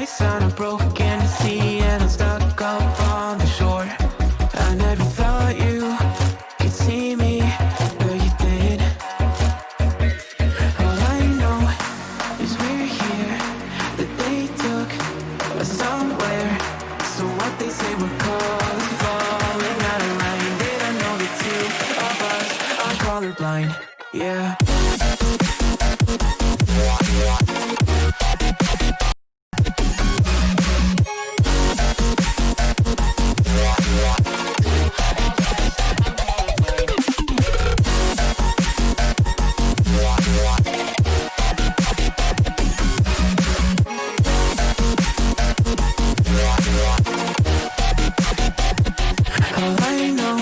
lights on a broken sea, and I'm stuck up on the shore. I never thought you could see me, but you did. All I know is we're here, that they took us somewhere. So what they say we're calling, falling out of line. They don't know the two of us are colorblind. Yeah. All I know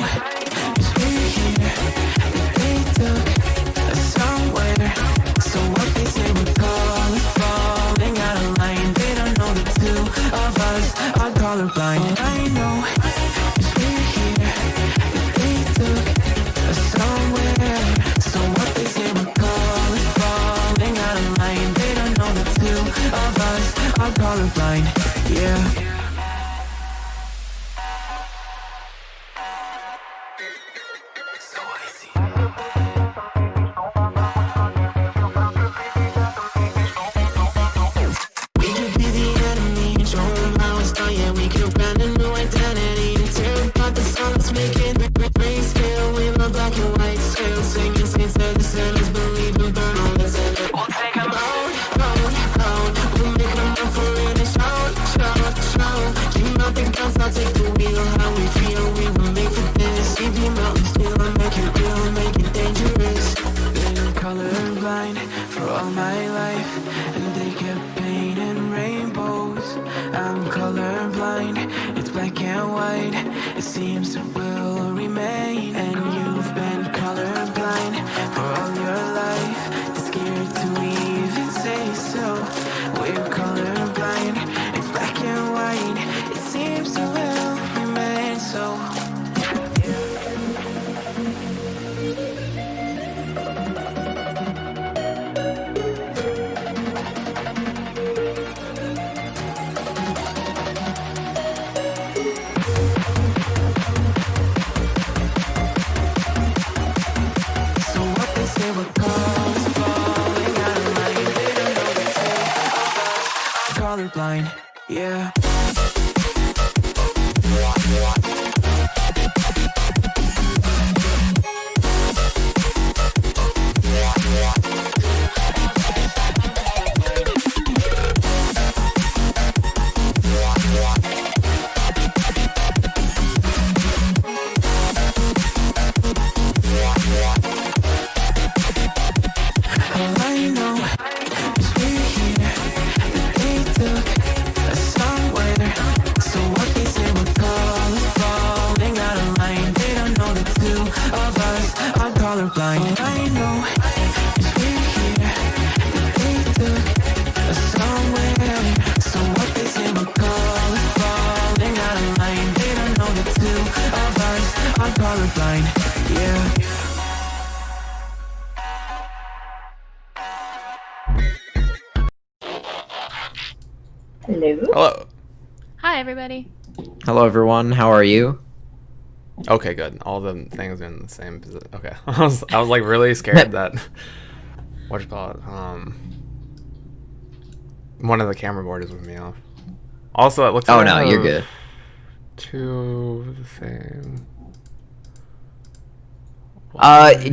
is we're here, that they took us somewhere. So what they say we're calling, falling out of line. They don't know the two of us are colorblind. All I know is we're here, that they took us somewhere. So what they say we're calling, falling out of line. They don't know the two of us are colorblind. Yeah. We could be the enemy and show them how it's done. Yeah, we could brand a new identity and tear apart the songs, making grayscale with my black and white scale, singing saints of the sinners, believe and burn all that's in it. We'll take them out, we'll make them up for it and shout. Keep out the guns, I'll take the wheel. How we feel, we were made for this. Keep your mountains still and make it real, make it dangerous. Been colorblind for all my life, and they kept painting rainbows. I'm colorblind, it's black and white. It seems it will remain. And you've been colorblind for all your life, too scared to even say so. We're colorblind, it's black and white. It seems it will remain so. So what they say we're calling, falling out of line. They don't know the two of us are colorblind. Yeah. All I know is we're here, that they took us somewhere. So what they say we're calling, falling out of line. They don't know the two of us are colorblind. All I know is we're here, that they took us somewhere. So what they say we're calling, falling out of line. They don't know the two of us are colorblind. Yeah. Hello. Hello. Hi, everybody. Hello, everyone. How are you? Okay, good. All the things are in the same position. Okay. I was like really scared that what do you call it? One of the camera borders with me off. Also, it looks Oh like no, I you're have good. two the same.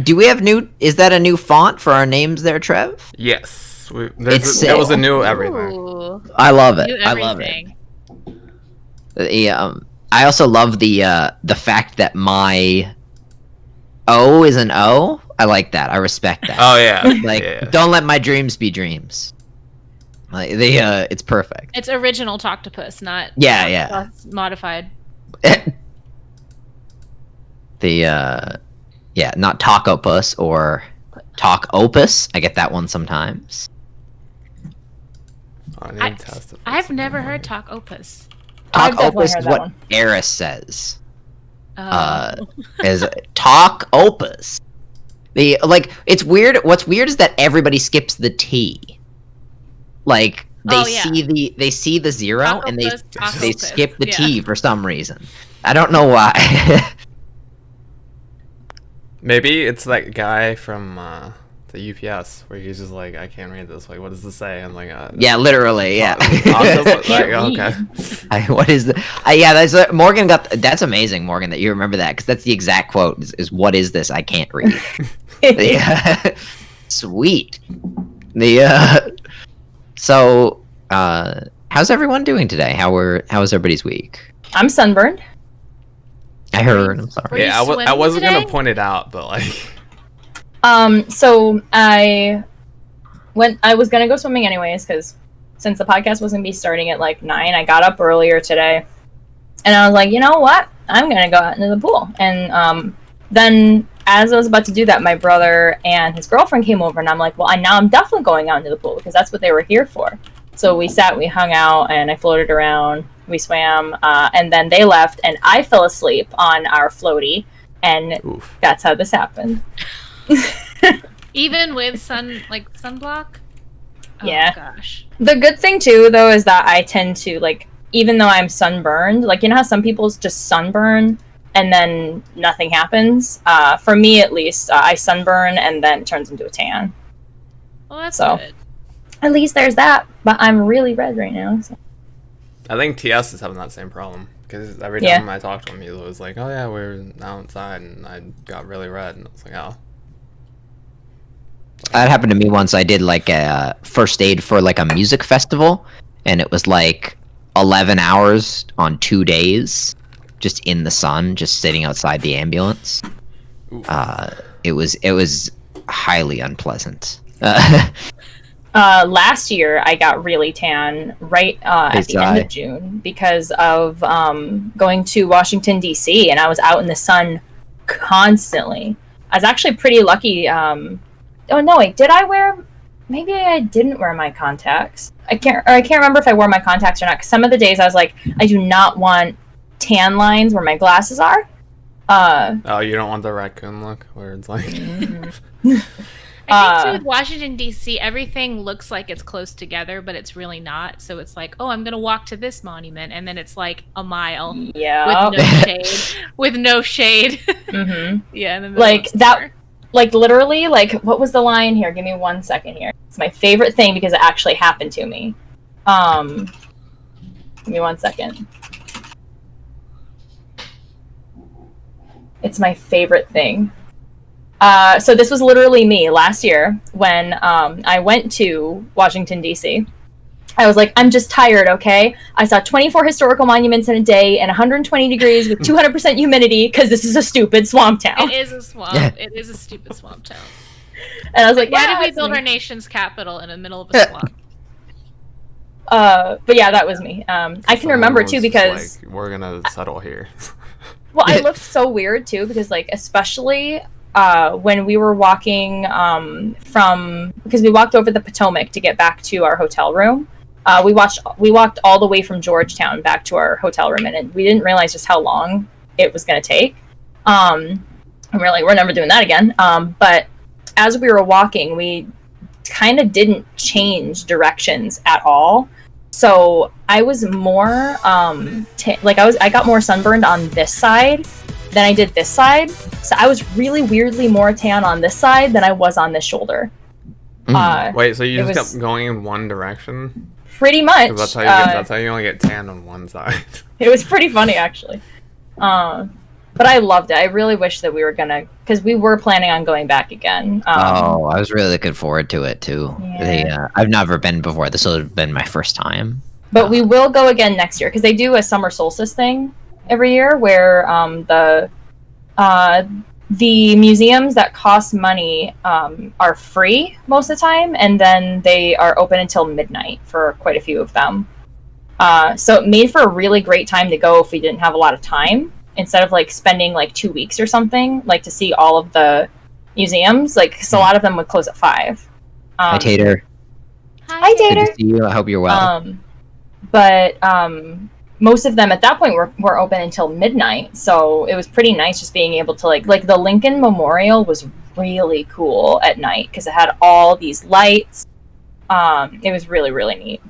Do we have new? Is that a new font for our names there, Trev? Yes. It's There was a sick. new everything. Ooh, I love it. new I love it. everything. I also love the fact that my O is an O. I like that. I respect that. Oh yeah. Like, yeah. don't let my dreams be dreams. Like it's perfect. It's original Toctopus, not Yeah. modified. Not Talkopus or Talk Opus. I get that one sometimes. I need to test it. I've never heard Talk Opus. I've Talk definitely Opus heard is that what one. Eris says. Oh. Is Talk Opus. It's weird. What's weird is that everybody skips the T. Like, they Oh, yeah. see the zero Taco and they Puss, Taco they Puss. skip the Yeah. T for some reason. I don't know why. Maybe it's that guy from the UPS where he's just like, I can't read this. Like, what does this say? And like, Yeah, literally. Yeah. Octopus, like, Can't okay. What is the? Yeah, that's Morgan got. That's amazing, Morgan, that you remember that because that's the exact quote. Is what is this? I can't read. Yeah. Sweet. So, how's everyone doing today? How was everybody's week? I'm sunburned. I heard. I'm sorry. Were you Yeah, I swimming wasn't today? gonna point it out, but like, So I was gonna go swimming anyways, because since the podcast was gonna be starting at like 9, I got up earlier today, and I was like, you know what? I'm gonna go out into the pool. And then as I was about to do that, my brother and his girlfriend came over, and I'm like, well, now I'm definitely going out into the pool because that's what they were here for. So we hung out, and I floated around. We swam, and then they left, and I fell asleep on our floaty, and oof. that's how this happened. Even with sunblock? Oh, Yeah. gosh. The good thing too, though, is that I tend to like, even though I'm sunburned, like you know how some people just sunburn and then nothing happens. For me, at least, I sunburn and then it turns into a tan. Well, that's So. good. At least there's that. But I'm really red right now. So. I think TS is having that same problem because every Yeah. time I talk to him, he was like, "Oh yeah, we're outside," and I got really red, and I was like, "Oh." That happened to me once. I did like a first aid for like a music festival, and it was like 11 hours on 2 days, just in the sun, just sitting outside the ambulance. Oof. It was highly unpleasant. Last year, I got really tan right at the end of June because of going to Washington, D.C., and I was out in the sun constantly. I was actually pretty lucky. Oh, no, wait, did I wear... Maybe I didn't wear my contacts. I can't remember if I wore my contacts or not, because some of the days I was like, I do not want tan lines where my glasses are. Oh, you don't want the raccoon look where it's like. I think too, with Washington D.C., everything looks like it's close together, but it's really not. So it's like, oh, I'm gonna walk to this monument, and then it's like a mile Yeah. with no shade. With no shade. Mm-hmm. Yeah, in the middle Like of that. summer. Like, literally, like, what was the line here? Give me 1 second here. It's my favorite thing because it actually happened to me. Give me 1 second. It's my favorite thing. So this was literally me last year when I went to Washington, D.C. I was like, I'm just tired, okay? I saw 24 historical monuments in a day and 120 degrees with 200% humidity because this is a stupid swamp town. It is a swamp. It is a stupid swamp town. And I was like, why yeah, did we it's build me. our nation's capital in the middle of a swamp? But yeah, that was me. I can remember too because like, we're gonna settle here. well, I looked so weird too because like especially when we were walking because we walked over the Potomac to get back to our hotel room. We walked all the way from Georgetown back to our hotel room, and we didn't realize just how long it was going to take. And we're like, we're never doing that again. But as we were walking, we kind of didn't change directions at all. So I was more I got more sunburned on this side than I did this side. So I was really weirdly more tan on this side than I was on this shoulder. Wait, so you it just was- kept going in one direction? Pretty much. 'Cause that's how you only get tan on one side. It was pretty funny, actually. But I loved it. I really wish that we were gonna, because we were planning on going back again. I was really looking forward to it too. Yeah. I've never been before. This will have been my first time. But we will go again next year because they do a summer solstice thing every year where the museums that cost money are free most of the time, and then they are open until midnight for quite a few of them. So it made for a really great time to go if we didn't have a lot of time, instead of like spending like 2 weeks or something, like to see all of the museums. Like, because a lot of them would close at 5. Hi, Tater. Hi, Good Tater. to see you. I hope you're well. But most of them at that point were open until midnight, so it was pretty nice just being able to like the Lincoln Memorial was really cool at night because it had all these lights. It was really, really neat.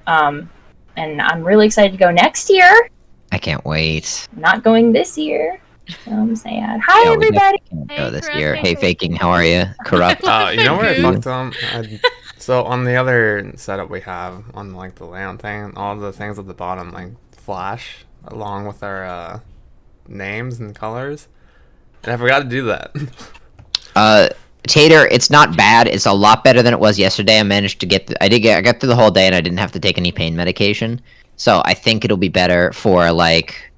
And I'm really excited to go next year. I can't wait. I'm not going this year. So I'm sad. Hi, Yeah, we everybody. definitely can't Hey, go this Corrupt, year. hey, Hey, Corrupt. faking, how are you? Corrupt. You know where I Food. fucked them? So on the other setup we have on like the layout thing, all the things at the bottom like flash along with our names and colors, and I forgot to do that. Tater, it's not bad. It's a lot better than it was yesterday. I managed to get. I got through the whole day, and I didn't have to take any pain medication. So I think it'll be better for like.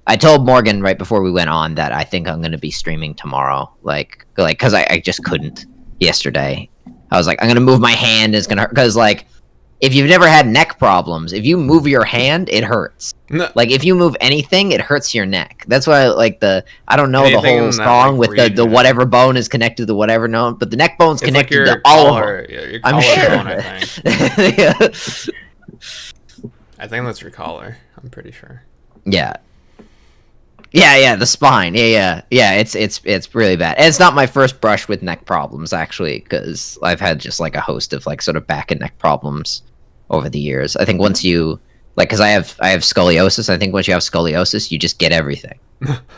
I told Morgan right before we went on that I think I'm gonna be streaming tomorrow, because I just couldn't yesterday. I was like, I'm gonna move my hand. It's gonna hurt because like, if you've never had neck problems, if you move your hand, it hurts. No. Like if you move anything, it hurts your neck. That's why like I don't know Anything the in whole that, song like, with the region. whatever bone is connected to the whatever bone, but the neck bone's It's like connected your to all of them. collar, your I'm collarbone, sure. I think. Yeah. I think that's your collar. I'm pretty sure. Yeah. Yeah, the spine. Yeah. It's really bad. And it's not my first brush with neck problems actually, because I've had just like a host of like sort of back and neck problems over the years. I think once you like, because I have scoliosis. I think once you have scoliosis, you just get everything.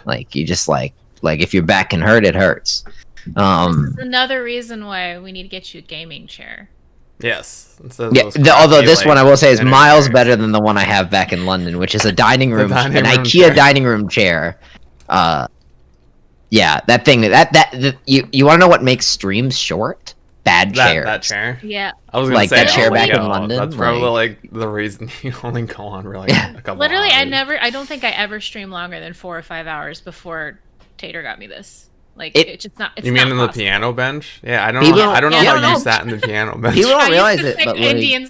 Like you just like if your back can hurt, it hurts. This is another reason why we need to get you a gaming chair. Yes. Instead of Yeah, those although crappy, this like, one I will say is dinner miles chairs. better than the one I have back in London, which is a dining room, dining an room IKEA chair. dining room chair. Yeah, that thing you want to know what makes streams short? Bad chairs. That chair. Yeah. I was gonna Like say that chair back in yo, London, That's probably like the reason you only go on for like a couple. Literally, hours. I don't think I ever streamed longer than 4 or 5 hours before Tater got me this. Like, It- it's just not. It's You not mean in the possible. piano bench? Yeah, I don't People know. don't- I don't know yeah, I how don't you know. sat in the piano bench. People don't I realize used to it,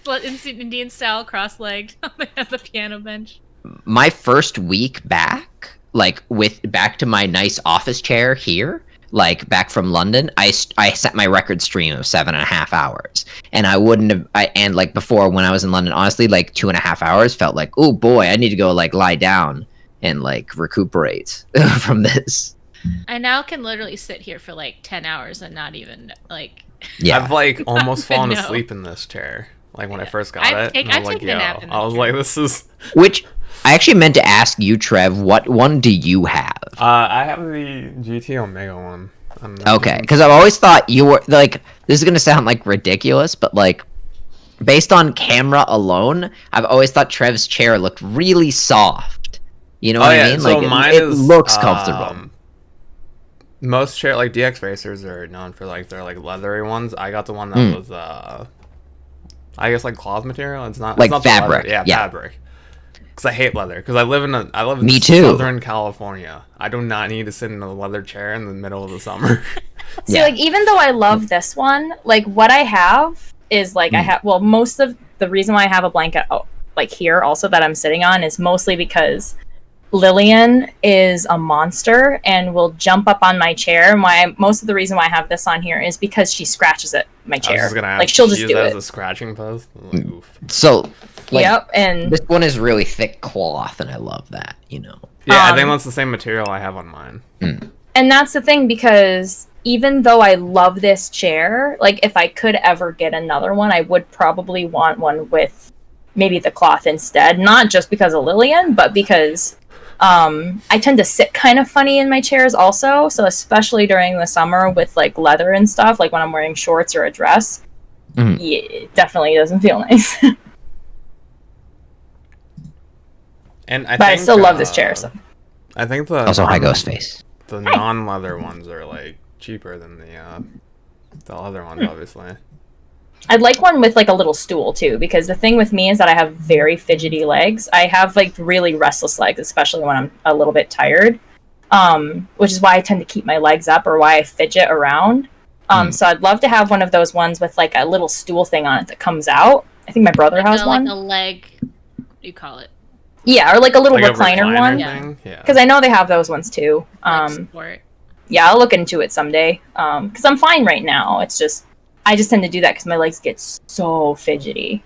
but sit Indian style, cross-legged at the piano bench. my first week back, like back to my nice office chair here, like back from London, I set my record stream of 7.5 hours, and I wouldn't have. And like before when I was in London, honestly, like 2.5 hours felt like, oh boy, I need to go like lie down and like recuperate from this. I now can literally sit here for like 10 hours and not even like. Yeah, I've like almost even fallen know. asleep in this chair. Like when I Yeah. first got I've it, take- and I I've was like, taken a yo, nap in I this was chair. like, this is. which I actually meant to ask you, Trev. What one do you have? I have the GT Omega one. Okay, because I've always thought you were like. This is gonna sound like ridiculous, but like, based on camera alone, I've always thought Trev's chair looked really soft. You know Oh what yeah, I mean? so Like mine it is looks comfortable. Most chair like DX racers are known for like their like leathery ones. I got the one that was I guess like cloth material. It's not Like it's not the leather. fabric, Yeah, yeah. fabric. Because I hate leather. Because I live in Me too. Southern California. I do not need to sit in a leather chair in the middle of the summer. See, Yeah. like, even though I love this one, like, what I have is, like, I have, well, most of the reason why I have a blanket, like, here also that I'm sitting on is mostly because Lillian is a monster and will jump up on my chair. And most of the reason why I have this on here is because she scratches at my I was chair. just gonna ask, Like, she'll she just used do that as it. a scratching post. I'm like, oof. So, like, Yep, and this one is really thick cloth, and I love that. You know. Yeah, I think Um, that's the same material I have on mine. And that's the thing, because even though I love this chair, like, if I could ever get another one, I would probably want one with maybe the cloth instead. Not just because of Lillian, but because I tend to sit kind of funny in my chairs also. So especially during the summer with, like, leather and stuff, like when I'm wearing shorts or a dress, Mhm. yeah, it definitely doesn't feel nice. And I But I think, still love this chair, so. I think the Also, high ghost face. the non-leather ones are like cheaper than the leather ones, obviously. I'd like one with like a little stool too, because the thing with me is that I have very fidgety legs. I have like really restless legs, especially when I'm a little bit tired. Which is why I tend to keep my legs up or why I fidget around. So I'd love to have one of those ones with like a little stool thing on it that comes out. I think my brother has one. Like a leg. What do you call it? Yeah, or like a little Like a recliner one. thing? Yeah. Because I know they have those ones too. Like support. Yeah, I'll look into it someday. Because I'm fine right now. It's just I just tend to do that because my legs get so fidgety.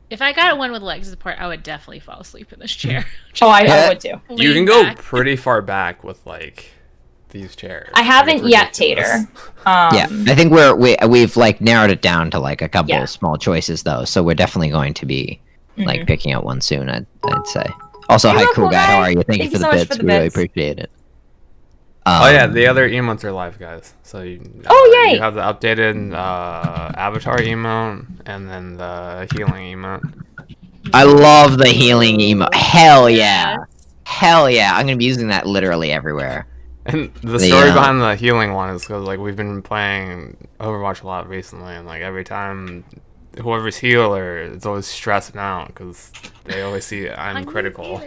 If I got one with leg support, I would definitely fall asleep in this chair. Oh, I Yeah. would too. You can Lean go back. pretty far back with like these chairs. I haven't It's yet, ridiculous. Tater. Yeah, I think we've like narrowed it down to like a couple of small choices though, so we're definitely going to be like picking out one soon. I'd say. Also, Hey, hi, real cool cool guy. How guy. are you? Thank you for so the much bits. for the We really bits. appreciate it. Oh yeah, the other emotes are live, guys. So you yay! you have the updated avatar emote and then the healing emote. I love the healing emote. Hell yeah. Hell yeah. I'm gonna be using that literally everywhere. And the story behind the healing one is because like we've been playing Overwatch a lot recently, and like every time whoever's healer is always stressing out because they always see I'm critical.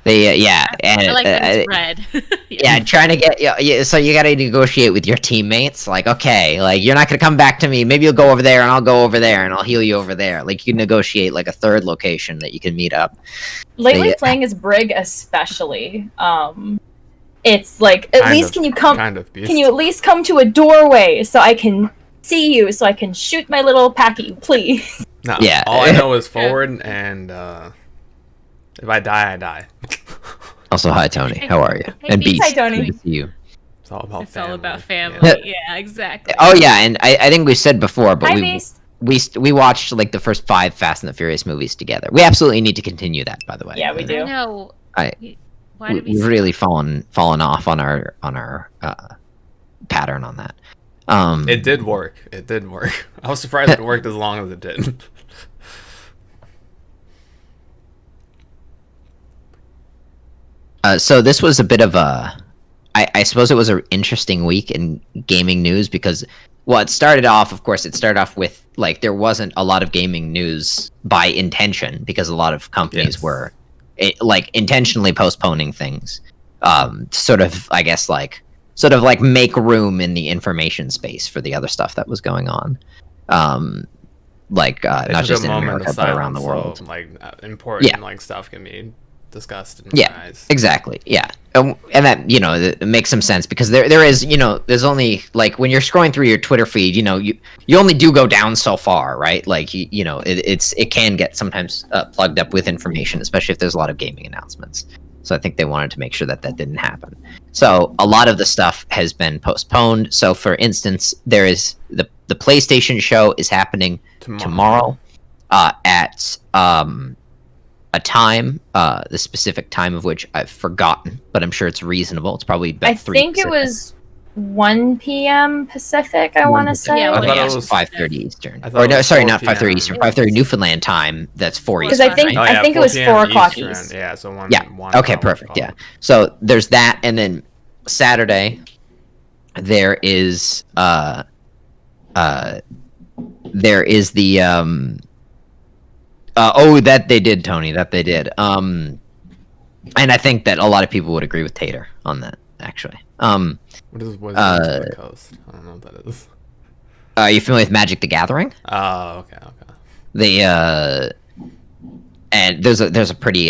Yeah, and I like that it's red. yeah, trying to get so you got to negotiate with your teammates. Like, okay, like you're not gonna come back to me. Maybe you'll go over there, and I'll go over there, and I'll heal you over there. Like you negotiate like a third location that you can meet up. Lately, playing as Brig, especially, it's like at least can you come? Can you at least come to a doorway so I can see you, so I can shoot my little pack at you, please? No, yeah. All I know is forward, and if I die, I die. Also, hi Tony, how are you? Hey, And Beast. Beast, Hi, Tony. good to see you. It's all about It's family. all about family. Yeah. Yeah, exactly. Oh yeah, and I think we said before, but Hi, we Beast. we watched like the first 5 Fast and the Furious movies together. We absolutely need to continue that, by the way. Yeah, we do. No. I- Why did we We've really fallen off on our pattern on that. It did work. It did work. I was surprised it worked as long as it did. So this was a bit of a, I suppose it was an interesting week in gaming news because, well, it started off with like there wasn't a lot of gaming news by intention because a lot of companies were like intentionally postponing things, sort of make room in the information space for the other stuff that was going on. Not just in America but around the world. So, like important like stuff can be discussed and exactly, and that it makes some sense because there is there's only like when you're scrolling through your Twitter feed you only do go down so far, right? Like it can get sometimes plugged up with information, especially if there's a lot of gaming announcements. So I think they wanted to make sure that didn't happen. So a lot of the stuff has been postponed. So for instance, there is the PlayStation show is happening tomorrow at a time, the specific time of which I've forgotten, but I'm sure it's reasonable. It's probably about 3 think Pacific. it was 1 p.m. Pacific, I want to say. Yeah, I thought it was 5:30 Eastern. I thought Or it no, was sorry, 4 not 5:30 Eastern. 5:30 Newfoundland time. That's 4 Because Eastern. I think right? I think it was 4 o'clock Eastern. East. Yeah, so one. Yeah. One Okay, hour perfect. call. Yeah. So there's that, and then Saturday there is the that they did, Tony. That they did. And I think that a lot of people would agree with Tater on that, actually. What is the Coast? I don't know what that is. Are you familiar with Magic the Gathering? Oh, okay. And there's a pretty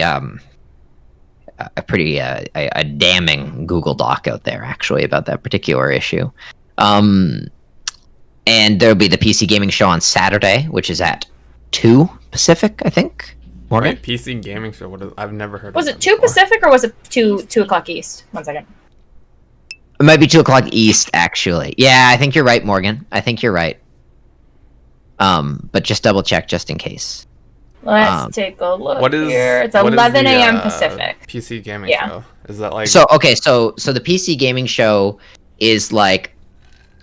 damning Google Doc out there actually about that particular issue. And there'll be the PC gaming show on Saturday, which is at 2 Pacific, I think. Morgan? Wait, PC gaming show. What is? I've never heard. Was of it 2 Pacific or was it 2 o'clock East? 1 second. It might be 2 o'clock East, actually. Yeah, I think you're right, Morgan. I think you're right. But just double check just in case. Let's take a look What is here. It's what is 11 the, a.m. Pacific. PC gaming Yeah. show. Is that like So the PC gaming show is like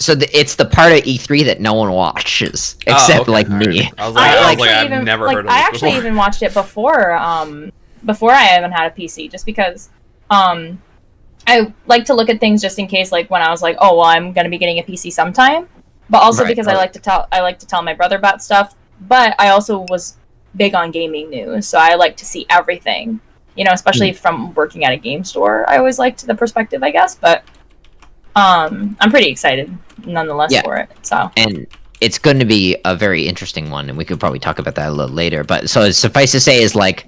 it's the part of E3 that no one watches except like me. I was like, I've never heard of I this actually before. even watched it before I even had a PC, just because I like to look at things just in case, like when I was like, oh well, I'm gonna be getting a PC sometime, but also because I like to tell my brother about stuff. But I also was big on gaming news, so I like to see everything, especially from working at a game store. I always liked the perspective, I guess, but I'm pretty excited nonetheless for it. So, and it's going to be a very interesting one, and we could probably talk about that a little later. But so suffice to say is like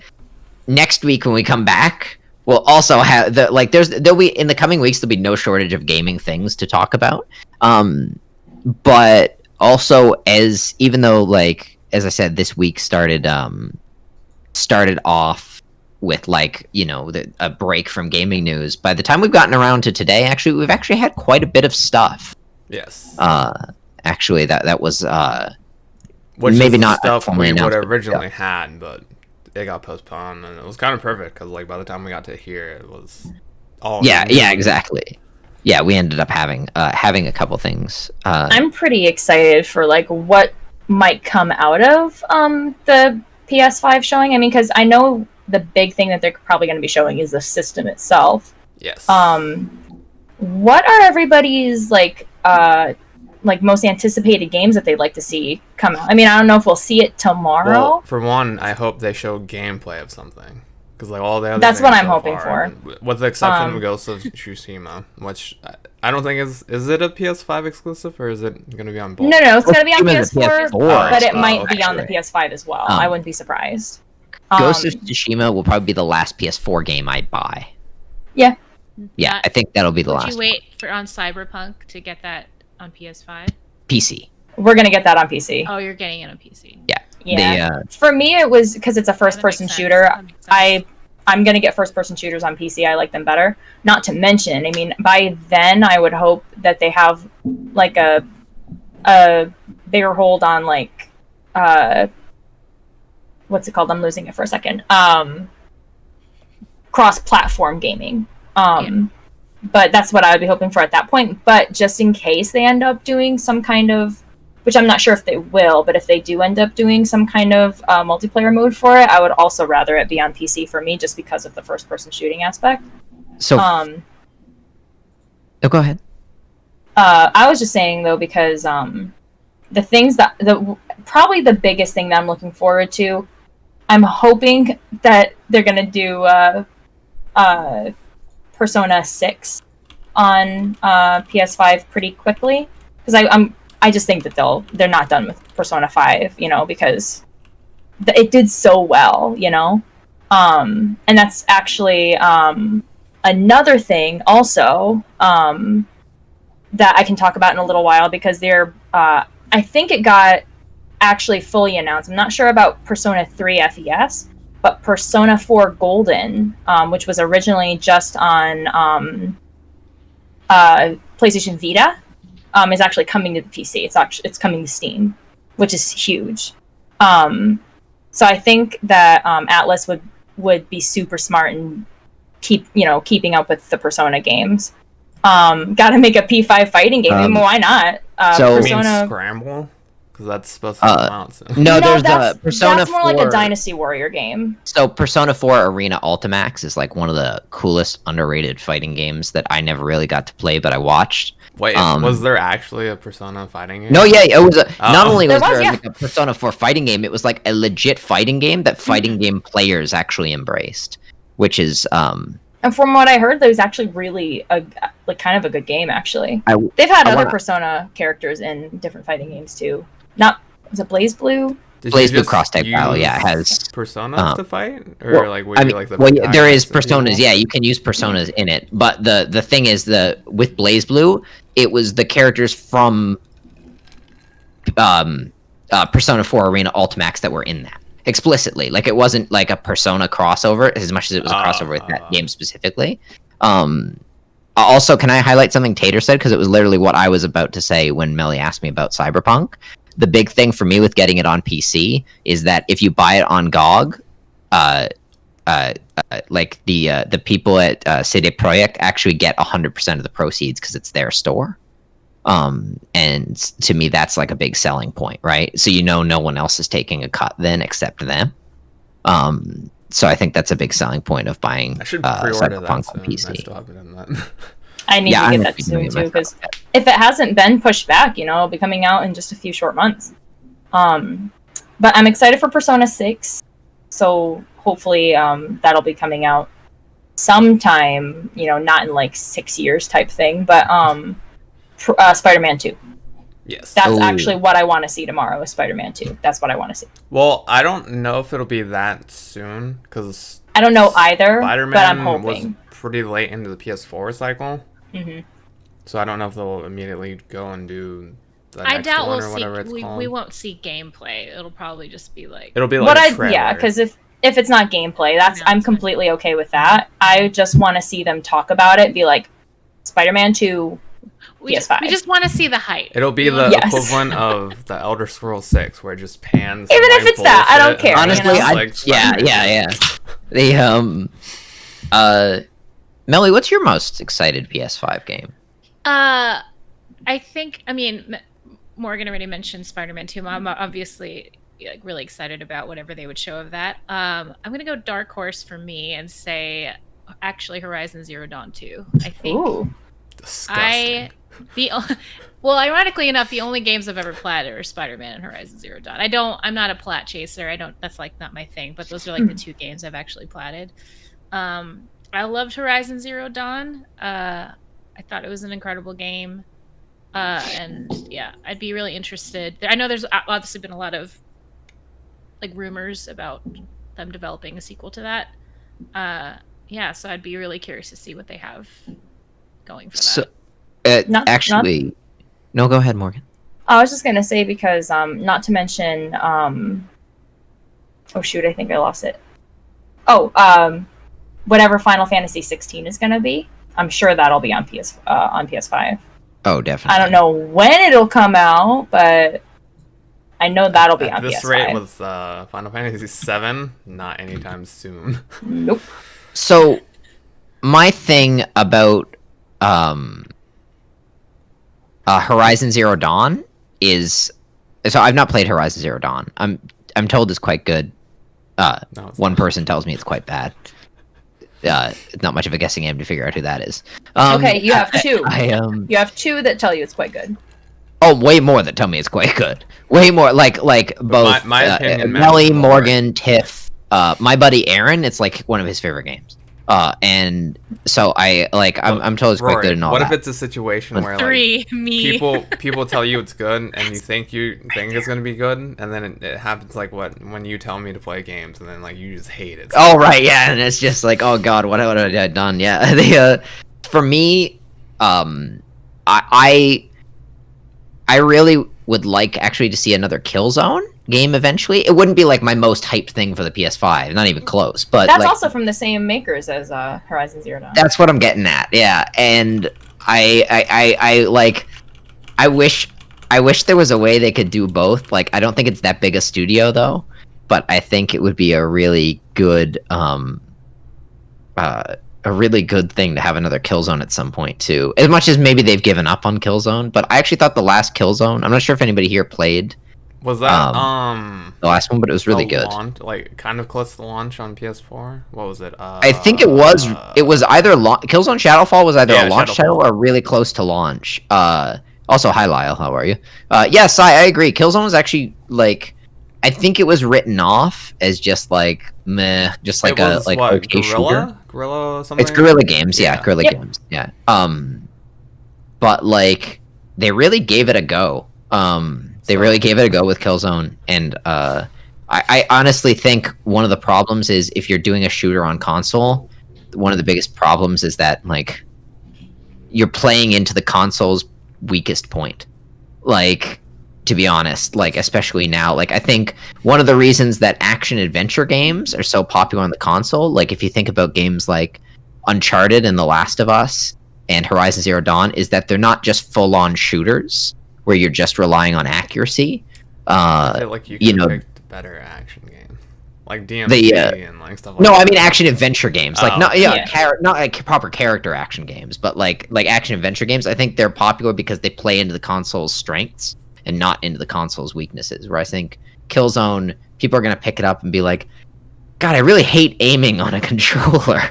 next week when we come back, we'll also have there'll be in the coming weeks there'll be no shortage of gaming things to talk about. But also even though as I said, this week started off with like a break from gaming news. By the time we've gotten around to today, actually, we've actually had quite a bit of stuff. Yes. Actually, that was which maybe is not stuff we would announced, have but originally had, but it got postponed, and it was kind of perfect because like by the time we got to here, it was all yeah, new. exactly. Yeah, we ended up having a couple things. I'm pretty excited for like what might come out of the PS5 showing. I mean, because I know the big thing that they're probably going to be showing is the system itself. Yes. What are everybody's like most anticipated games that they'd like to see come out? I mean, I don't know if we'll see it tomorrow. Well, for one, I hope they show gameplay of something. Because like all the other That's things what I'm so hoping far, for. with the exception of Ghost of Tsushima, which I don't think is it a PS5 exclusive or is it going to be on both? No, it's going to be on Tsushima is a PS4, PS4 but it as might well, be on the actually. PS5 as well. I wouldn't be surprised. Ghost of Tsushima will probably be the last PS4 game I buy. Yeah. Yeah, I think that'll be the Would last you wait for on Cyberpunk to get that on PS5? PC. We're going to get that on PC. Oh, you're getting it on PC. Yeah. For me, it was because it's a first-person sense. shooter. That makes sense. I'm going to get first-person shooters on PC. I like them better. Not to mention, I mean, by then I would hope that they have like a bigger hold on like what's it called? I'm losing it for a second. Cross-platform gaming. But that's what I would be hoping for at that point. But just in case they end up doing some kind of, which I'm not sure if they will, but if they do end up doing some kind of multiplayer mode for it, I would also rather it be on PC for me, just because of the first-person shooting aspect. So, oh, go ahead. I was just saying though, because the things that probably the biggest thing that I'm looking forward to, I'm hoping that they're gonna do Persona 6 on PS5 pretty quickly, because I just think that they're not done with Persona 5, because it did so well, and that's actually another thing also that I can talk about in a little while, because I think it got actually fully announced. I'm not sure about Persona 3 FES, but Persona 4 Golden, which was originally just on PlayStation Vita, is actually coming to the PC. It's coming to Steam, which is huge. So I think that Atlas would be super smart and keeping up with the Persona games. Got to make a P5 fighting game. Why not? So- You mean Persona. Scramble? Because that's supposed to come out soon. No, there's that's Persona that's more 4. like a Dynasty Warrior game. So Persona 4 Arena Ultimax is like one of the coolest underrated fighting games that I never really got to play, but I watched. Wait, was there actually a Persona fighting game? No, yeah, it was not only was There was, there yeah. like a Persona 4 fighting game, it was like a legit fighting game that fighting game players actually embraced, which is And from what I heard, that was actually really kind of a good game. Actually, they've had I other wanna- Persona characters in different fighting games too. Was it Blaze Blue? Did Blaze you Blue just Cross-Type Battle, yeah, it use has, Personas to fight, or well, like would you like the there is protagonists and personas, people? yeah, you can use personas in it, but the thing is, with Blaze Blue, it was the characters from Persona 4 Arena Ultimax that were in that explicitly. Like, it wasn't like a Persona crossover as much as it was a crossover with that game specifically. Also, can I highlight something Tater said, because it was literally what I was about to say when Melly asked me about Cyberpunk. The big thing for me with getting it on PC is that if you buy it on GOG, like the people at CD Projekt actually get 100% of the proceeds because it's their store. And to me, that's like a big selling point, right? So no one else is taking a cut then except them. So I think that's a big selling point of buying I should pre-order that Cyberpunk soon. on I PC. still haven't done that. I need Yeah, to I'm get that gonna be soon doing it too, because myself. if it hasn't been pushed back, it'll be coming out in just a few short months. But I'm excited for Persona 6, so hopefully that'll be coming out sometime, not in like 6 years type thing, but Spider-Man 2. Yes. That's Ooh. actually what I want to see tomorrow, is Spider-Man 2. That's what I want to see. Well, I don't know if it'll be that soon, because I don't know either, Spider-Man but I'm was hoping. pretty late into the PS4 cycle. hmm So I don't know if they'll immediately go and do the I next doubt one we'll or see. whatever it's We called. won't see gameplay. It'll probably just be like. It'll be like a trailer. Yeah, because if if it's not gameplay, I'm completely okay with that. I just want to see them talk about it, be like, Spider-Man 2 PS5. We just want to see the hype. It'll be the equivalent of the Elder Scrolls 6, where it just pans. Even if it's that, I don't care. Honestly, you know? yeah. The Melly, what's your most excited PS5 game? I mean, Morgan already mentioned Spider-Man 2. I'm obviously like really excited about whatever they would show of that. I'm gonna go dark horse for me and say actually Horizon Zero Dawn 2. I think. Ooh. Disgusting. Well, ironically enough, the only games I've ever platted are Spider-Man and Horizon Zero Dawn. I'm not a plat chaser. That's like not my thing, but those are like the two games I've actually platted. I loved Horizon Zero Dawn. I thought it was an incredible game. And yeah, I'd be really interested. I know there's obviously been a lot of like rumors about them developing a sequel to that. Yeah, so I'd be really curious to see what they have going for that. No, go ahead, Morgan. I was just gonna say because not to mention oh shoot, I think I lost it. Whatever Final Fantasy 16 is gonna be, I'm sure that'll be on PS5. Oh, definitely. I don't know when it'll come out, but I know that'll be on PS5. This rate with Final Fantasy 7, not anytime soon. Nope. So, my thing about Horizon Zero Dawn is, so I've not played Horizon Zero Dawn. I'm told it's quite good. One person tells me it's quite bad. It's not much of a guessing game to figure out who that is. Okay, you have two. You have two that tell you it's quite good. Oh, way more that tell me it's quite good. Way more, like both my opinion Melly, Morgan, Tiff, my buddy Aaron. It's like one of his favorite games. And so I'm told it's quite good and all what that. If it's a situation where people tell you it's good and you think it's gonna be good, and then it happens like when you tell me to play games and then like you just hate it. Oh right, yeah, and it's just like, oh god, what have I done? Yeah, for me, I really would like actually to see another Killzone game eventually. It wouldn't be like my most hyped thing for the PS5, not even close. But that's like, also from the same makers as Horizon Zero Dawn. That's what I'm getting at. Yeah, and I wish there was a way they could do both. Like, I don't think it's that big a studio though, but I think it would be a really good thing to have another Killzone at some point too. As much as maybe they've given up on Killzone, but I actually thought the last Killzone, I'm not sure if anybody here played. Was that the last one, but it was really good. Like kind of close to the launch on PS4. What was it? I think it was either Killzone Shadowfall was either a launch title or really close to launch. Also, hi Lyle, how are you? Yes, I agree. Killzone was actually like, I think it was written off as just like meh, just like okay shooter. Guerrilla something. It's Guerrilla Games, yeah, Guerrilla Games, yeah. But like they really gave it a go. They really gave it a go with Killzone, and I honestly think one of the problems is if you're doing a shooter on console, one of the biggest problems is that like you're playing into the console's weakest point. Like, to be honest, like especially now, like I think one of the reasons that action adventure games are so popular on the console, like if you think about games like Uncharted and The Last of Us and Horizon Zero Dawn, is that they're not just full-on shooters where you're just relying on accuracy. I feel like you picked a better action game, like DMCA and like stuff like that. No, I mean action adventure games, like not like proper character action games, but like action adventure games. I think they're popular because they play into the console's strengths and not into the console's weaknesses. Where I think Killzone, people are gonna pick it up and be like, God, I really hate aiming on a controller.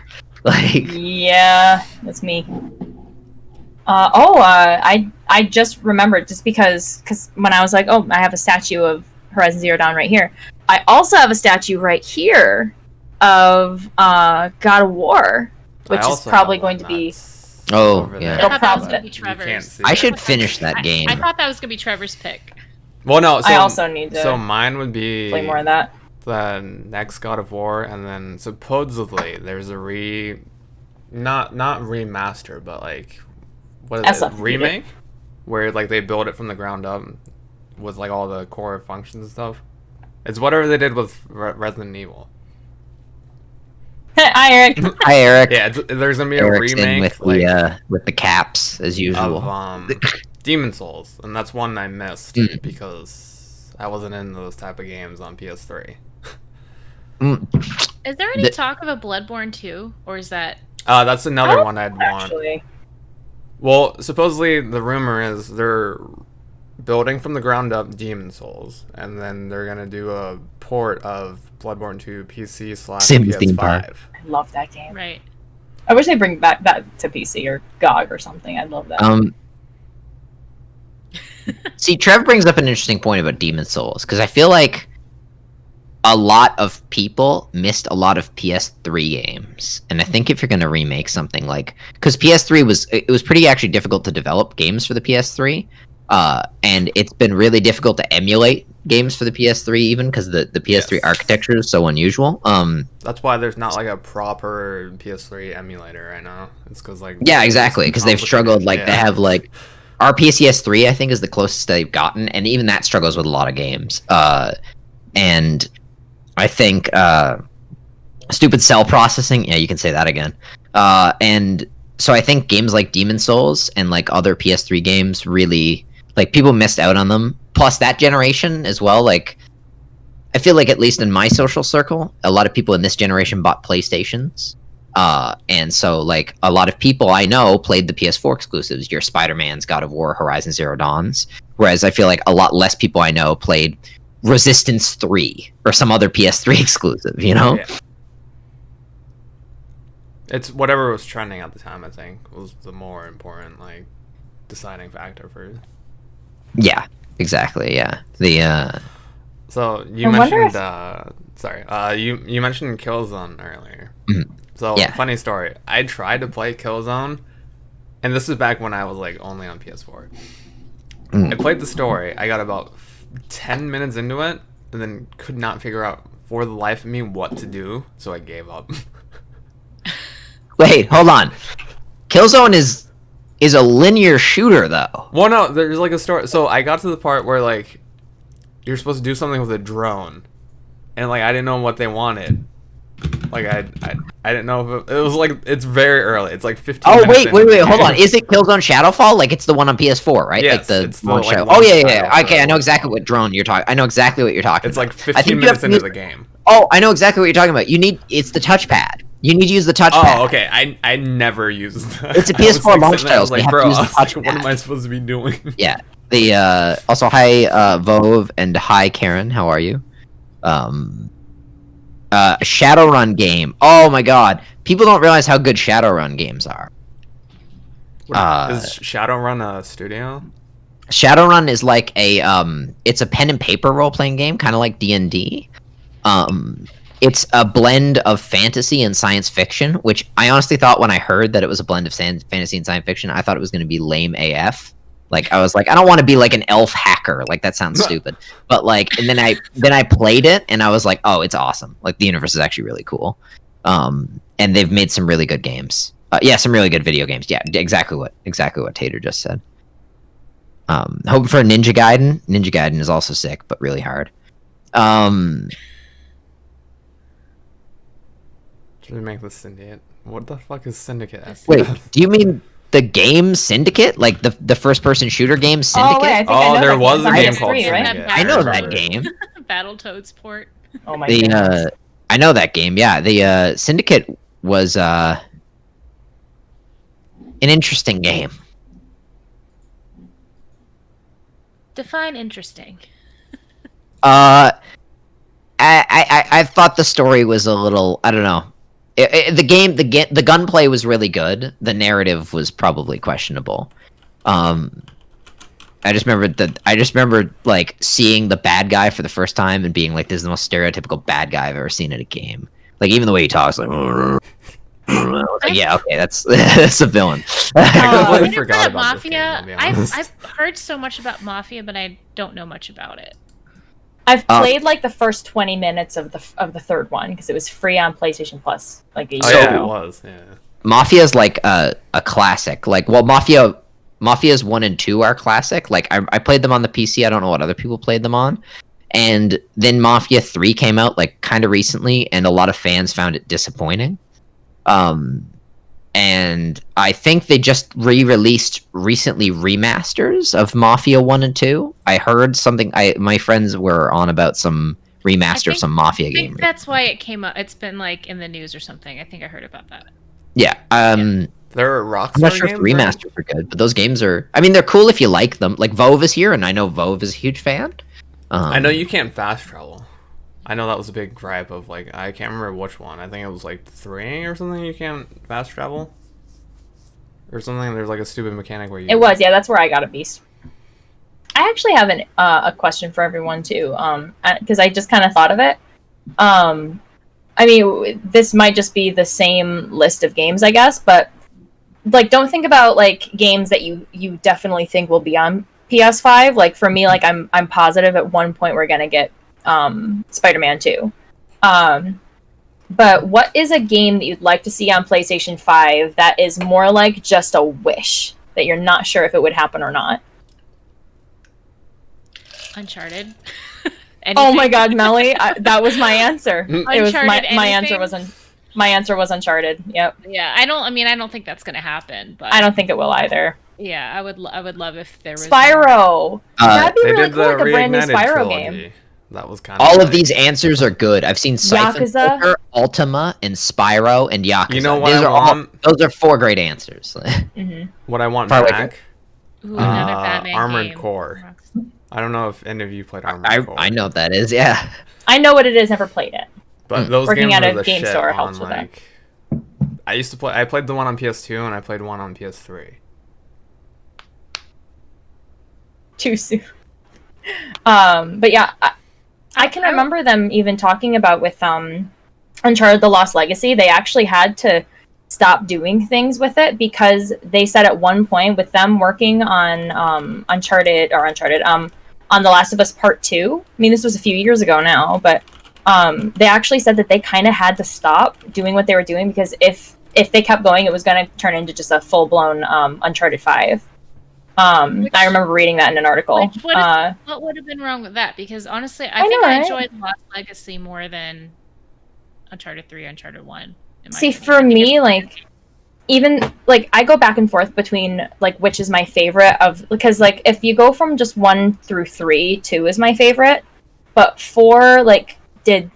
Like, yeah, that's me. I just remembered, just because when I was like, oh, I have a statue of Horizon Zero Dawn right here. I also have a statue right here of God of War, which is probably going to be. Oh yeah, I thought that was gonna be Trevor's. I should finish that game. I thought that was gonna be Trevor's pick. Well, no. So, I also need to. So mine would be play more of that. The next God of War, and then supposedly there's a not remaster, but like what is it? Remake, where like they build it from the ground up with like all the core functions and stuff. It's whatever they did with Resident Evil. Hi, Eric. Hi, Eric. Yeah, there's gonna be a Eric's in remake with the caps as usual. of Demon Souls, and that's one I missed because I wasn't in those type of games on PS3. Is there any talk of a Bloodborne 2, or is that? That's another one I'd want. Actually. Well, supposedly the rumor is they're building from the ground up Demon Souls, and then they're gonna do a port of Bloodborne 2 PC / Sims theme park. PS5. I love that game. Right. I wish they bring back that to PC or GOG or something. I'd love that. See, Trev brings up an interesting point about Demon Souls, because I feel like a lot of people missed a lot of PS3 games, and I think if you're going to remake something like, because PS3 was pretty actually difficult to develop games for the PS3, and it's been really difficult to emulate games for the PS3 even because the PS3 architecture is so unusual. That's why there's not like a proper PS3 emulator right now. It's because like exactly, because they've struggled. Like they have like RPCS3 I think is the closest they've gotten, and even that struggles with a lot of games. And I think stupid cell processing. Yeah, you can say that again. And so I think games like Demon Souls and like other PS3 games really, like, people missed out on them. Plus that generation as well. Like, I feel like at least in my social circle, a lot of people in this generation bought PlayStations. And so like a lot of people I know played the PS4 exclusives, your Spider-Man's, God of War, Horizon Zero Dawns. Whereas I feel like a lot less people I know played Resistance 3 or some other PS3 exclusive, you know? Yeah. It's whatever was trending at the time, I think, was the more important, like, deciding factor for. Yeah, exactly. Yeah. So you mentioned, you mentioned Killzone earlier. Mhm. So Yeah. funny story. I tried to play Killzone, and this is back when I was like only on PS4. I played the story. I got about 10 minutes into it, and then could not figure out for the life of me what to do, so I gave up. Wait, hold on. Killzone is a linear shooter though. Well, no, there's like a story. So I got to the part where like you're supposed to do something with a drone, and like I didn't know what they wanted. Like I didn't know if it was like, it's very early. It's like 15 Oh minutes wait, hold on. Is it Killzone Shadowfall? Like it's the one on PS4, right? Yes, like the it's the, launch like, shadow. launch Oh yeah. title Okay, I know for- exactly what drone you're talking. I know exactly what you're talking. It's about. like I 15 think you minutes have into to the game. Oh, I know exactly what you're talking about. It's the touchpad. You need to use the touchpad. Oh, okay. I never used that. It's a I was, PS4 launch sitting there, I was title, so you like, have to bro, use the I was like, what touchpad. am I supposed to be doing? Yeah. The also hi Vove and hi Karen. How are you? Shadowrun game. Oh my god. People don't realize how good Shadowrun games are. Is Shadowrun a studio? Shadowrun is like it's a pen and paper role playing game, kind of like D&D. It's a blend of fantasy and science fiction, which I honestly thought when I heard that it was a blend of fantasy and science fiction, I thought it was going to be lame AF. Like I was like, I don't want to be like an elf hacker. Like that sounds stupid. But like, and then I played it and I was like, oh, it's awesome. Like the universe is actually really cool. And they've made some really good games. Yeah, some really good video games. Yeah, exactly what Tater just said. Hoping for a Ninja Gaiden. Ninja Gaiden is also sick, but really hard. Should we make this Syndicate? What the fuck is Syndicate? Wait, do you mean the game Syndicate? Like the first person shooter game Syndicate? Oh, wait, I think I Oh, know there that was a on game PS3, called right? Syndicate. I know that remember. game. Battletoads port. Oh my god. I know that game. Yeah, the Syndicate was an interesting game. Define interesting. I thought the story was a little, I don't know. The gunplay was really good. The narrative was probably questionable. I just remember like seeing the bad guy for the first time and being like, this is the most stereotypical bad guy I've ever seen in a game. Like even the way he talks, like, like yeah, okay, that's a villain. I completely When you forgot brought up about this game, to be honest. I've heard so much about Mafia, but I don't know much about it. I've played like the first 20 minutes of the third one because it was free on PlayStation Plus like a year Oh yeah, ago. it was. Yeah. Mafia is like a classic. Like, well, Mafia's 1 and 2 are classic. Like, I played them on the PC. I don't know what other people played them on. And then Mafia 3 came out like kind of recently, and a lot of fans found it disappointing. And I think they just re-released recently remasters of Mafia 1 and 2. I heard something. My friends were on about some remaster of some Mafia I game. think that's why it came up. It's been like in the news or something. I think I heard about that. Yeah. They're Rockstar I'm not sure if games, the remasters are good, but those games are. I mean, they're cool if you like them. Like Vove is here, and I know Vove is a huge fan. I know you can't fast travel. I know that was a big gripe of like I can't remember which one. I think it was like 3 or something. You can't fast travel or something. There's like a stupid mechanic where you. It was, yeah. That's where I got a beast. I actually have a question for everyone too, because I just kind of thought of it. I mean, this might just be the same list of games, I guess, but like, don't think about like games that you definitely think will be on PS5. Like for me, like I'm positive at one point we're gonna get Spider-Man 2. But what is a game that you'd like to see on PlayStation 5 that is more like just a wish that you're not sure if it would happen or not? Uncharted. Oh my God, Melly, that was my answer. It was my answer anything? my answer was Uncharted. Yep. Yeah, I don't think that's gonna happen. But I don't think it will either. yeah, I would love if there was Spyro. That'd be They really did cool, the like a brand new reignited Spyro trilogy. game. That was kind of. All of these answers are good. I've seen Siphon Yakuza? Filter, Ultima, and Spyro, and Yakuza. You know what Those I are want? those are 4 great answers. Mm-hmm. What I want Far Away back. Ooh, another Batman Armored game. Core. I don't know if any of you played Armored Core. I know what that is. Yeah. I know what it is. Never played it. But those Working games at are a the game shit store on, helps with that. like, I played the one on PS2 and I played one on PS3. Too soon. But yeah, I can remember them even talking about with Uncharted: The Lost Legacy. They actually had to stop doing things with it because they said at one point with them working on Uncharted on The Last of Us Part 2. I mean, this was a few years ago now, but they actually said that they kind of had to stop doing what they were doing because if they kept going, it was going to turn into just a full-blown Uncharted 5. I remember reading that in an article. What would have been wrong with that? Because honestly, I think I enjoyed Lost Legacy more than Uncharted 3, Uncharted 1. See, for me, like, even, like, I go back and forth between, like, which is my favorite of, because, like, if you go from just 1 through 3, 2 is my favorite, but 4, like, did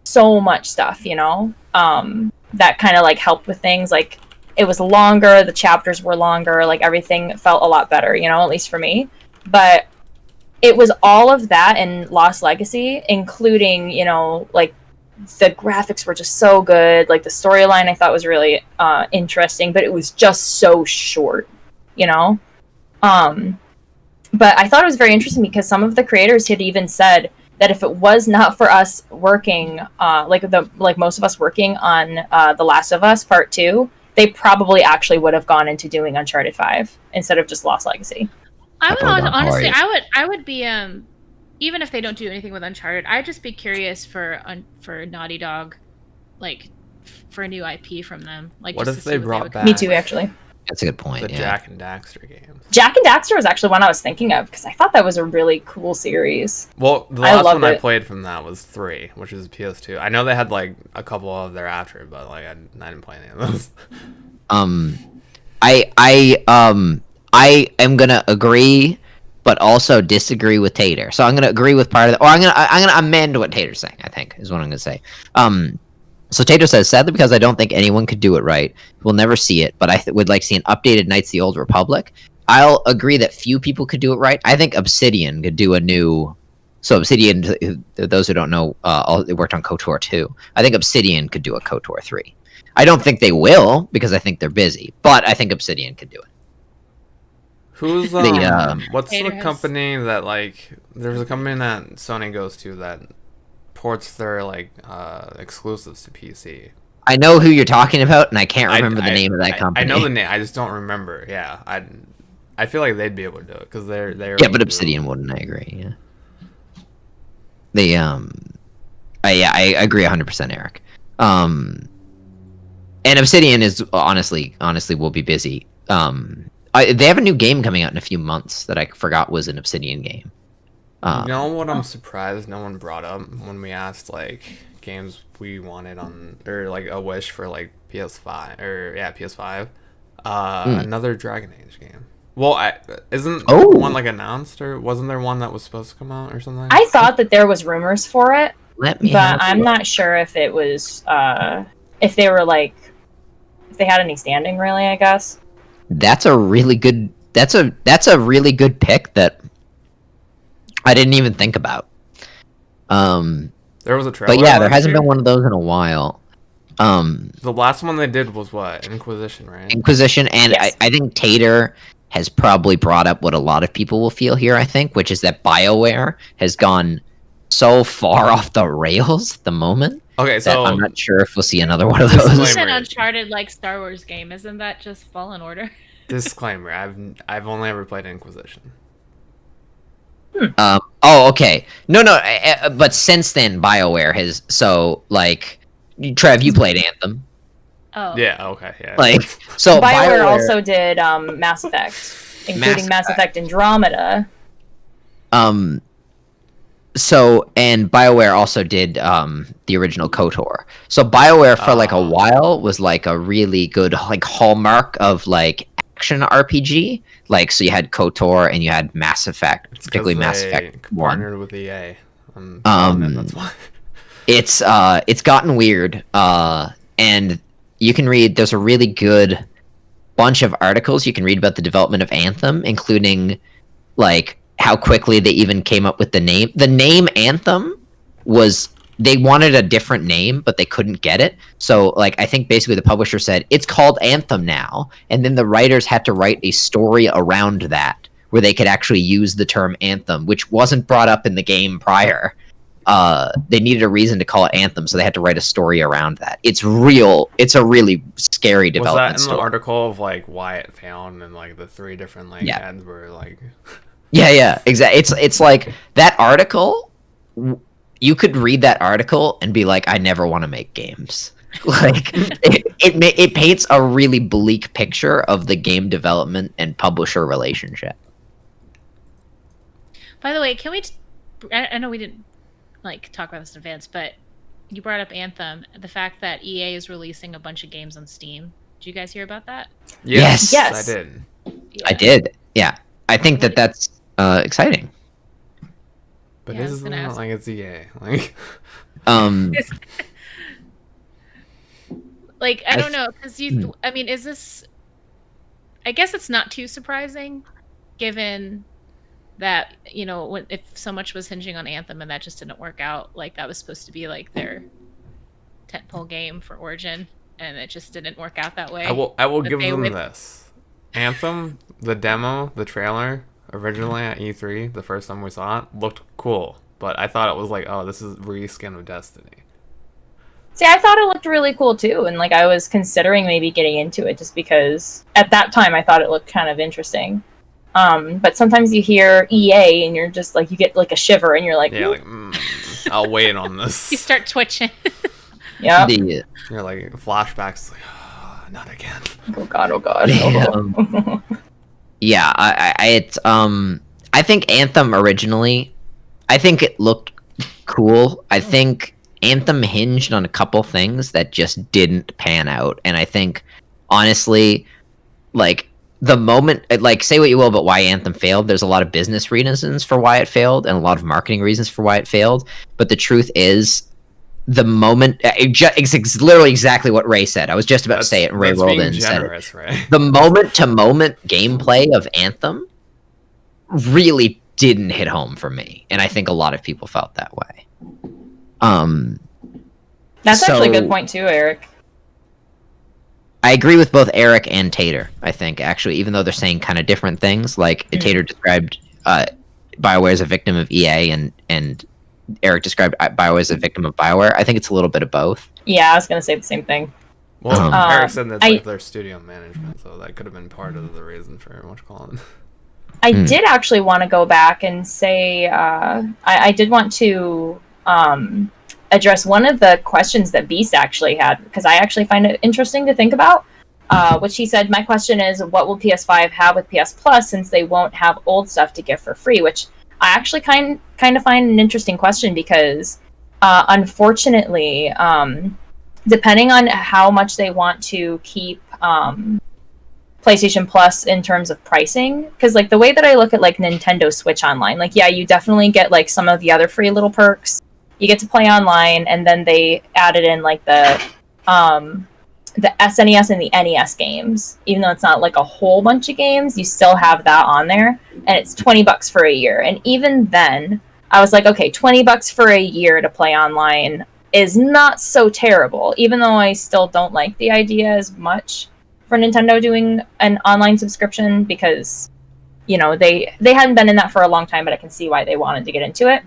so much stuff, you know, that kind of, like, helped with things, like, it was longer, the chapters were longer, like, everything felt a lot better, you know, at least for me, but it was all of that in Lost Legacy, including, you know, like, the graphics were just so good, like, the storyline I thought was really interesting, but it was just so short, you know? But I thought it was very interesting because some of the creators had even said that if it was not for us working, like most of us working on The Last of Us Part 2, they probably actually would have gone into doing Uncharted 5 instead of just Lost Legacy. I would honestly, I would be even if they don't do anything with Uncharted, I'd just be curious for Naughty Dog, like for a new IP from them. Like, what just if to they see what brought would back? Me too, actually. That's a good point. The Yeah. Jack and Daxter games. Jack and Daxter was actually one I was thinking of because I thought that was a really cool series. Well, the I last loved one I it. played from that was 3, which is PS2. I know they had like a couple of thereafter, but like I didn't play any of those. I am gonna agree, but also disagree with Tater. So I'm gonna agree with part of that, or I'm gonna amend what Tater's saying. I think is what I'm gonna say. So Tater says, sadly, because I don't think anyone could do it right, we'll never see it. But I would like to see an updated Knights of the Old Republic. I'll agree that few people could do it right. I think Obsidian could do a new. So Obsidian, those who don't know, they worked on KOTOR 2. I think Obsidian could do a KOTOR 3. I don't think they will because I think they're busy, but I think Obsidian could do it. Who's what's the Tater company that like? There's a company that Sony goes to that ports their like exclusives to PC. I know who you're talking about, and I can't remember the name of that company. I know the name. I just don't remember. Yeah, I feel like they'd be able to do it because they're yeah, but Obsidian wouldn't. I agree. Yeah. I agree 100%, Eric. And Obsidian is honestly will be busy. They have a new game coming out in a few months that I forgot was an Obsidian game. You know what I'm surprised no one brought up when we asked like games we wanted on, or like a wish for like PS5 or PS5. Another Dragon Age game. Well, isn't one like announced, or wasn't there one that was supposed to come out or something? I thought that there was rumors for it, Let me. but I'm not sure if it was if they were like if they had any standing really. I guess That's a really good. That's a really good pick that I didn't even think about. There was a trailer. But yeah, there hasn't been one of those in a while. The last one they did was what? Inquisition, right? Inquisition, and Yes. I think Tater has probably brought up what a lot of people will feel here, I think, which is that BioWare has gone so far off the rails at the moment Okay, that so I'm not sure if we'll see another one of Disclaimer. those. It's an Uncharted like Star Wars game, isn't that just Fallen Order? disclaimer: I've only ever played Inquisition. Oh, okay. No, but since then, BioWare has Trev, you played Anthem, Oh, Yeah. Okay. Yeah. like so. BioWare also did Mass Effect, including Mass Mass Effect Andromeda. So, and BioWare also did the original KOTOR. So BioWare for like a while was like a really good like hallmark of like action RPG. Like, so you had KOTOR and you had Mass Effect, It's 'cause particularly Mass they Effect 1. partnered with EA. That's why. It's gotten weird. And you can read, there's a really good bunch of articles you can read about the development of Anthem, including like how quickly they even came up with the name. The name Anthem was, they wanted a different name, but they couldn't get it. So, like, I think basically the publisher said, it's called Anthem now. And then the writers had to write a story around that, where they could actually use the term Anthem, which wasn't brought up in the game prior. They needed a reason to call it Anthem, so they had to write a story around that. It's a really scary Was development that in story. the article of like why it failed and like the 3 different like Yeah. ads were like? Yeah, exactly. It's like that article. You could read that article and be like, I never want to make games. Like it paints a really bleak picture of the game development and publisher relationship. By the way, can we? I know we didn't like talk about this in advance, but you brought up Anthem. The fact that EA is releasing a bunch of games on Steam. Did you guys hear about that? Yes. I did. Yeah. I did. Yeah, I think that's exciting. But Yeah, I was this is gonna not ask. like it's EA. Like, Like I I don't know, because you. I mean, is this? I guess it's not too surprising, given that if so much was hinging on Anthem and that just didn't work out. Like that was supposed to be like their tentpole game for Origin, and it just didn't work out that way. I will But give they them would- this. Anthem, the demo, the trailer, originally at E3, the first time we saw it, looked cool. But I thought it was like, oh, this is reskin of Destiny. See, I thought it looked really cool too, and like I was considering maybe getting into it just because at that time I thought it looked kind of interesting. But sometimes you hear EA and you're just like, you get like a shiver and you're like, Yeah, like, I'll wait on You this. start twitching. yeah, You're like, flashbacks, like, oh, not again. oh god, oh god. Yeah, I think Anthem originally, I think it looked cool. I think Anthem hinged on a couple things that just didn't pan out, and I think honestly, like the moment, like say what you will about why Anthem failed, there's a lot of business reasons for why it failed and a lot of marketing reasons for why it failed. But the truth is, the moment it's literally exactly what Ray said. I was just about to say it, and Ray That's rolled being in and said it. generous, right? The moment-to-moment gameplay of Anthem really didn't hit home for me, and I think a lot of people felt that way. That's actually a So- good point too, Eric. I agree with both Eric and Tater, I think, actually, even though they're saying kind of different things. Like, Tater described BioWare as a victim of EA, and Eric described BioWare as a victim of BioWare. I think it's a little bit of both. Yeah, I was gonna say the same thing. Well, Um, Eric said that's I- like their studio management, so that could have been part of the reason for what you call it. I did actually want to go back and say I did want to address one of the questions that Beast actually had, because I actually find it interesting to think about. Which he said, my question is, what will PS5 have with PS Plus since they won't have old stuff to give for free? Which I actually kind of find an interesting question, because Unfortunately, depending on how much they want to keep PlayStation Plus in terms of pricing, because like the way that I look at like Nintendo Switch Online, like yeah, you definitely get like some of the other free little perks. You get to play online, and then they added in like the SNES and the NES games. Even though it's not like a whole bunch of games, you still have that on there, and it's $20 for a year. And even then, I was like, okay, $20 for a year to play online is not so terrible, even though I still don't like the idea as much for Nintendo doing an online subscription, because you know they hadn't been in that for a long time, but I can see why they wanted to get into it,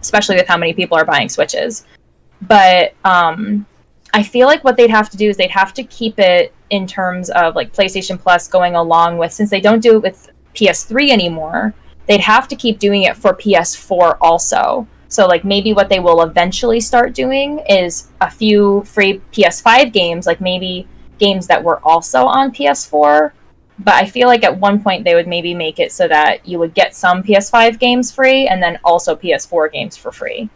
especially with how many people are buying Switches. But I feel like what they'd have to do is they'd have to keep it in terms of like PlayStation Plus going along with, since they don't do it with PS3 anymore, they'd have to keep doing it for PS4 also. So like maybe what they will eventually start doing is a few free PS5 games, like maybe games that were also on PS4. But I feel like at one point they would maybe make it so that you would get some PS5 games free and then also PS4 games for free.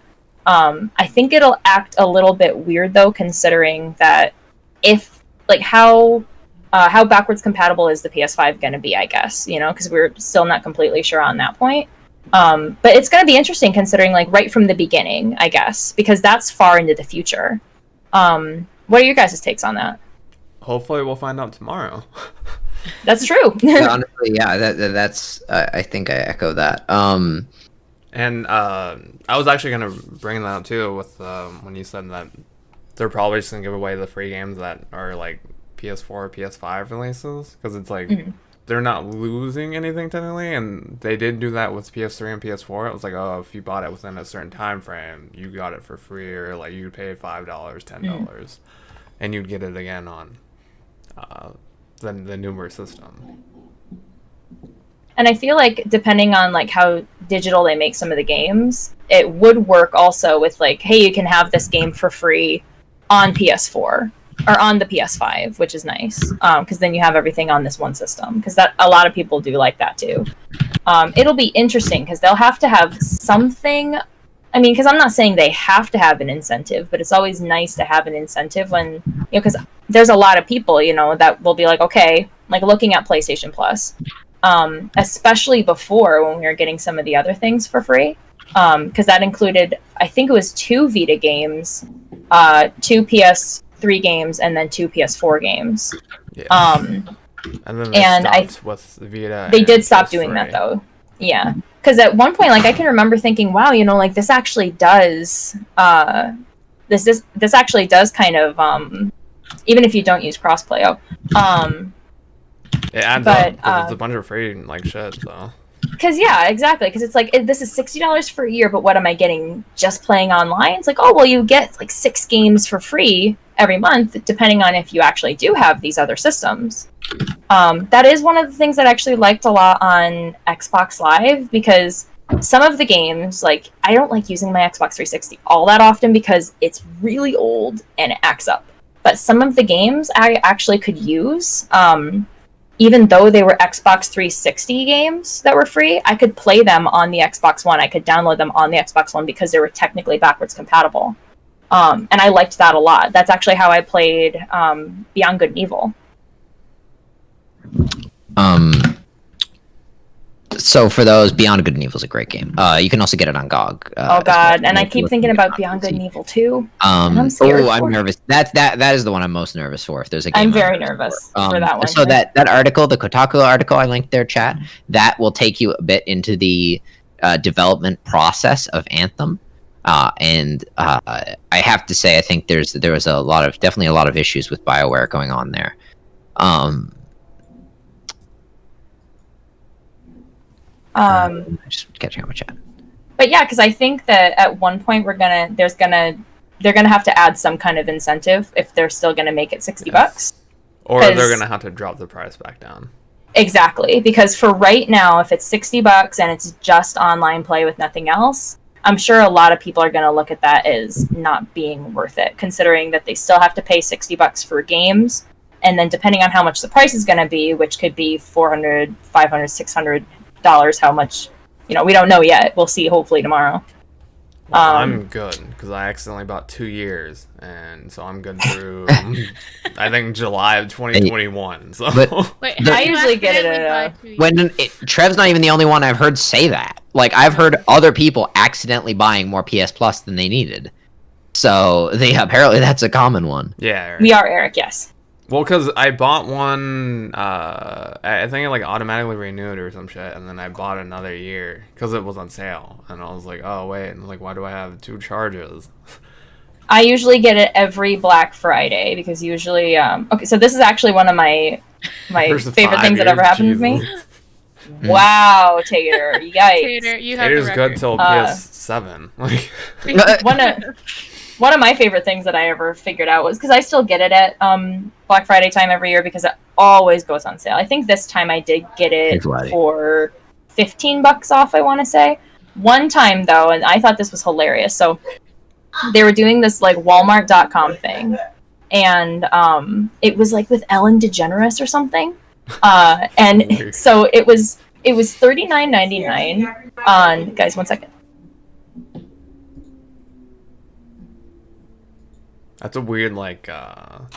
I think it'll act a little bit weird though, considering that if like how backwards compatible is the PS5 going to be, I guess, you know, because we're still not completely sure on that point. But it's going to be interesting considering like right from the beginning, I guess, because that's far into the future. What are your guys' takes on that? Hopefully we'll find out tomorrow. That's true. Yeah, honestly, yeah, that's I think I echo that. And I was actually gonna bring that up too with when you said that they're probably just gonna give away the free games that are like PS4, PS5 releases, because it's like they're not losing anything technically, and they did do that with PS3 and PS4. It was like, oh, if you bought it within a certain time frame, you got it for free, or like you pay $5, $10, and you'd get it again on the newer system. And I feel like depending on like how digital they make some of the games, it would work also with like, hey, you can have this game for free on PS4 or on the PS5, which is nice, because then you have everything on this one system, because that a lot of people do like that too. It'll be interesting because they'll have to have something. I mean, because I'm not saying they have to have an incentive, but it's always nice to have an incentive when, you know, because there's a lot of people, you know, that will be like, okay, like looking at PlayStation Plus, especially before when we were getting some of the other things for free, because that included, I think it was 2 Vita games, 2 PS3 games, and then 2 PS4 games. Yeah. And then they stopped with Vita. They did stop doing that though. Yeah. Because at one point, like I can remember thinking, "Wow, you know, like this actually does, this actually does kind of, even if you don't use crossplay, it adds up. It's a bunch of free like shit, so. Because yeah, exactly. Because it's like this is $60 for a year, but what am I getting just playing online? It's like, oh well, you get like 6 games for free every month, depending on if you actually do have these other systems. That is one of the things that I actually liked a lot on Xbox Live, because some of the games, like I don't like using my Xbox 360 all that often because it's really old and it acts up. But some of the games I actually could use, even though they were Xbox 360 games that were free, I could play them on the Xbox One. I could download them on the Xbox One because they were technically backwards compatible. And I liked that a lot. That's actually how I played Beyond Good and Evil. So for those, Beyond Good and Evil is a great game. You can also get it on GOG. Oh god, well. And I keep thinking about Beyond Good and Evil 2. I'm nervous. That is the one I'm most nervous for. If there's a game, I'm very nervous for that one. So that article, the Kotaku article I linked there, chat, that will take you a bit into the development process of Anthem. And I have to say, I think there was definitely a lot of issues with BioWare going on there. Just catching up with chat. But yeah, because I think that at one point they're gonna have to add some kind of incentive if they're still gonna make it $60. Or they're gonna have to drop the price back down. Exactly, because for right now, if it's $60 and it's just online play with nothing else, I'm sure a lot of people are gonna look at that as not being worth it, considering that they still have to pay $60 for games, and then depending on how much the price is gonna be, which could be $400, $500, $600, how much, you know, we don't know yet. We'll see hopefully tomorrow. Well, I'm good because I accidentally bought 2 years, and so I'm good through I think July of 2021. So Wait, I usually get it at Trev's not even the only one I've heard say that. Like I've heard other people accidentally buying more PS Plus than they needed. So apparently that's a common one. yeah, Eric. We are Eric, yes. Well, because I bought one, I think it like automatically renewed or some shit, and then I bought another year because it was on sale, and I was like, oh wait, and like, why do I have 2 charges? I usually get it every Black Friday because usually, okay, so this is actually one of my Versus favorite 5 things that ever years, happened to me. Jesus. Tater, yikes. Tater, you have Tater's the good record. till PS7. Like, One of my favorite things that I ever figured out was because I still get it at Black Friday time every year because it always goes on sale. I think this time I did get it for $15 off, I want to say. One time though, and I thought this was hilarious. So they were doing this like Walmart.com thing, and it was like with Ellen DeGeneres or something. And so it was $39.99 on, guys, 1 second. that's a weird like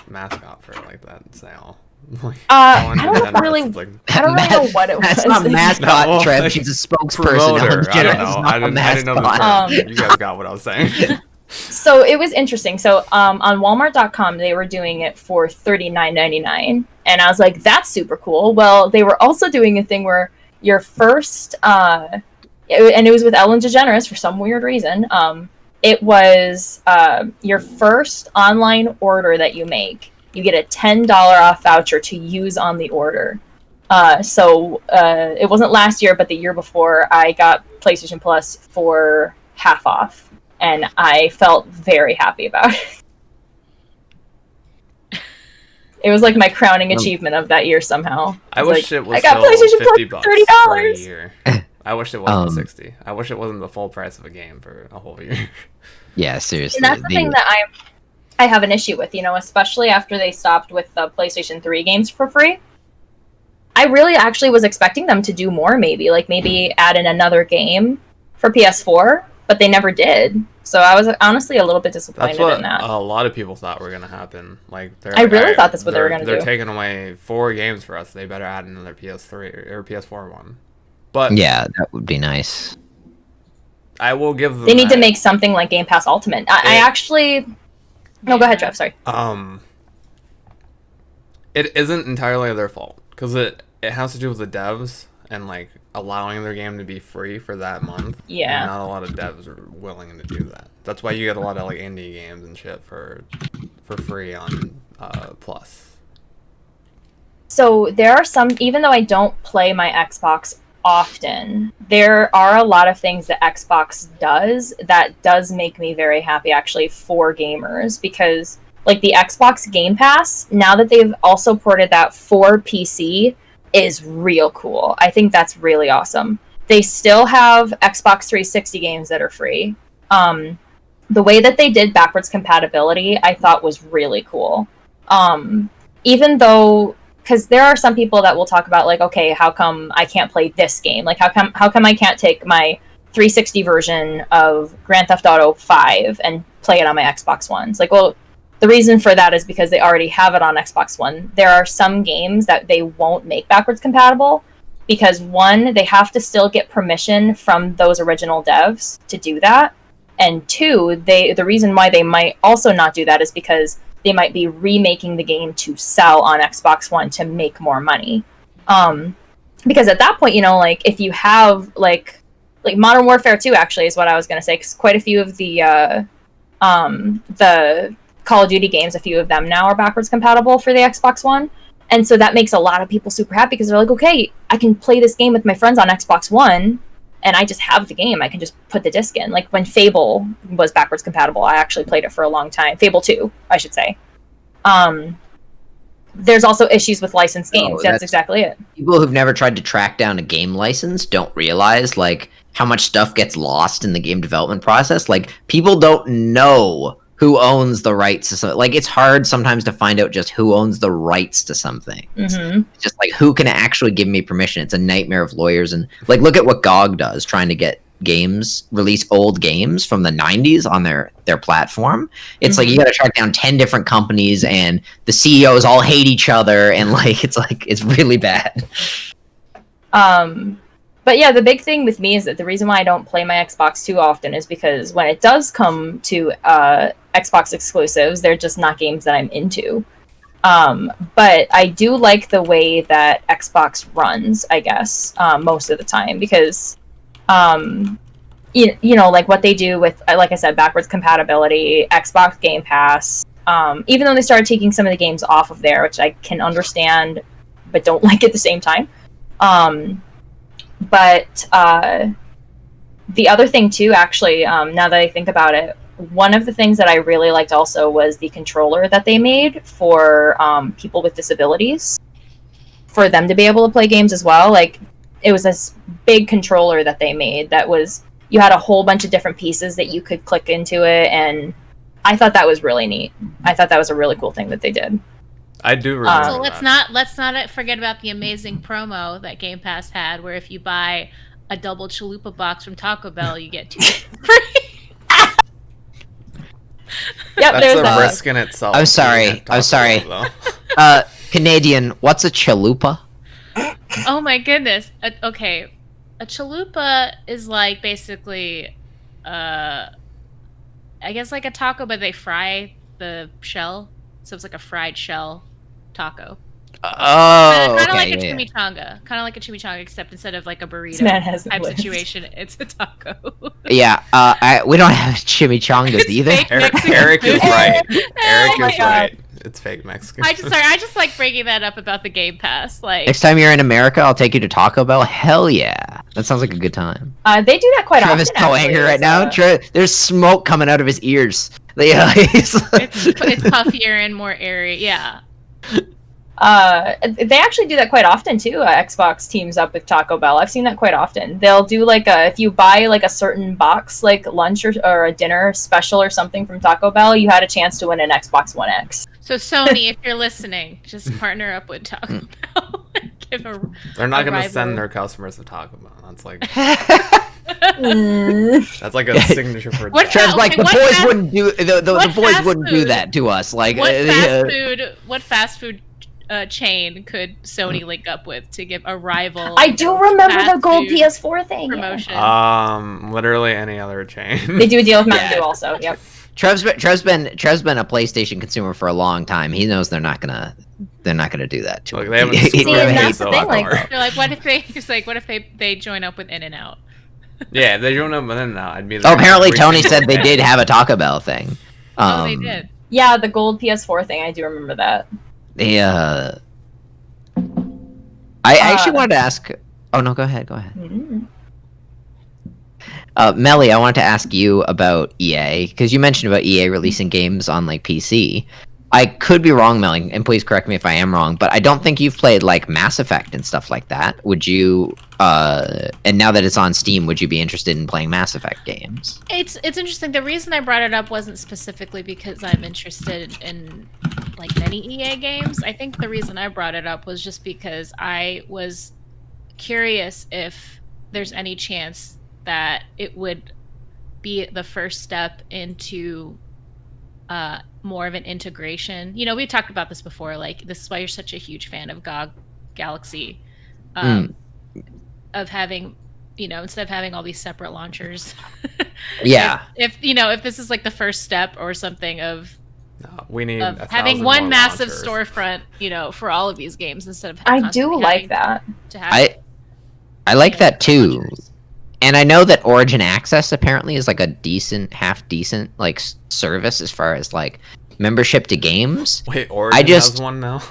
mascot for like that sale. Like, I don't really know what it was. That's not mascot, No, Trev. like, She's a spokesperson. Promoter. Ellen I DeGeneres don't is know. not I a didn't know the mascot. term. You guys got what I was saying. So it was interesting. So on Walmart.com, they were doing it for $39.99, and I was like, "That's super cool." Well, they were also doing a thing where your first, and it was with Ellen DeGeneres for some weird reason. It was your first online order that you make, you get a $10 off voucher to use on the order. So it wasn't last year, but the year before, I got PlayStation Plus for half off, and I felt very happy about it. It was like my crowning achievement of that year somehow. I wish it was I got still PlayStation $50 Plus for a $30. year. I wish it wasn't 60. I wish it wasn't the full price of a game for a whole year. Yeah, seriously. And that's the thing that I have an issue with, especially after they stopped with the PlayStation 3 games for free. I really actually was expecting them to do more, maybe add in another game for PS4, but they never did. So I was honestly a little bit disappointed That's what in that. a lot of people thought were gonna happen. Like, I really thought that's what they were gonna do. They're taking away 4 games for us. They better add another PS3 or PS4 one. But yeah, that would be nice. I will give them. They need to make something like Game Pass Ultimate. I actually. No, go ahead, Trev. Sorry. It isn't entirely their fault because it has to do with the devs and like allowing their game to be free for that month. Yeah. And not a lot of devs are willing to do that. That's why you get a lot of like indie games and shit for free on Plus. So there are some, even though I don't play my Xbox often, there are a lot of things that Xbox does that does make me very happy actually for gamers, because like the Xbox Game Pass, now that they've also ported that for PC, is real cool. I think that's really awesome. They still have Xbox 360 games that are free. The way that they did backwards compatibility, I thought was really cool. Even though, because there are some people that will talk about like, okay, how come I can't play this game? Like, how come I can't take my 360 version of Grand Theft Auto 5 and play it on my Xbox One? It's like, well, the reason for that is because they already have it on Xbox One. There are some games that they won't make backwards compatible because, one, they have to still get permission from those original devs to do that. And two, the reason why they might also not do that is because they might be remaking the game to sell on Xbox One to make more money. Because at that point, like if you have like Modern Warfare 2 actually is what I was going to say, because quite a few of the Call of Duty games, a few of them now are backwards compatible for the Xbox One. And so that makes a lot of people super happy because they're like, okay, I can play this game with my friends on Xbox One and I just have the game. I can just put the disc in. Like when Fable was backwards compatible, I actually played it for a long time. Fable 2, I should say. There's also issues with licensed games. That's exactly it. People who've never tried to track down a game license don't realize like how much stuff gets lost in the game development process. Like people don't know who owns the rights to something. Like it's hard sometimes to find out just who owns the rights to something. Mm-hmm. It's just like who can actually give me permission. It's a nightmare of lawyers, and like look at what GOG does trying to get games, release old games from the 90s on their platform. It's like you got to track down 10 different companies, and the CEOs all hate each other, and it's really bad. But yeah, the big thing with me is that the reason why I don't play my Xbox too often is because when it does come to Xbox exclusives, they're just not games that I'm into. But I do like the way that Xbox runs, I guess, most of the time, because you know, like what they do with, like I said, backwards compatibility, Xbox Game Pass, even though they started taking some of the games off of there, which I can understand, but don't like at the same time. But the other thing too, actually, now that I think about it, one of the things that I really liked also was the controller that they made for people with disabilities, for them to be able to play games as well. Like, it was this big controller that they made that was, you had a whole bunch of different pieces that you could click into it, and I thought that was really neat. I thought that was a really cool thing that they did. I do remember. So let's not forget about the amazing promo that Game Pass had, where if you buy a double chalupa box from Taco Bell, you get 2 free. Yep, That's there's a that. risk in itself. I'm sorry. Canadian, what's a chalupa? Oh my goodness. Okay, a chalupa is like basically, I guess like a taco, but they fry the shell, so it's like a fried shell taco. Oh, Kind of okay, like a yeah. chimichanga. Kind of like a chimichanga, except instead of like a This man burrito hasn't type lived. situation, it's a taco. Yeah, we don't have chimichangas either. fake. Eric is right. Eric my is God. right. It's fake Mexican. I just like bringing that up about the Game Pass. Like, Next time you're in America, I'll take you to Taco Bell. Hell yeah, that sounds like a good time. They do that quite Travis often. so actually. angry right There's, now. There's smoke coming out of his ears. it's puffier and more airy. Yeah. they actually do that quite often too. Xbox teams up with Taco Bell. I've seen that quite often. They'll do like if you buy like a certain box, like lunch or a dinner special or something from Taco Bell, you had a chance to win an Xbox One X. So Sony, if you're listening, just partner up with Taco Bell. And give They're not going to rival. send their customers to Taco Bell. That's like Mm. that's like a signature for. What Trev's Okay, like the what boys fast- wouldn't do the what boys fast wouldn't do food- that to us. Like What fast food chain could Sony link up with to give a rival? I do remember the fast gold food PS4 thing. Yeah. promotion. Literally any other chain. They do a deal with Mountain Yeah. Dew also. Yep. Trev's been a PlayStation consumer for a long time. He knows they're not gonna do that to Look, him. they haven't He- screwed See, Trevor and hates that's it. the thing, like- They're like, what if they? It's like, what if they join up with In-N-Out? Yeah, if they don't know, but then now I'd be. Oh, there apparently every Tony single said they day. did have a Taco Bell thing. Oh, they did. Yeah, the gold PS4 thing. I do remember that. They I actually wanted to ask. Oh no, go ahead. Mm. Melly, I wanted to ask you about EA because you mentioned about EA releasing games on like PC. I could be wrong, Melly, and please correct me if I am wrong, but I don't think you've played like Mass Effect and stuff like that. Would you? And now that it's on Steam, would you be interested in playing Mass Effect games? It's interesting. The reason I brought it up wasn't specifically because I'm interested in like many EA games. I think the reason I brought it up was just because I was curious if there's any chance that it would be the first step into more of an integration. You know, we've talked about this before. Like, this is why you're such a huge fan of GOG Galaxy. Of having, you know, instead of having all these separate launchers. Yeah. If you know, if this is like the first step or something of No, we need having 1,000 one more massive launchers. storefront, you know, for all of these games instead of I constantly do like having that. to have I like that too. launchers. And I know that Origin Access apparently is like a half decent like service as far as like membership to games. Wait, Origin has one now.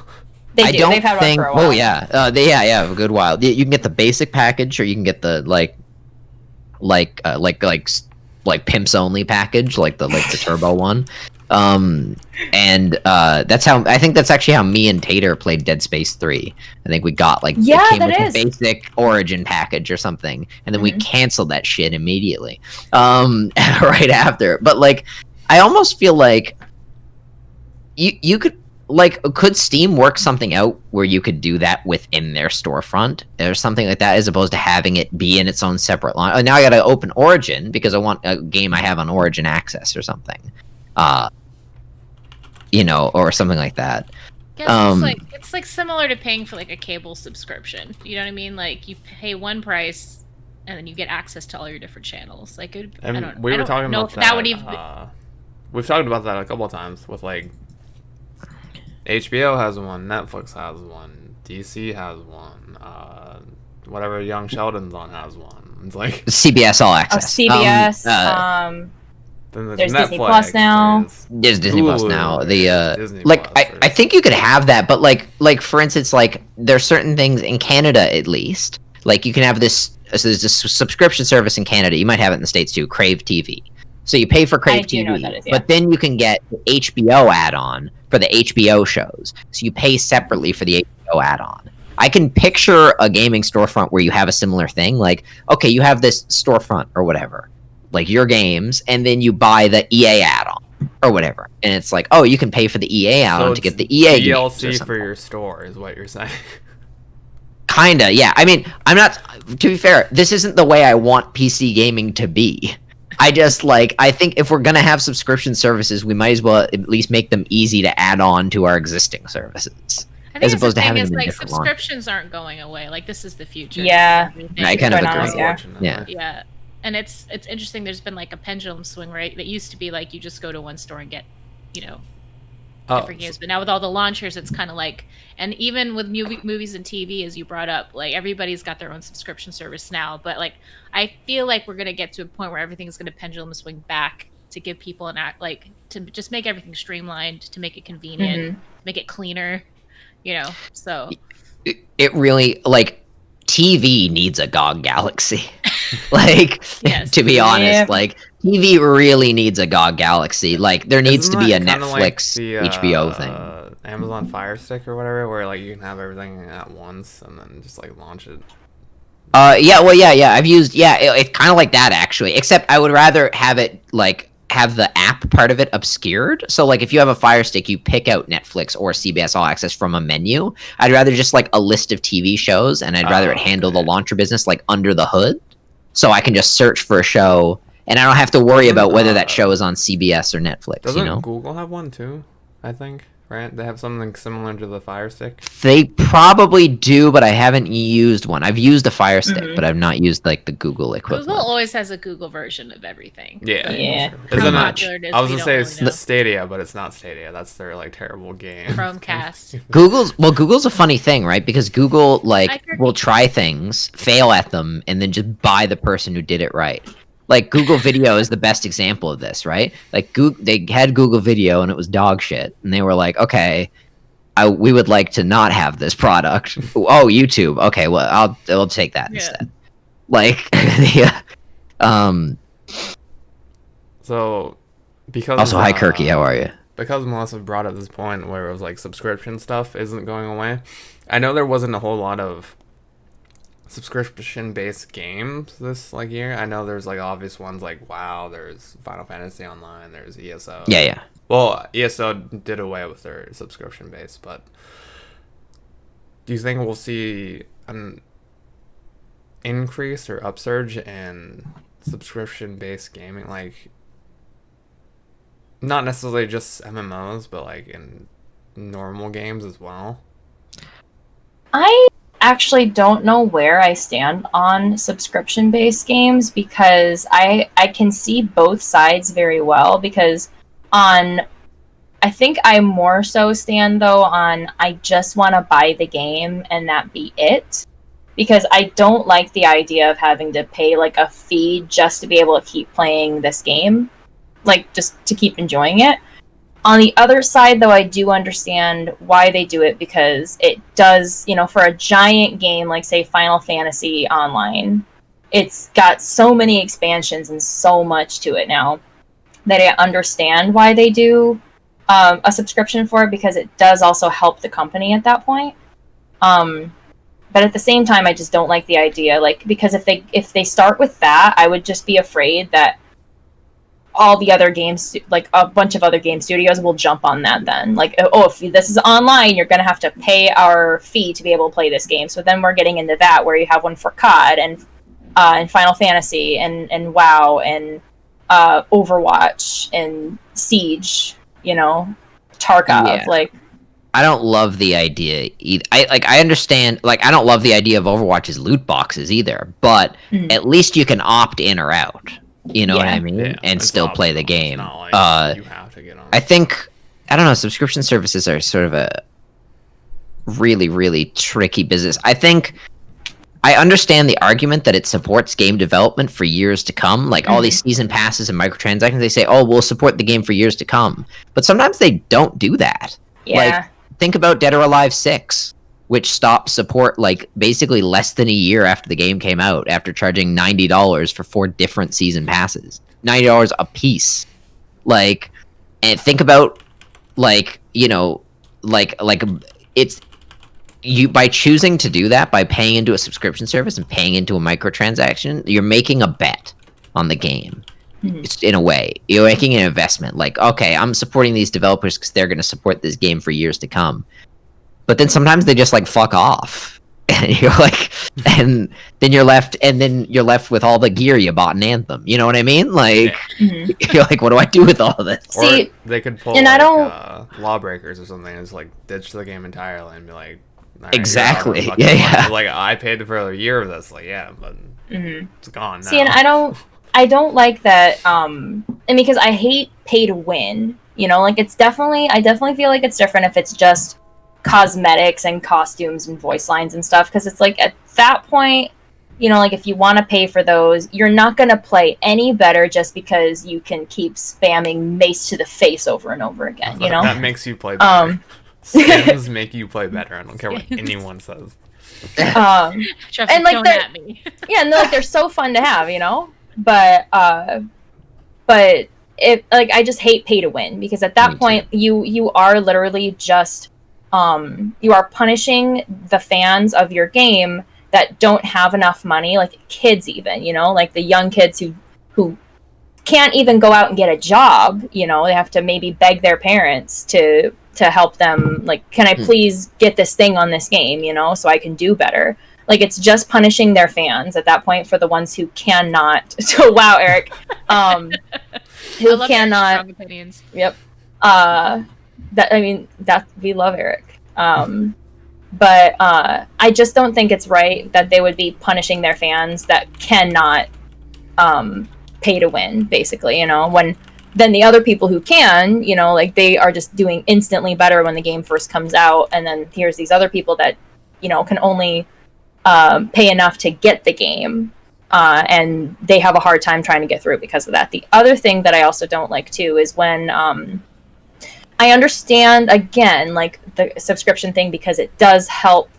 They I do. don't They've had think. one for a while. Oh yeah, a good while. You can get the basic package, or you can get the like pimps only package, like the turbo one. And that's how I think that's actually how me and Tater played Dead Space 3. I think we got like Yeah, it came that with is. the basic Origin package or something, and then we Mhm. canceled that shit immediately. Right after. But like, I almost feel like you could like, could Steam work something out where you could do that within their storefront or something like that, as opposed to having it be in its own separate line? Now I got to open Origin because I want a game I have on Origin access or something, or something like that. Guess it's like similar to paying for like a cable subscription. You know what I mean? Like you pay one price and then you get access to all your different channels. Like we were talking about that. Would even. We've talked about that a couple of times with like HBO has one, Netflix has one, DC has one, whatever Young Sheldon's on has one. It's like CBS All Access. CBS. then there's Netflix, Disney Plus now. There's Disney Plus now. Disney Like Plus, I think you could have that, but like for instance, like there's certain things in Canada at least. Like you can have this. So there's this subscription service in Canada. You might have it in the States too. Crave TV. So you pay for Crave TV, know what that is, yeah. but then you can get the HBO add-on for the HBO shows. So you pay separately for the HBO add-on. I can picture a gaming storefront where you have a similar thing. Like, okay, you have this storefront or whatever, like your games, and then you buy the EA add-on or whatever. And it's like, oh, you can pay for the EA add-on to get the EA games or DLC something. for your store is what you're saying. Kinda, yeah. I mean, I'm not. To be fair, this isn't the way I want PC gaming to be. I just I think if we're gonna have subscription services, we might as well at least make them easy to add on to our existing services, I think as opposed to having them in like different launch. subscriptions aren't going away. Like this is the future. Yeah. I kind of Quite agree. honest, yeah. Unfortunately. Yeah, and it's interesting. There's been like a pendulum swing, right? That used to be like you just go to one store and get, different games. But now with all the launchers, it's kind of like, and even with movies and TV, as you brought up, like everybody's got their own subscription service now. But like, I feel like we're gonna get to a point where everything's gonna pendulum swing back to give people to just make everything streamlined, to make it convenient, to make it cleaner. So It really TV needs a GOG Galaxy. Yes. To be honest, TV really needs a GOG Galaxy. Like there needs to be a Netflix HBO thing. Amazon Fire Stick or whatever, where you can have everything at once and then just launch it. Yeah. I've used it's kind of like that actually. Except I would rather have it have the app part of it obscured. So if you have a Fire Stick, you pick out Netflix or CBS All Access from a menu. I'd rather just a list of TV shows, and I'd rather it handle the launcher business under the hood, so I can just search for a show, and I don't have to worry about whether that show is on CBS or Netflix. Doesn't Google have one too? I think. Right? They have something similar to the Fire Stick. They probably do, but I haven't used one. I've used a Fire Stick, but I've not used the Google equivalent. Google always has a Google version of everything. Yeah. Isn't popular it is, I was gonna say it's Stadia, but it's not Stadia. That's their terrible game. Chromecast. Google's a funny thing, right? Because Google will try things, fail at them, and then just buy the person who did it right. Google Video is the best example of this, right? They had Google Video and it was dog shit, and they were like, okay, we would like to not have this product. Oh, YouTube. Okay, well, I'll take that instead. So, because also, hi Kirky, how are you? Because Melissa brought up this point where it was subscription stuff isn't going away. I know there wasn't a whole lot of subscription-based games this year. I know there's obvious ones WoW, there's Final Fantasy Online, there's ESO. Yeah. Well, ESO did away with their subscription base, but do you think we'll see an increase or upsurge in subscription-based gaming? Not necessarily just MMOs, but in normal games as well? I actually don't know where I stand on subscription-based games, because I can see both sides very well, because I think I more so stand though on I just want to buy the game and that be it, because I don't like the idea of having to pay a fee just to be able to keep playing this game, just to keep enjoying it. On the other side, though, I do understand why they do it, because it does, for a giant game like, say, Final Fantasy Online, it's got so many expansions and so much to it now that I understand why they do a subscription for it, because it does also help the company at that point. But at the same time, I just don't like the idea, because if they start with that, I would just be afraid that all the other games, like a bunch of other game studios will jump on that then. Like, oh, if this is online, you're going to have to pay our fee to be able to play this game. So then we're getting into that where you have one for COD and Final Fantasy and WoW and Overwatch and Siege, you know, Tarkov. Yeah. Like, I don't love the idea either. I understand, like, I don't love the idea of Overwatch's loot boxes either, but at least you can opt in or out. You know what I mean? Yeah, and it's still play the optional. It's game. not like you have to get on. I think, I don't know, subscription services are sort of a really, really tricky business. I think I understand the argument that it supports game development for years to come. Like all these season passes and microtransactions, they say, oh, we'll support the game for years to come. But sometimes they don't do that. yeah. Like, think about Dead or Alive 6, which stopped support like basically less than a year after the game came out, after charging $90 for 4 different season passes. $90 a piece. Like, and think about, like, you know, like it's, you, by choosing to do that, by paying into a subscription service and paying into a microtransaction, you're making a bet on the game. It's, in a way, you're making an investment. Like, okay, I'm supporting these developers because they're going to support this game for years to come. But then sometimes they just like fuck off, and you're like, and then you're left with all the gear you bought in Anthem. You know what I mean? Like, you're like, what do I do with all of this? Or See, they could pull and like, I don't- Lawbreakers or something and just like ditch the game entirely and be like, all right, Exactly. you're out of fucking Yeah. money. Like, I paid for a year of this. Like, yeah, but it's gone now. See, and I don't like that, and because I hate pay to win, you know, like I definitely feel like it's different if it's just cosmetics and costumes and voice lines and stuff, because it's like at that point, you know, like if you want to pay for those, you're not going to play any better just because you can keep spamming mace to the face over and over again, you know? That makes you play better. Skins make you play better. I don't care what anyone says. Jeff's and, like, going they're- at me. Yeah, and they're so fun to have, you know? But it, like, I just hate pay to win, because at that point you are literally just you are punishing the fans of your game that don't have enough money, like kids even, you know, like the young kids who can't even go out and get a job, you know, they have to maybe beg their parents to help them, like, can I please get this thing on this game, you know, so I can do better. Like, it's just punishing their fans at that point for the ones who cannot. So, wow, Eric. Who I love cannot. Eric's strong opinions. Yep. We love Eric. But I just don't think it's right that they would be punishing their fans that cannot pay to win, basically, you know, when then the other people who can, you know, like, they are just doing instantly better when the game first comes out, and then here's these other people that, you know, can only pay enough to get the game, and they have a hard time trying to get through because of that. The other thing that I also don't like too is when I understand, again, like the subscription thing, because it does help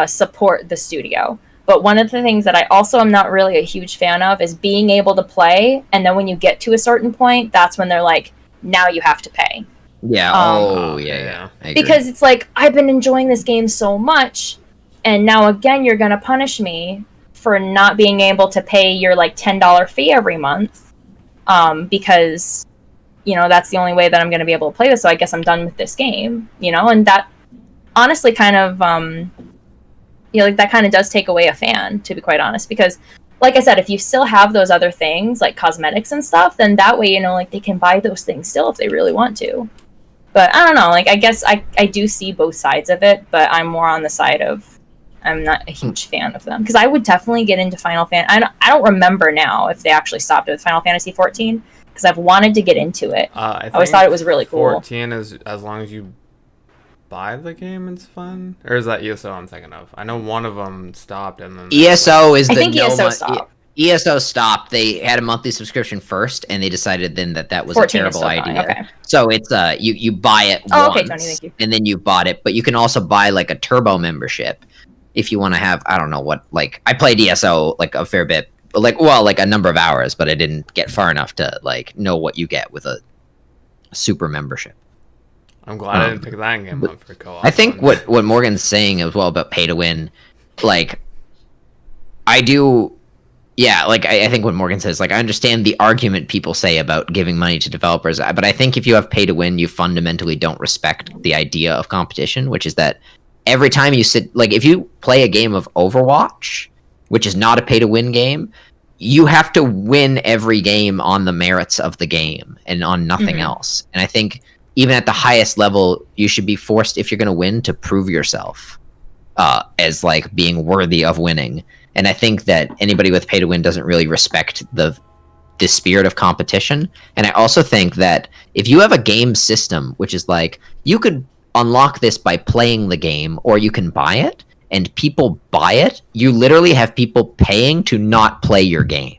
support the studio. But one of the things that I also am not really a huge fan of is being able to play, and then when you get to a certain point, that's when they're like, now you have to pay. Yeah. Yeah. I agree. Because it's like, I've been enjoying this game so much, and now again you're gonna punish me for not being able to pay your like $10 fee every month, because, you know, that's the only way that I'm gonna be able to play this, so I guess I'm done with this game, you know. And that honestly kind of you know, like, that kind of does take away a fan, to be quite honest, because like I said, if you still have those other things like cosmetics and stuff, then that way, you know, like, they can buy those things still if they really want to. But I don't know, like, I guess I do see both sides of it, but I'm more on the side of, I'm not a huge fan of them, because I would definitely get into Final Fantasy. I don't remember now if they actually stopped with Final Fantasy 14, because I've wanted to get into it. I always thought it was really cool. 14 is, as long as you buy the game, it's fun. Or is that ESO I'm thinking of? I know one of them stopped, and then ESO is I the think ESO stopped. ESO stopped. They had a monthly subscription first, and they decided then that was a 14 is terrible still going, idea. okay. So it's you buy it Oh, once, okay, Tony, thank you. and then you bought it, but you can also buy like a turbo membership if you want to have, I don't know what, like, I played ESO like a fair bit, like, well, like a number of hours, but I didn't get far enough to like know what you get with a super membership. I'm glad I didn't pick that game up for co-op. I think what Morgan's saying as well about pay to win, like, I do Yeah, like I think what Morgan says, like I understand the argument people say about giving money to developers, but I think if you have pay to win, you fundamentally don't respect the idea of competition, which is that every time you sit, like if you play a game of Overwatch, which is not a pay to win game, you have to win every game on the merits of the game and on nothing else. And I think even at the highest level, you should be forced, if you're going to win, to prove yourself as like being worthy of winning. And I think that anybody with pay to win doesn't really respect the spirit of competition. And I also think that if you have a game system, which is like, you could unlock this by playing the game, or you can buy it, and people buy it, you literally have people paying to not play your game.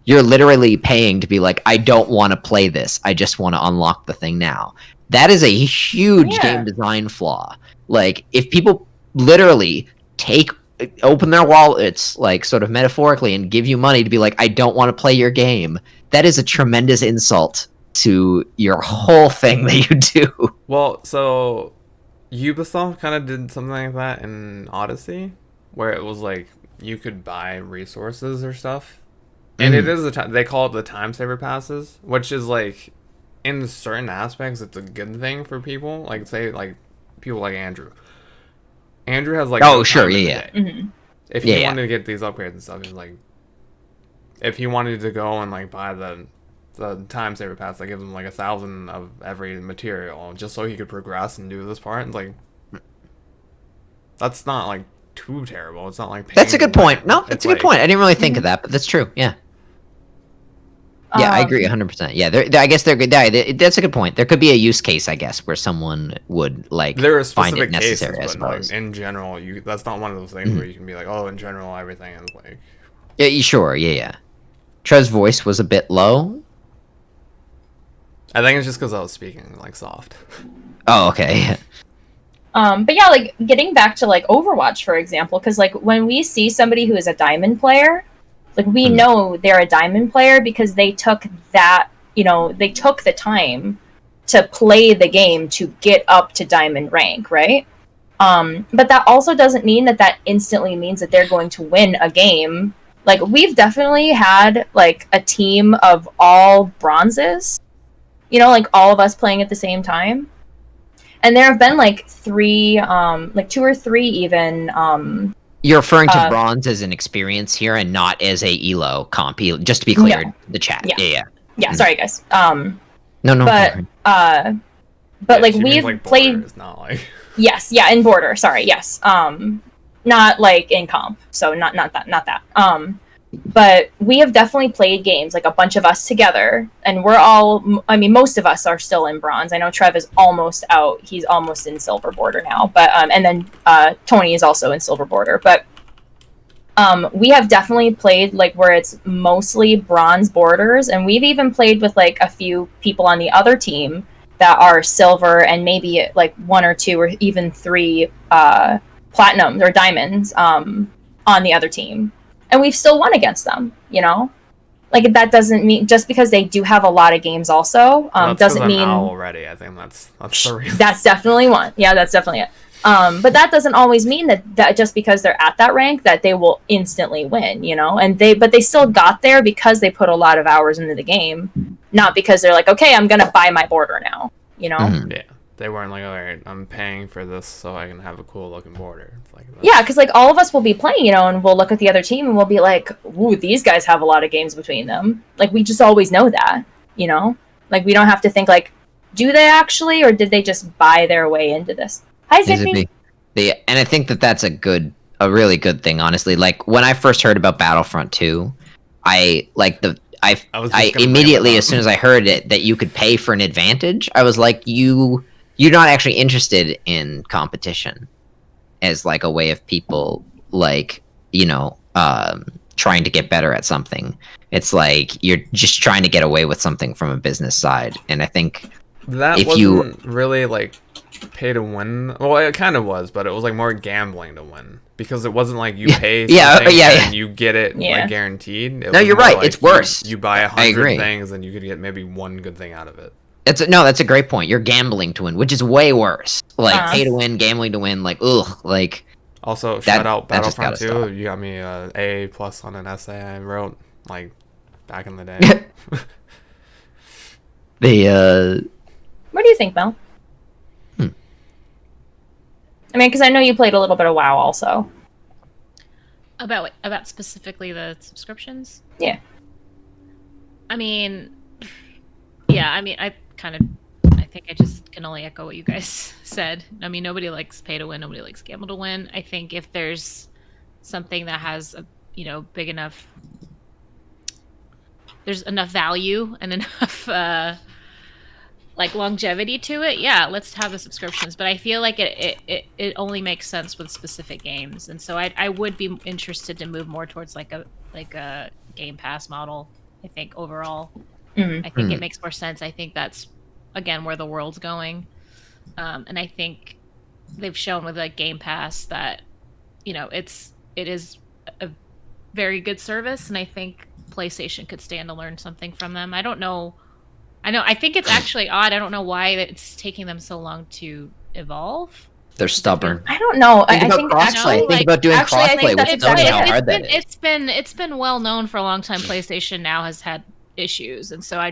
You're literally paying to be like, I don't want to play this. I just want to unlock the thing now. That is a huge game design flaw. Like, if people literally open their wallets, like sort of metaphorically, and give you money to be like, I don't want to play your game, that is a tremendous insult to your whole thing that you do. Well, so Ubisoft kind of did something like that in Odyssey, where it was like you could buy resources or stuff, and it is they call it the time saver passes, which is like in certain aspects it's a good thing for people. Like say like people like Andrew. Andrew has like If he wanted to get these upgrades and stuff, he's like, if he wanted to go and like buy the time saver pass that gives him like 1,000 of every material just so he could progress and do this part, it's like that's not like too terrible. It's not like that's a good point. No, it's a good point. I didn't really think of that, but that's true. Yeah. Yeah, I agree 100%. Yeah, I guess they're good. That's a good point. There could be a use case, I guess, where someone would like find it necessary. I suppose. Like, in general, that's not one of those things where you can be like, oh, in general, everything is like. Yeah, sure. Yeah. Trev's voice was a bit low. I think it's just because I was speaking like soft. Oh, okay. But yeah, like getting back to like Overwatch, for example, because like when we see somebody who is a diamond player. Like, we know they're a diamond player because they took that, they took the time to play the game to get up to diamond rank, right? But that also doesn't mean that instantly means that they're going to win a game. Like, we've definitely had, like, a team of all bronzes, like, all of us playing at the same time. And there have been, like, 2 or 3 even, You're referring to bronze as an experience here and not as a ELO comp, just to be clear, the chat. Yeah. Sorry, guys. No. But like we've like played. Not like... Yes, in border. Sorry, yes. Not like in comp. So not that. But we have definitely played games, like a bunch of us together, and we're all. I mean, most of us are still in bronze. I know Trev is almost out; he's almost in silver border now. But and then Tony is also in silver border. But we have definitely played like where it's mostly bronze borders, and we've even played with like a few people on the other team that are silver, and maybe like 1 or 2 or even 3 platinums or diamonds on the other team. And we've still won against them, Like, that doesn't mean, just because they do have a lot of games also, doesn't mean... already, I think that's the reason. That's definitely one. Yeah, that's definitely it. But that doesn't always mean that just because they're at that rank, that they will instantly win, And but they still got there because they put a lot of hours into the game, not because they're like, okay, I'm gonna buy my border now, Yeah. They weren't like, all right, I'm paying for this so I can have a cool looking border. It's like yeah, because like all of us will be playing, and we'll look at the other team and we'll be like, ooh, these guys have a lot of games between them. Like, we just always know that, Like, we don't have to think like, do they actually, or did they just buy their way into this? Hi, Zippy. And I think that's a really good thing, honestly. Like, when I first heard about Battlefront 2, I immediately, as soon as I heard it, that you could pay for an advantage, I was like, you're not actually interested in competition as like a way of people like, trying to get better at something. It's like you're just trying to get away with something from a business side. And I think that wasn't really like pay to win. Well, it kind of was, but it was like more gambling to win, because it wasn't like you pay something and you get it like guaranteed. No, you're right. Like it's worse. You buy 100 things and you could get maybe one good thing out of it. That's a great point. You're gambling to win, which is way worse. Like pay to win, gambling to win. Like, ugh. Like, Also, shout out that just Battlefront gotta 2. stop. You got me A plus on an essay I wrote like back in the day. What do you think, Mel? I mean, because I know you played a little bit of WoW also. About specifically the subscriptions? Yeah. I mean, yeah, I mean, I think I just can only echo what you guys said. I mean, nobody likes pay to win, nobody likes gamble to win. I think if there's something that has a, big enough, there's enough value and enough like longevity to it, yeah, let's have the subscriptions. But I feel like it only makes sense with specific games, and so I would be interested to move more towards like a Game Pass model. I think overall, I think it makes more sense. I think that's again where the world's going, and I think they've shown with like Game Pass that it is a very good service, and I think PlayStation could stand to learn something from them. I don't know. I think it's actually odd. I don't know why it's taking them so long to evolve. They're stubborn. I don't know. I think crossplay. Think about doing actually, I think crossplay with Sony. How hard that is. It's been well known for a long time. PlayStation now has had issues, and so I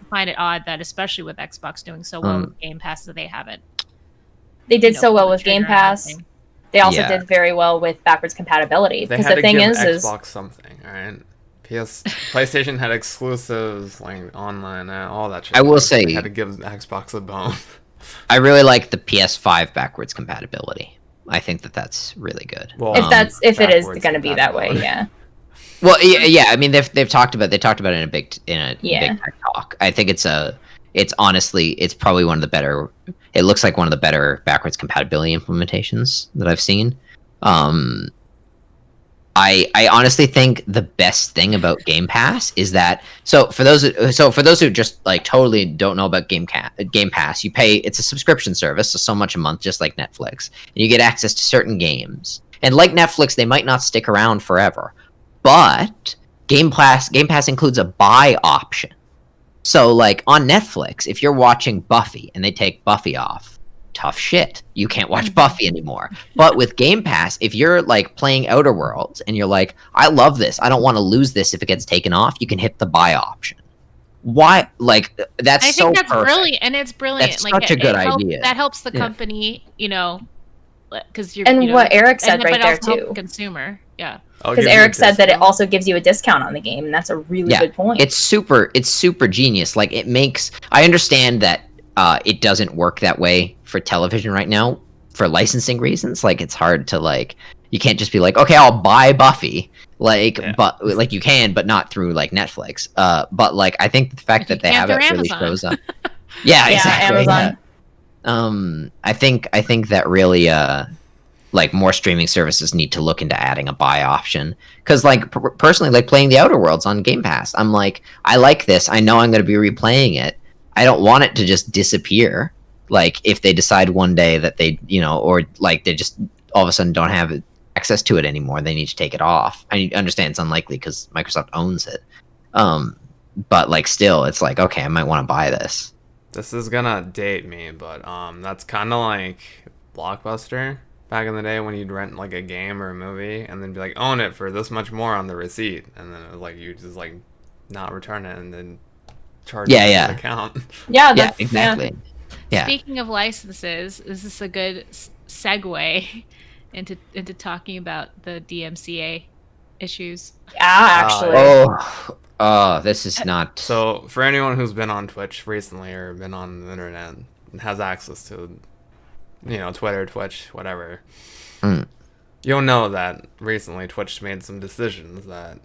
find it odd that especially with Xbox doing so well with Game Pass that they haven't. They did so well with Game Pass. They also did very well with backwards compatibility. Because the thing is Xbox something, right? PlayStation had exclusives like online and all that shit. I will say they had to give Xbox a bone. I really like the PS5 backwards compatibility. I think that's really good. Well, if it is going to be that way, yeah. Well, yeah. I mean, they've talked about it in a big tech talk. I think it's honestly it's probably one of the better. It looks like one of the better backwards compatibility implementations that I've seen. I honestly think the best thing about Game Pass is that for those who just like totally don't know about Game Pass, you pay, it's a subscription service, so much a month, just like Netflix, and you get access to certain games. And like Netflix, they might not stick around forever, but Game Pass includes a buy option. So like on Netflix, if you're watching Buffy and they take Buffy off, tough shit. You can't watch Buffy anymore. But with Game Pass, if you're like playing Outer Worlds and you're like, I love this, I don't want to lose this if it gets taken off, you can hit the buy option. Why? Like that's I so think that's perfect. brilliant, and it's brilliant. That's like such a good idea. That helps the company, because you're. And what Eric said right there too. too. Consumer, yeah. Because Eric said that it also gives you a discount on the game, and that's a really good point. It's super genius. Like it makes. I understand that it doesn't work that way for television right now for licensing reasons. Like it's hard to like. You can't just be like, okay, I'll buy Buffy. But like you can, but not through like Netflix. But like I think the fact that they have it really shows up. Yeah, exactly. Amazon. I think that really like more streaming services need to look into adding a buy option, because like personally, like playing the Outer Worlds on Game Pass, I'm like, I like this, I know I'm going to be replaying it, I don't want it to just disappear. Like if they decide one day that they or like they just all of a sudden don't have access to it anymore, they need to take it off. I understand it's unlikely because Microsoft owns it, but like still it's like, okay, I might want to buy this. This is gonna date me, but that's kind of like Blockbuster back in the day when you'd rent like a game or a movie and then be like, own it for this much more on the receipt, and then it was like you just like not return it and then charge the account. Yeah, exactly. Yeah. Speaking of licenses, is this a good segue into talking about the DMCA issues? Yeah, actually. This is not. So for anyone who's been on Twitch recently or been on the internet and has access to Twitter, Twitch, whatever, you'll know that recently Twitch made some decisions that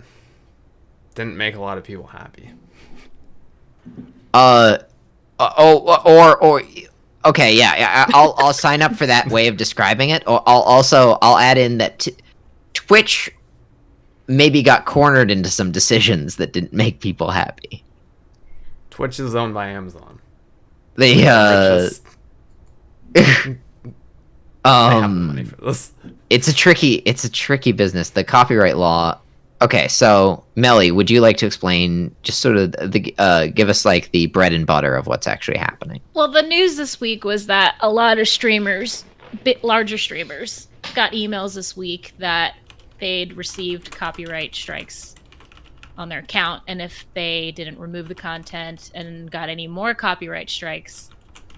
didn't make a lot of people happy. Okay, yeah, I'll sign up for that way of describing it. Or I'll add in that Twitch maybe got cornered into some decisions that didn't make people happy. Twitch is owned by Amazon. They have the money for this. It's a tricky business. The copyright law. Okay, so Melly, would you like to explain just sort of give us like the bread and butter of what's actually happening? Well, the news this week was that a lot of streamers, larger streamers, got emails this week that they'd received copyright strikes on their account, and if they didn't remove the content and got any more copyright strikes,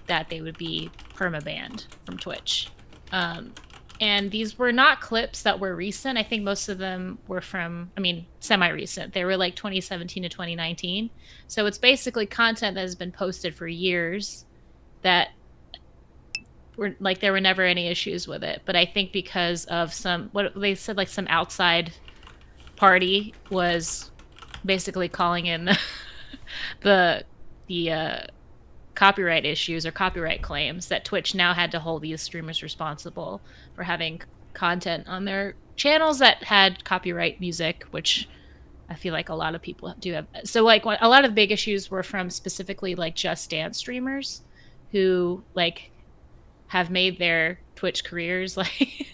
that they would be perma-banned from Twitch. And these were not clips that were recent. I think most of them were from, semi-recent. They were like 2017 to 2019. So it's basically content that has been posted for years that were like, there were never any issues with it. But I think because of some outside party was basically calling in the copyright issues or copyright claims, that Twitch now had to hold these streamers responsible for having content on their channels that had copyright music, which I feel like a lot of people do have. So like a lot of the big issues were from specifically like Just Dance streamers who like have made their Twitch careers like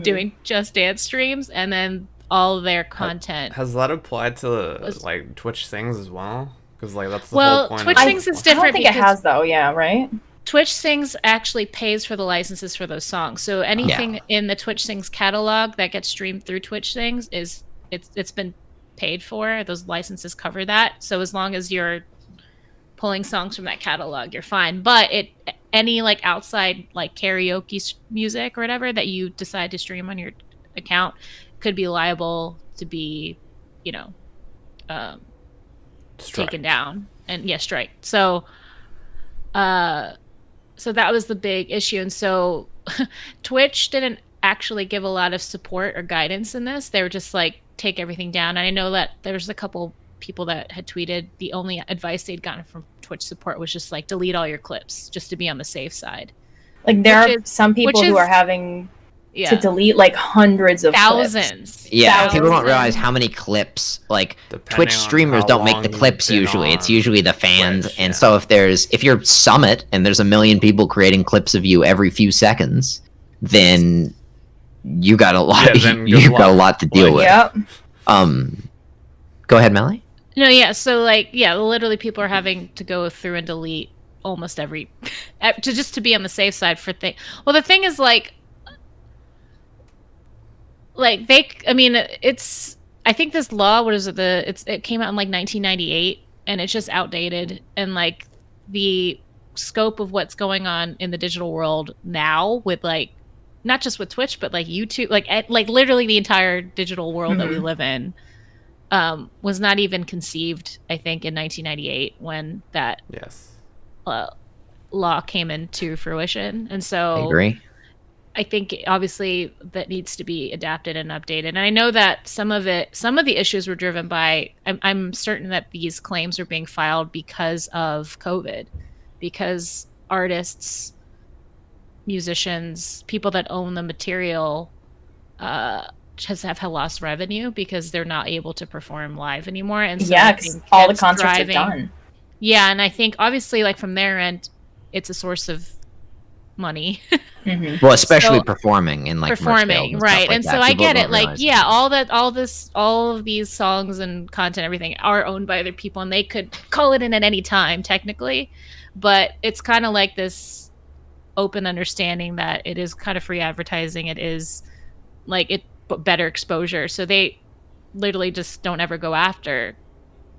doing Just Dance streams, and then all their content has that applied to like Twitch Sings as well? Because like that's the whole point. Twitch Sings is different. I don't think it has though. Yeah, right. Twitch Sings actually pays for the licenses for those songs. So anything in the Twitch Sings catalog that gets streamed through Twitch Sings it's been paid for. Those licenses cover that. So as long as you're pulling songs from that catalog, you're fine. But any like outside like karaoke music or whatever that you decide to stream on your account could be liable to be, taken down and strike. So so that was the big issue. And so Twitch didn't actually give a lot of support or guidance in this. They were just like, take everything down. And I know that there's a couple people that had tweeted the only advice they'd gotten from Twitch support was just like, delete all your clips just to be on the safe side. Like there are some people who are having to delete like hundreds of thousands. Clips. Yeah, people don't realize how many clips. Like Twitch streamers don't make the clips usually. It's usually the fans. Twitch, and so if you're Summit and there's 1 million people creating clips of you every few seconds, then you got a lot. You got a lot to deal with. Yep. Go ahead, Melly. No, yeah. So literally people are having to go through and delete almost every to be on the safe side for thing. Well, the thing is I think this law, it came out in like 1998 and it's just outdated, and like the scope of what's going on in the digital world now with like, not just with Twitch, but like YouTube, like literally the entire digital world that we live in, was not even conceived, I think, in 1998 when that law came into fruition. And so I agree. I think obviously that needs to be adapted and updated. And I know that some of the issues were driven by, I'm certain that these claims are being filed because of COVID, because artists, musicians, people that own the material have lost revenue because they're not able to perform live anymore. And so because all the concerts are done. Yeah, and I think obviously like from their end, it's a source of money. Well, especially performing and like performing, right? Like and that. so I People get don't it. Like, realize yeah, all of these songs and content, everything are owned by other people, and they could call it in at any time, technically. But it's kind of like this open understanding that it is kind of free advertising. It is like better exposure. So they literally just don't ever go after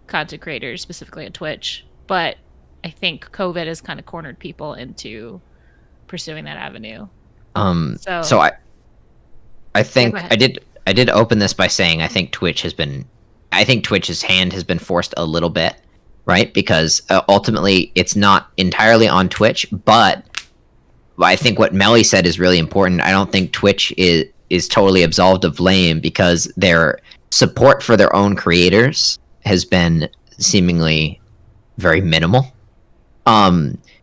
content creators, specifically on Twitch. But I think COVID has kind of cornered people into pursuing that avenue. So I think I did open this by saying I think Twitch's hand has been forced a little bit, right? Because ultimately it's not entirely on Twitch, but I think what Melly said is really important. I don't think Twitch is totally absolved of blame because their support for their own creators has been seemingly very minimal.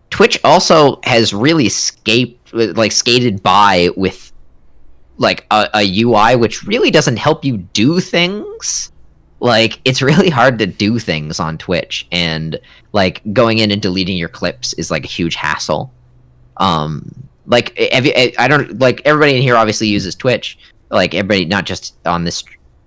Twitch also has really skated by with like a UI which really doesn't help you do things. Like, it's really hard to do things on Twitch, and like going in and deleting your clips is like a huge hassle. Like, I don't, like, everybody in here obviously uses Twitch, like everybody, not just on this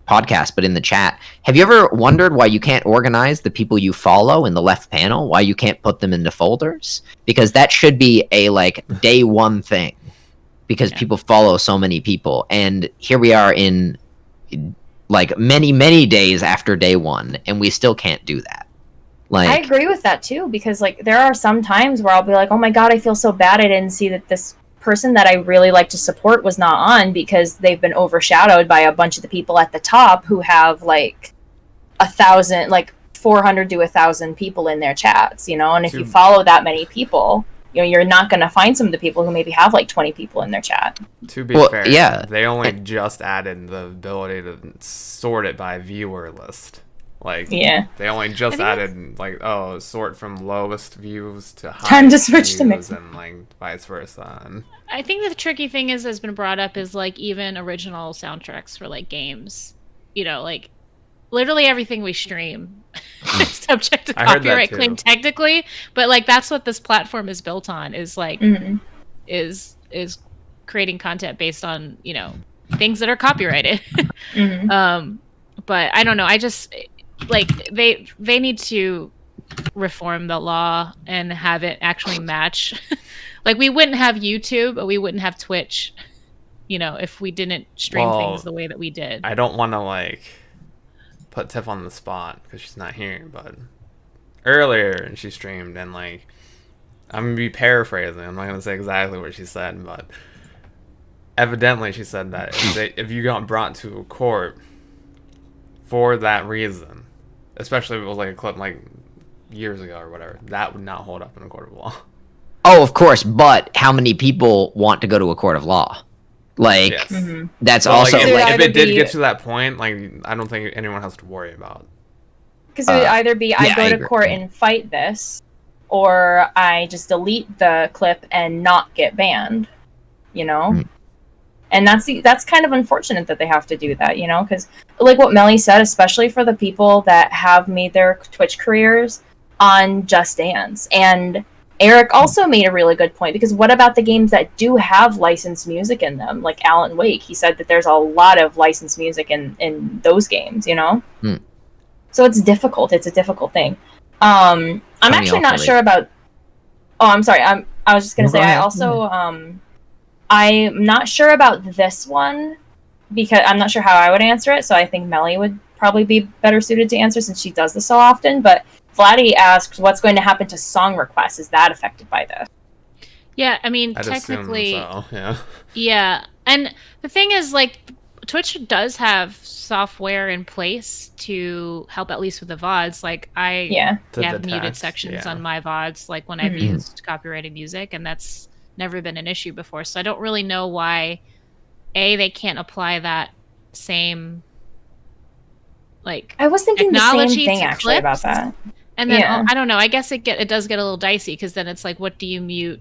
podcast, but in the chat. Have you ever wondered why you can't organize the people you follow in the left panel? Why you can't put them into folders? Because that should be a like day one thing. because people follow so many people, and here we are in like many days after day one, and we still can't do that. Like, I agree with that too, because like there are some times where I'll be like, oh my god, I feel so bad I didn't see that this person that I really like to support was not on, because they've been overshadowed by a bunch of the people at the top who have like 1,000, like 400 to 1,000 people in their chats, you know. And if you follow that many people, you know, you're not going to find some of the people who maybe have like 20 people in their chat. To be fair, they only just added the ability to sort it by viewer list. Like, they only just added, like, sort from lowest views to highest time to switch to views and, like, vice versa. And I think the tricky thing has been brought up is, like, even original soundtracks for, like, games. You know, like, literally everything we stream is subject to copyright claim technically, but, like, that's what this platform is built on, is, like, is creating content based on, you know, things that are copyrighted. But I don't know, I just... like they need to reform the law and have it actually match. Like, we wouldn't have YouTube, but we wouldn't have Twitch, you know, if we didn't stream things the way that we did. I don't want to like put Tiff on the spot because she's not here, but earlier she streamed, and like, I'm gonna be paraphrasing, I'm not gonna say exactly what she said, but evidently she said that if you got brought to a court for that reason, especially if it was like a clip like years ago or whatever, that would not hold up in a court of law. Oh, of course, but how many people want to go to a court of law? Like, that's also... Like, if it did get to that point, like, I don't think anyone has to worry about. Because it would either be I go to court and fight this, or I just delete the clip and not get banned, you know? And that's kind of unfortunate that they have to do that, you know, because like what Melly said, especially for the people that have made their Twitch careers on Just Dance. And Eric also made a really good point, because what about the games that do have licensed music in them, like Alan Wake? He said that there's a lot of licensed music in those games, you know? So it's difficult. It's a difficult thing. I'm actually not sure about... Oh, I'm sorry. I was just going to say, I also... I'm not sure about this one, because I'm not sure how I would answer it, so I think Melly would probably be better suited to answer since she does this so often. But Vladdy asks, what's going to happen to song requests? Is that affected by this? Yeah, I mean, technically... assume so, yeah. Yeah, and the thing is, like, Twitch does have software in place to help at least with the VODs. Like, I have muted sections on my VODs, like, when I've used copyrighted music, and that's never been an issue before. So I don't really know why they can't apply that same, like, I was thinking technology the same thing actually about that. And then I don't know, I guess it does get a little dicey, because then it's like, what do you mute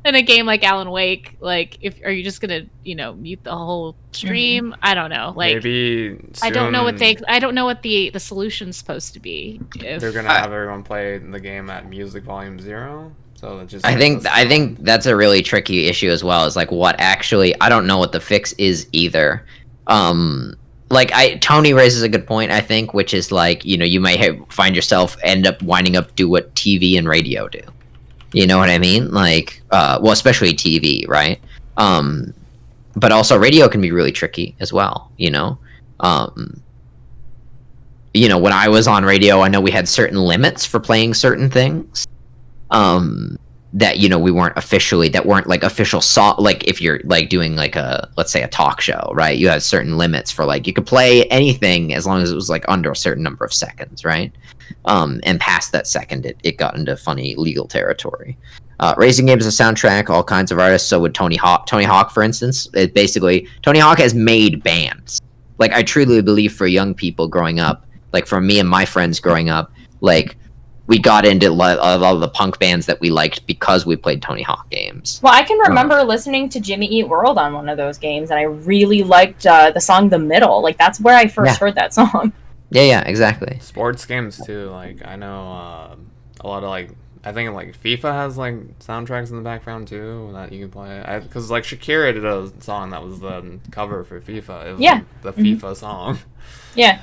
in a game like Alan Wake? Like, are you just gonna, you know, mute the whole stream? I don't know. Like, maybe soon I don't know what the solution's supposed to be. If they're gonna have everyone play the game at music volume 0. So it just, I think that's a really tricky issue as well. Is like, what actually, I don't know what the fix is either. Like, Tony raises a good point, I think, which is like, you know, you might find yourself winding up do what TV and radio do. You know what I mean? Like, well, especially TV, right? But also radio can be really tricky as well, you know? You know, when I was on radio, I know we had certain limits for playing certain things. That, you know, we weren't like official song. Like, if you're like doing like let's say a talk show, right? You have certain limits for, like, you could play anything as long as it was like under a certain number of seconds, right? And past that second, it got into funny legal territory. Racing games as a soundtrack, all kinds of artists. So would Tony Hawk. Tony Hawk, for instance, Tony Hawk has made bands. Like, I truly believe for young people growing up, like for me and my friends growing up, like, we got into a lot of the punk bands that we liked because we played Tony Hawk games. Well, I can remember listening to Jimmy Eat World on one of those games, and I really liked the song The Middle. Like, that's where I first heard that song. Yeah, exactly. Sports games, too. Like, I know a lot of, like, I think, like, FIFA has, like, soundtracks in the background, too, that you can play. Because, like, Shakira did a song that was the cover for FIFA. It was, like, the FIFA song. Yeah.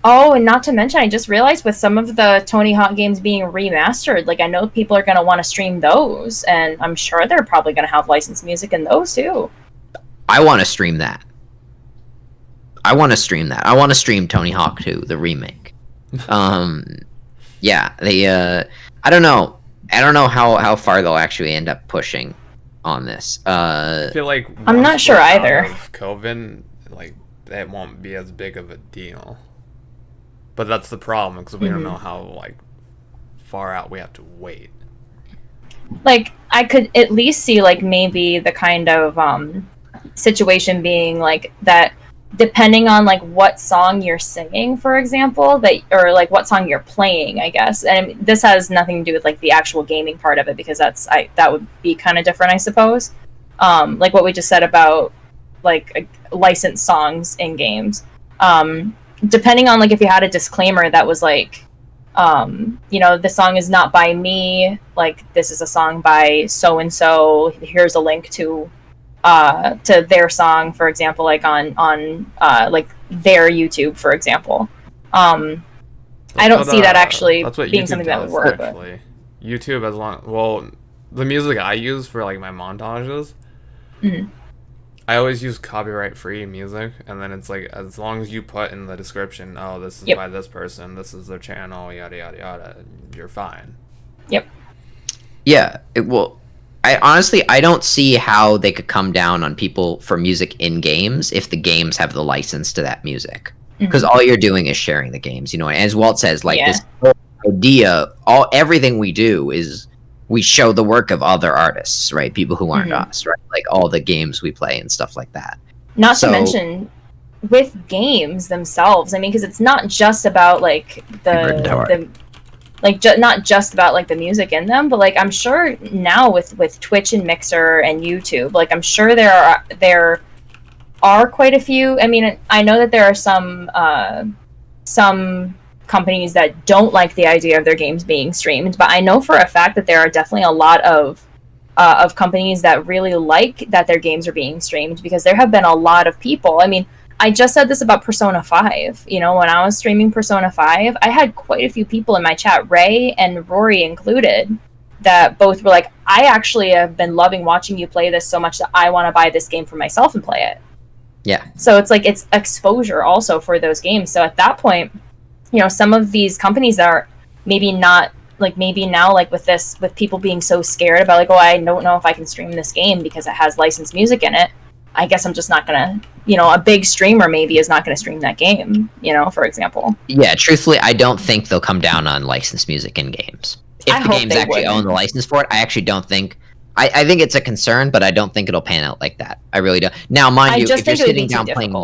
Oh, and not to mention, I just realized with some of the Tony Hawk games being remastered, like I know people are going to want to stream those, and I'm sure they're probably going to have licensed music in those too. I want to stream that. I want to stream Tony Hawk 2, the remake. Yeah, they. I don't know. I don't know how far they'll actually end up pushing on this. I feel like I'm not sure either. COVID, like it won't be as big of a deal. But that's the problem because we don't know how like far out we have to wait. Like I could at least see like maybe the kind of situation being like that, depending on like what song you're singing, for example, that or like what song you're playing, I guess. And this has nothing to do with like the actual gaming part of it because that would be kind of different, I suppose. Like what we just said about like licensed songs in games. Depending on like if you had a disclaimer that was like, you know, the song is not by me, like this is a song by so and so. Here's a link to their song, for example, like on like their YouTube, for example. I don't see that actually being YouTube something that would work. Actually. YouTube, the music I use for like my montages, I always use copyright-free music, and then it's like as long as you put in the description, oh, this is by this person, this is their channel, yada yada yada, you're fine. Yep. Yeah, it will. I don't see how they could come down on people for music in games if the games have the license to that music. Because all you're doing is sharing the games, you know. And as Walt says, like this whole idea, everything we do is we show the work of other artists, right? People who aren't us, right? Like all the games we play and stuff like that. Not to mention with games themselves. I mean, because it's not just about like not just about like the music in them, but like I'm sure now with Twitch and Mixer and YouTube, like I'm sure there are quite a few. I mean, I know that there are some companies that don't like the idea of their games being streamed, but I know for a fact that there are definitely a lot of companies that really like that their games are being streamed, because there have been a lot of people. I mean, I just said this about Persona 5. You know, when I was streaming Persona 5, I had quite a few people in my chat, Ray and Rory included, that both were like, I actually have been loving watching you play this so much that I want to buy this game for myself and play it. Yeah. So it's like, it's exposure also for those games. So at that point, you know, some of these companies that are maybe not, like maybe now, like with people being so scared about like, oh, I don't know if I can stream this game because it has licensed music in it. I guess I'm just not gonna, you know, a big streamer maybe is not gonna stream that game, you know, for example. Yeah, truthfully, I don't think they'll come down on licensed music in games. If the games actually own the license for it, I actually don't think. I think it's a concern, but I don't think it'll pan out like that. I really don't. Now, mind you, if you're sitting down playing,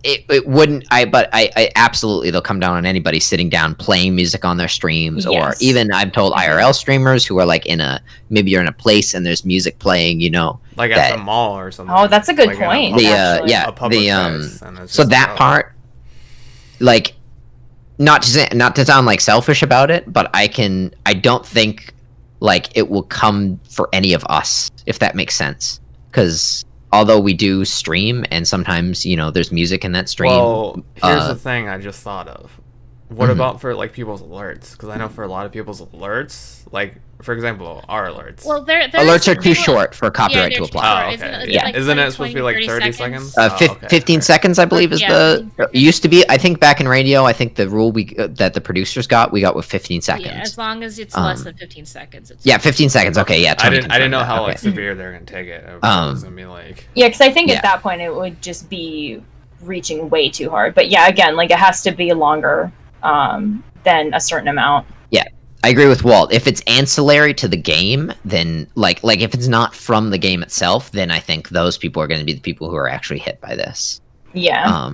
it wouldn't. But I absolutely, they'll come down on anybody sitting down playing music on their streams, or even I've told IRL streamers who are like maybe you're in a place and there's music playing, you know, like at the mall or something. Oh, that's a good point. So that part, like, not to sound like selfish about it, but I don't think like it will come for any of us, if that makes sense, because although we do stream and sometimes, you know, there's music in that stream. Well, here's the thing I just thought of. What about for like people's alerts? Because I know for a lot of people's alerts, like for example, our alerts. Well, alerts are too short for copyright to apply. Oh, okay. Isn't it supposed to be like 30 seconds? 15 seconds, I believe, is used to be. I think back in radio, I think the rule that the producers got with 15 seconds. Yeah, as long as it's less than 15 seconds. It's 15 seconds. Okay, yeah. I didn't know how like severe they're gonna take it. It was gonna be like. Yeah, because I think at that point it would just be reaching way too hard. But yeah, again, like it has to be longer than a certain amount. Yeah, I agree with Walt. If it's ancillary to the game, then like if it's not from the game itself, then I think those people are going to be the people who are actually hit by this. Yeah.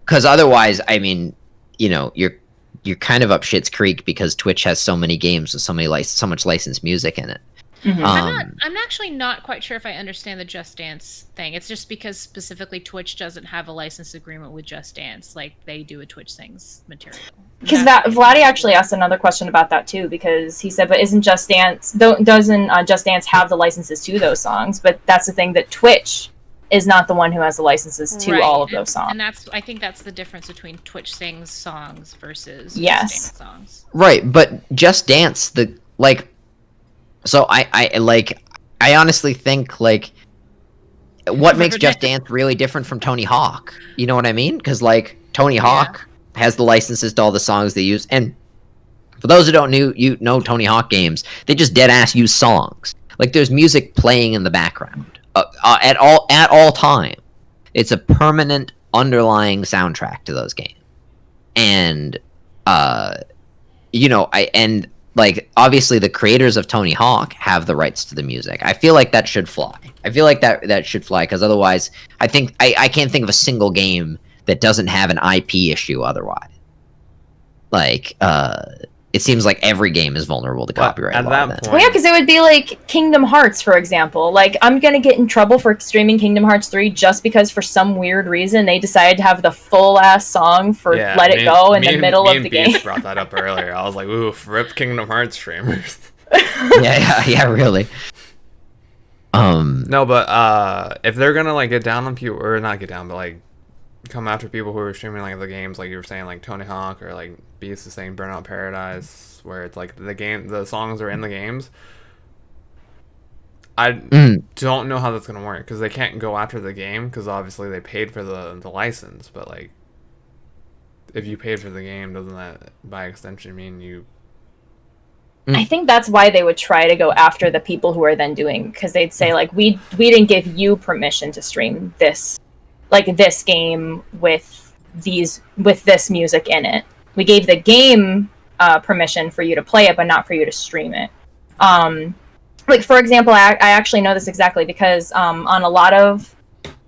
Because otherwise, I mean, you know, you're kind of up shit's creek because Twitch has so many games with so much licensed music in it. I'm actually not quite sure if I understand the Just Dance thing. It's just because specifically Twitch doesn't have a license agreement with Just Dance, like they do a Twitch Things material. Because Vladdy actually asked another question about that too, because he said, but isn't Just Dance doesn't Just Dance have the licenses to those songs? But that's the thing that Twitch is not the one who has the licenses to Right. all of those songs. And I think that's the difference between Twitch Sings songs versus Yes. Just Dance songs. Right, but Just Dance, so I honestly think, like, what makes Just Dance really different from Tony Hawk? You know what I mean? Because, like, Tony Hawk has the licenses to all the songs they use, and for those who don't know Tony Hawk games, they just dead ass use songs. Like, there's music playing in the background at all time. It's a permanent underlying soundtrack to those games, and obviously the creators of Tony Hawk have the rights to the music. I feel like that should fly. I feel like that should fly, because otherwise, I think I can't think of a single game that doesn't have an IP issue otherwise. Like, it seems like every game is vulnerable to copyright at law. that then. point, Well, yeah, because it would be like Kingdom Hearts, for example. Like, I'm gonna get in trouble for streaming Kingdom Hearts 3 just because for some weird reason they decided to have the full-ass song for Let It Go in the middle of the game. Beast brought that up earlier. I was like, oof, rip Kingdom Hearts streamers. yeah, really. No, but if they're gonna like get down on people, or not get down, but like come after people who are streaming like the games, like you were saying, like Tony Hawk, or like Beast is saying Burnout Paradise, where it's like the songs are in the games. I don't know how that's gonna work, because they can't go after the game, because obviously they paid for the license. But like, if you paid for the game, doesn't that by extension mean you? I think that's why they would try to go after the people who are then doing, because they'd say, like, we didn't give you permission to stream this, like, this game with this music in it. We gave the game permission for you to play it, but not for you to stream it. Like, for example, I actually know this exactly, because on a lot of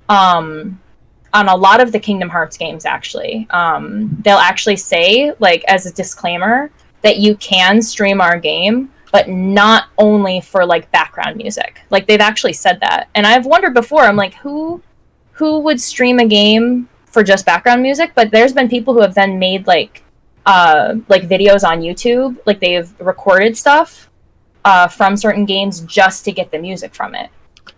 the Kingdom Hearts games, actually, they'll actually say, like, as a disclaimer, that you can stream our game, but not only for, like, background music. Like, they've actually said that. And I've wondered before, I'm like, who would stream a game for just background music? But there's been people who have then made, like videos on YouTube. Like, they've recorded stuff from certain games just to get the music from it.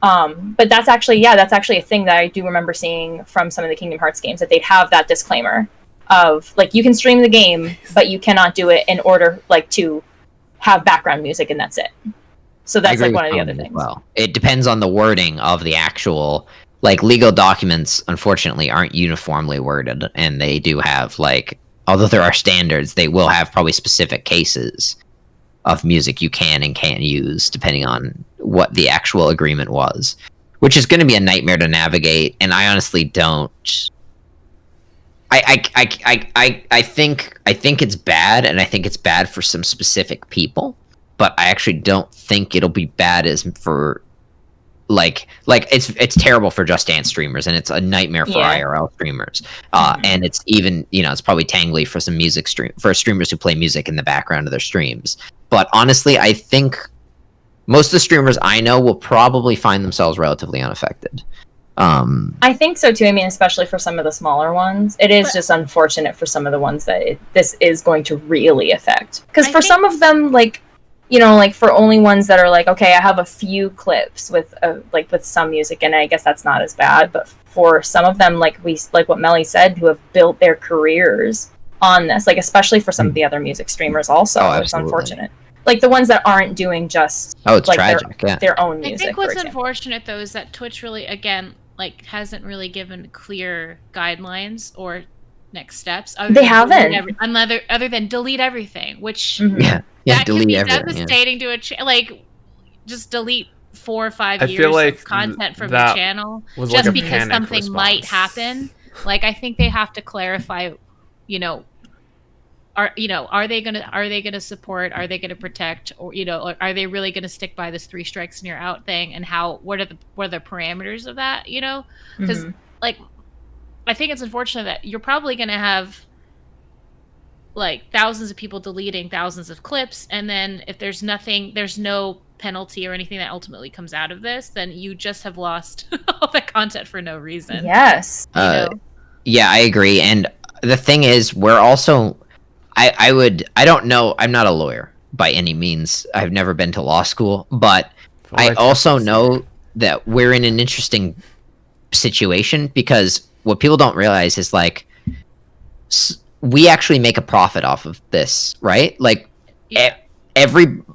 But that's actually a thing that I do remember seeing from some of the Kingdom Hearts games, that they'd have that disclaimer of, like, you can stream the game, but you cannot do it in order, like, to have background music, and that's it. So that's, like, one of the other things. Well, it depends on the wording of the actual, like, legal documents, unfortunately, aren't uniformly worded, and they do have, like, although there are standards, they will have probably specific cases of music you can and can't use, depending on what the actual agreement was, which is going to be a nightmare to navigate, and I honestly don't... I think it's bad, and I think it's bad for some specific people, but I actually don't think it'll be bad as for like it's terrible for Just Dance streamers, and it's a nightmare for IRL streamers. And it's even, it's probably tangly for some for streamers who play music in the background of their streams. But honestly, I think most of the streamers I know will probably find themselves relatively unaffected. I think so too. I mean, especially for some of the smaller ones, it is just unfortunate for some of the ones that this is going to really affect. Because for some of them, like, like for only ones that are like, okay, I have a few clips with with some music, and I guess that's not as bad. But for some of them, like what Melly said, who have built their careers on this, like especially for some of the other music streamers, also, it's unfortunate. Like the ones that aren't doing just it's tragic, their own music. I think what's unfortunate though is that Twitch really, again, like hasn't really given clear guidelines or next steps. They haven't. Other than delete everything, which that delete can be devastating to just delete 4 or 5 years like of content from the channel just like because something might happen. Like I think they have to clarify, are they gonna support? Are they gonna protect? Or are they really gonna stick by this 3 strikes and you're out thing? And what are the parameters of that? Because like I think it's unfortunate that you're probably gonna have like thousands of people deleting thousands of clips, and then if there's no penalty or anything that ultimately comes out of this, then you just have lost all that content for no reason. Yes. Yeah, I agree. And the thing is, we're also. I don't know. I'm not a lawyer by any means. I've never been to law school, but I also know that we're in an interesting situation, because what people don't realize is like we actually make a profit off of this, right? Like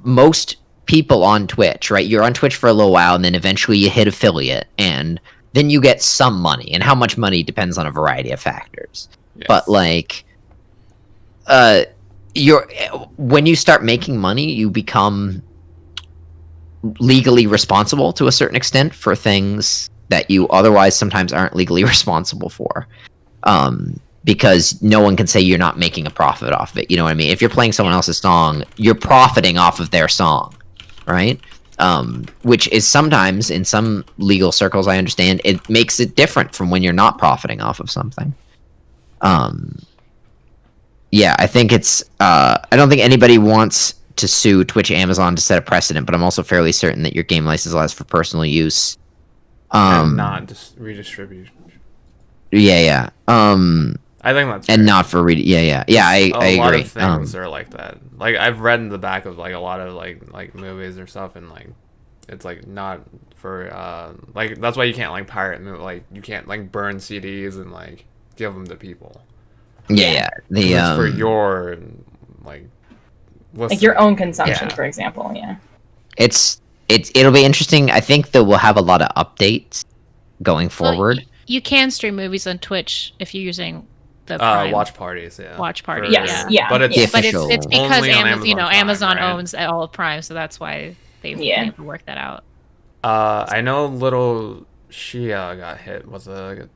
most people on Twitch, right? You're on Twitch for a little while, and then eventually you hit affiliate, and then you get some money, and how much money depends on a variety of factors. Yes. But like, when you start making money, you become legally responsible to a certain extent for things that you otherwise sometimes aren't legally responsible for. Because no one can say you're not making a profit off of it. You know what I mean? If you're playing someone else's song, you're profiting off of their song, right? Which is sometimes, in some legal circles, I understand, it makes it different from when you're not profiting off of something. Yeah, I think it's... I don't think anybody wants to sue Twitch Amazon to set a precedent, but I'm also fairly certain that your game license allows for personal use. And not just redistribution. Yeah. I think that's and not for yeah. I agree. A lot of things are like that. Like I've read in the back of like a lot of like movies or stuff, and like it's like not for like that's why you can't like pirate like you can't like burn CDs and like give them to people. Yeah. It's for your like your own consumption, for example. Yeah. It'll be interesting. I think that we'll have a lot of updates going forward. Well, you can stream movies on Twitch if you're using the Prime. Watch parties. Yeah. Watch parties. Yeah. But it's it's because Amazon Prime, owns all of Prime, so that's why they have to work that out. I know little Shia got hit with a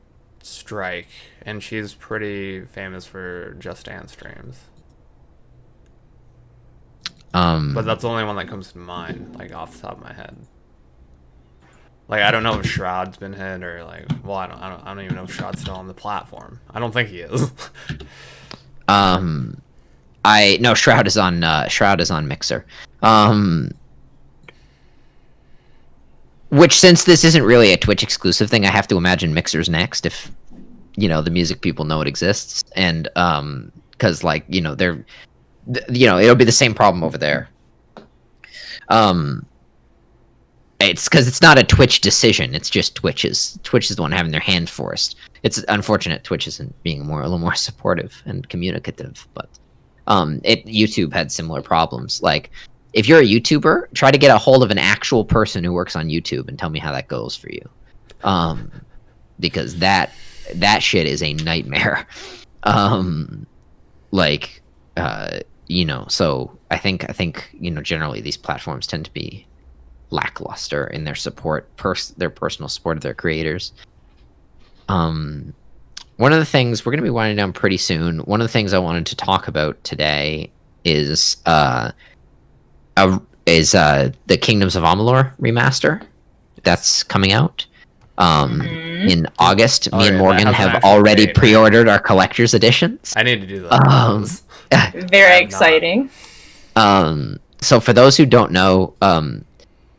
strike, and she's pretty famous for Just Dance streams. But that's the only one that comes to mind, like off the top of my head. Like I don't know if Shroud's been hit or like, well, I don't even know if Shroud's still on the platform. I don't think he is. Shroud is on Mixer. Which, since this isn't really a Twitch exclusive thing, I have to imagine Mixer's next if the music people know it exists, and because like they're it'll be the same problem over there. It's because it's not a Twitch decision. It's just Twitch is the one having their hand forced. It's unfortunate Twitch isn't being a little more supportive and communicative, but YouTube had similar problems. Like, if you're a YouTuber, try to get a hold of an actual person who works on YouTube and tell me how that goes for you, because that shit is a nightmare. So I think generally these platforms tend to be lackluster in their support, their personal support of their creators. One of the things we're going to be winding down pretty soon. One of the things I wanted to talk about today is the Kingdoms of Amalur remaster that's coming out in August. Me and Morgan have already pre-ordered our collector's editions. I need to do that. Very exciting. So for those who don't know,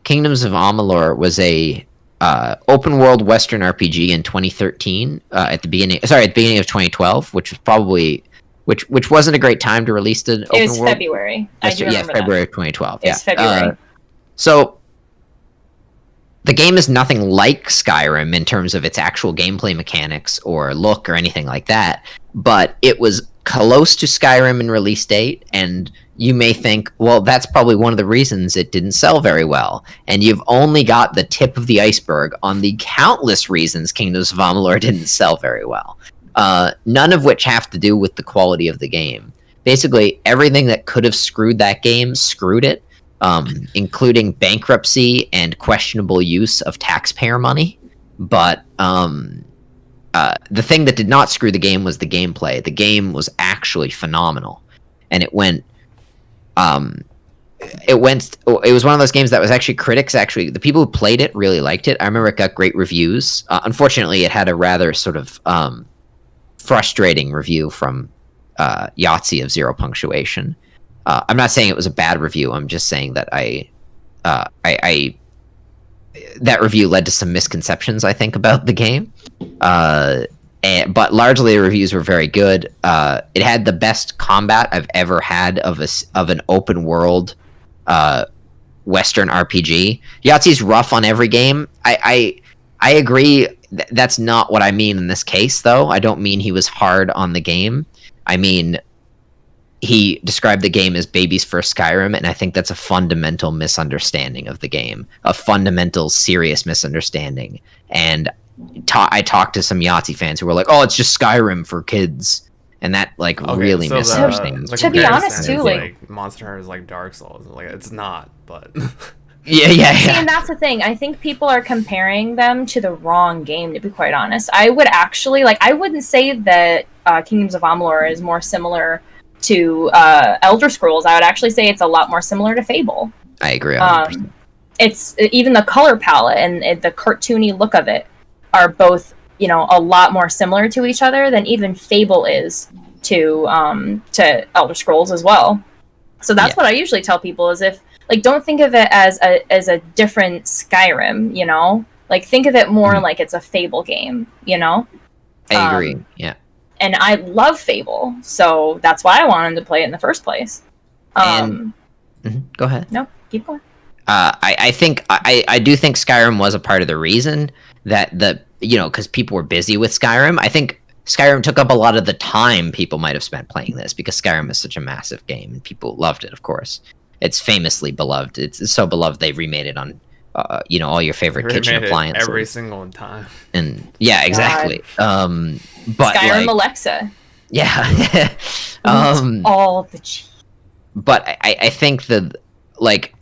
Kingdoms of Amalur was a open world Western RPG in 2013. At the beginning of 2012, which was probably which wasn't a great time to release the open world. It was February. February of 2012. It's February. So the game is nothing like Skyrim in terms of its actual gameplay mechanics or look or anything like that, but it was close to Skyrim in release date, and you may think, well, that's probably one of the reasons it didn't sell very well. And you've only got the tip of the iceberg on the countless reasons Kingdoms of Amalur didn't sell very well. None of which have to do with the quality of the game. Basically, everything that could have screwed that game screwed it, including bankruptcy and questionable use of taxpayer money. But the thing that did not screw the game was the gameplay. The game was actually phenomenal. And it was one of those games that was actually the people who played it really liked it. I remember it got great reviews. Unfortunately, it had a rather sort of frustrating review from Yahtzee of Zero Punctuation. I'm not saying it was a bad review. I'm just saying that that review led to some misconceptions, I think, about the game. But largely the reviews were very good. It had the best combat I've ever had of an open world Western RPG. Yahtzee's rough on every game. I agree. that's not what I mean in this case, though. I don't mean he was hard on the game. I mean, he described the game as baby's first Skyrim, and I think that's a fundamental misunderstanding of the game, a fundamental serious misunderstanding. And I talked to some Yahtzee fans who were like, "Oh, it's just Skyrim for kids," and that like really misunderstands. To be honest, too, like Monster Hunter is like Dark Souls. Like it's not, but. Yeah. See, and that's the thing. I think people are comparing them to the wrong game, to be quite honest. I would actually, I wouldn't say that Kingdoms of Amalur is more similar to Elder Scrolls. I would actually say it's a lot more similar to Fable. I agree 100%. It's even the color palette and the cartoony look of it are both, a lot more similar to each other than even Fable is to Elder Scrolls as well. So that's what I usually tell people is don't think of it as a different Skyrim, think of it more like it's a Fable game, I agree. Yeah. And I love Fable, so that's why I wanted to play it in the first place. Go ahead. No, keep going. I think I do think Skyrim was a part of the reason that because people were busy with Skyrim. I think Skyrim took up a lot of the time people might have spent playing this because Skyrim is such a massive game and people loved it. Of course, it's famously beloved. It's so beloved they remade it on all your favorite kitchen appliances every single time. And yeah, exactly. But Skyrim Alexa. Yeah. All the cheese. But I think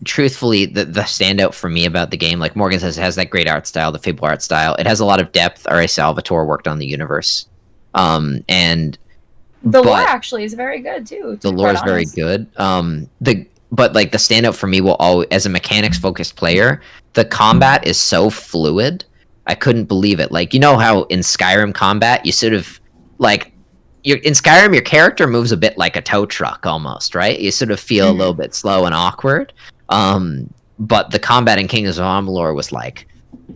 truthfully, the standout for me about the game, like Morgan says, it has that great art style, the Fable art style. It has a lot of depth. R.A. Salvatore worked on the universe. And the lore actually is very good too. The lore is very good. The standout for me will always, as a mechanics focused player, the combat is so fluid. I couldn't believe it. How in Skyrim combat you sort of in Skyrim your character moves a bit like a tow truck almost, right? You sort of feel a little bit slow and awkward. But the combat in Kingdoms of Amalur was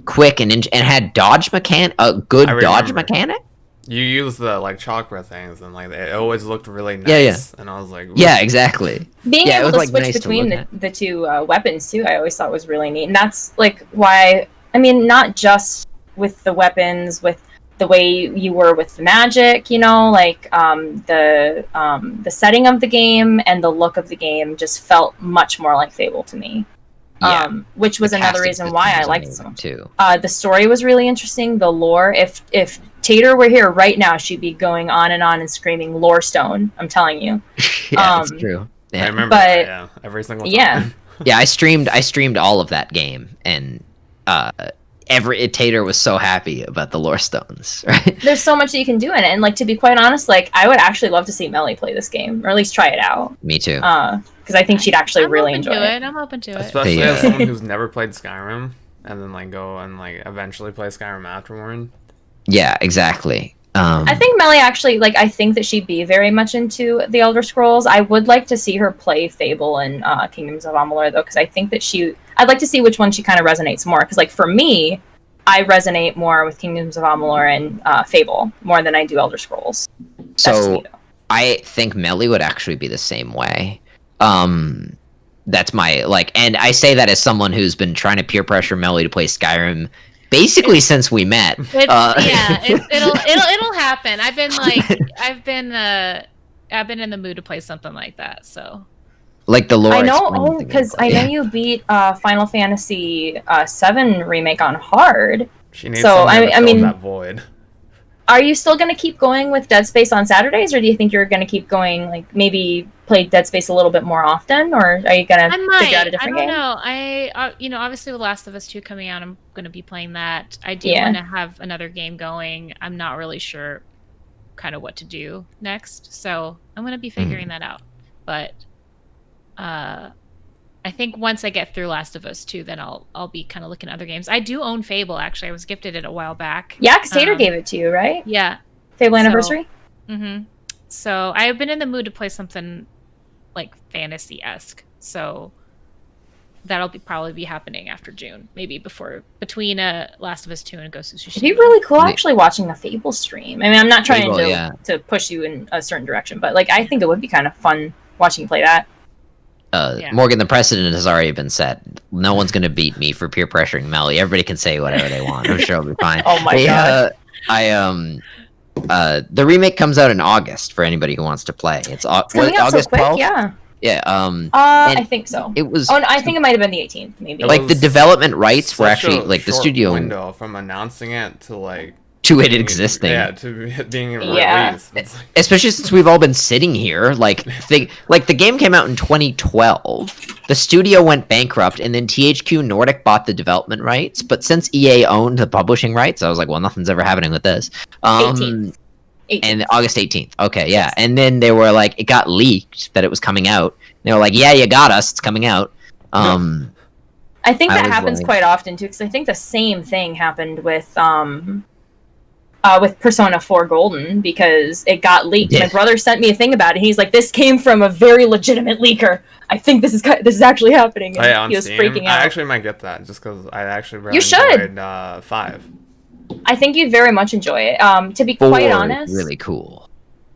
quick and had dodge mechanic, a good dodge mechanic. You use the chakra things and it always looked really nice. Yeah. And I was like, ooh. Yeah, exactly. Being able to switch between the two weapons too, I always thought was really neat. And that's why, not just with the weapons, with the way you were with the magic, the setting of the game and the look of the game just felt much more like Fable to me. Yeah. Which was another reason why I liked it so much too. The story was really interesting. The lore, if Tater were here right now, she'd be going on and screaming lore stone. I'm telling you. Yeah, it's true. Yeah. I remember that, yeah. Every single time. Yeah. Yeah, I streamed all of that game, and Tater was so happy about the lore stones, right? There's so much that you can do in it, and to be quite honest, I would actually love to see Melly play this game, or at least try it out. Me too. Because I think she'd actually really enjoy it. I'm open to it. Especially as someone who's never played Skyrim, and then go and eventually play Skyrim afterward. Yeah, exactly. I think Melly actually, I think that she'd be very much into the Elder Scrolls. I would like to see her play Fable and Kingdoms of Amalur, though, because I think that I'd like to see which one she kind of resonates more. Because, for me, I resonate more with Kingdoms of Amalur and Fable more than I do Elder Scrolls. So, I think Melly would actually be the same way. That's my, and I say that as someone who's been trying to peer pressure Melly to play Skyrim basically since we met. It'll happen. I've been in the mood to play something like that. So, the lore. I know, because I know you beat Final Fantasy VII remake on hard. She needs to fill that void. Are you still going to keep going with Dead Space on Saturdays, or do you think you're going to keep going, maybe play Dead Space a little bit more often, or are you going to figure out a different game? I don't know. Obviously with Last of Us 2 coming out, I'm going to be playing that. I do want to have another game going. I'm not really sure kind of what to do next, so I'm going to be figuring that out. But I think once I get through Last of Us 2, then I'll be kind of looking at other games. I do own Fable, actually. I was gifted it a while back. Yeah, because Tater gave it to you, right? Yeah. Fable Anniversary? Mm-hmm. So I've been in the mood to play something fantasy-esque. So that'll probably be happening after June, maybe between Last of Us 2 and Ghost of Tsushima. It'd be really cool actually watching a Fable stream. I'm not trying to push you in a certain direction, but I think it would be kind of fun watching you play that. Yeah. Morgan, the precedent has already been set. No one's gonna beat me for peer pressuring Melly. Everybody can say whatever they want. I'm sure it'll be fine. Oh my god. The remake comes out in August for anybody who wants to play. It's Coming out August so quick, 12th? yeah. Yeah. I think so. It was. Oh, no, I think it might have been the 18th, maybe. Like the development rights were Such actually a like the short studio window from announcing it to like to it existing. Yeah, to it being Yeah. released. It's like, Especially since we've all been sitting here, like the game came out in 2012. The studio went bankrupt, and then THQ Nordic bought the development rights. But since EA owned the publishing rights, I was like, well, nothing's ever happening with this. 18th. And August 18th. Okay, yeah. And then they were like, it got leaked that it was coming out. They were like, yeah, you got us. It's coming out. I think I that was happens like- quite often too, because I think the same thing happened with Persona 4 Golden, because it got leaked. Yeah. My brother sent me a thing about it. He's like, "This came from a very legitimate leaker. I think this is actually happening." And oh, yeah, on he was Steam. freaking out. I actually might get that just because I actually really You should. enjoyed 5. I think you'd very much enjoy it. To be 4 quite is honest, really cool.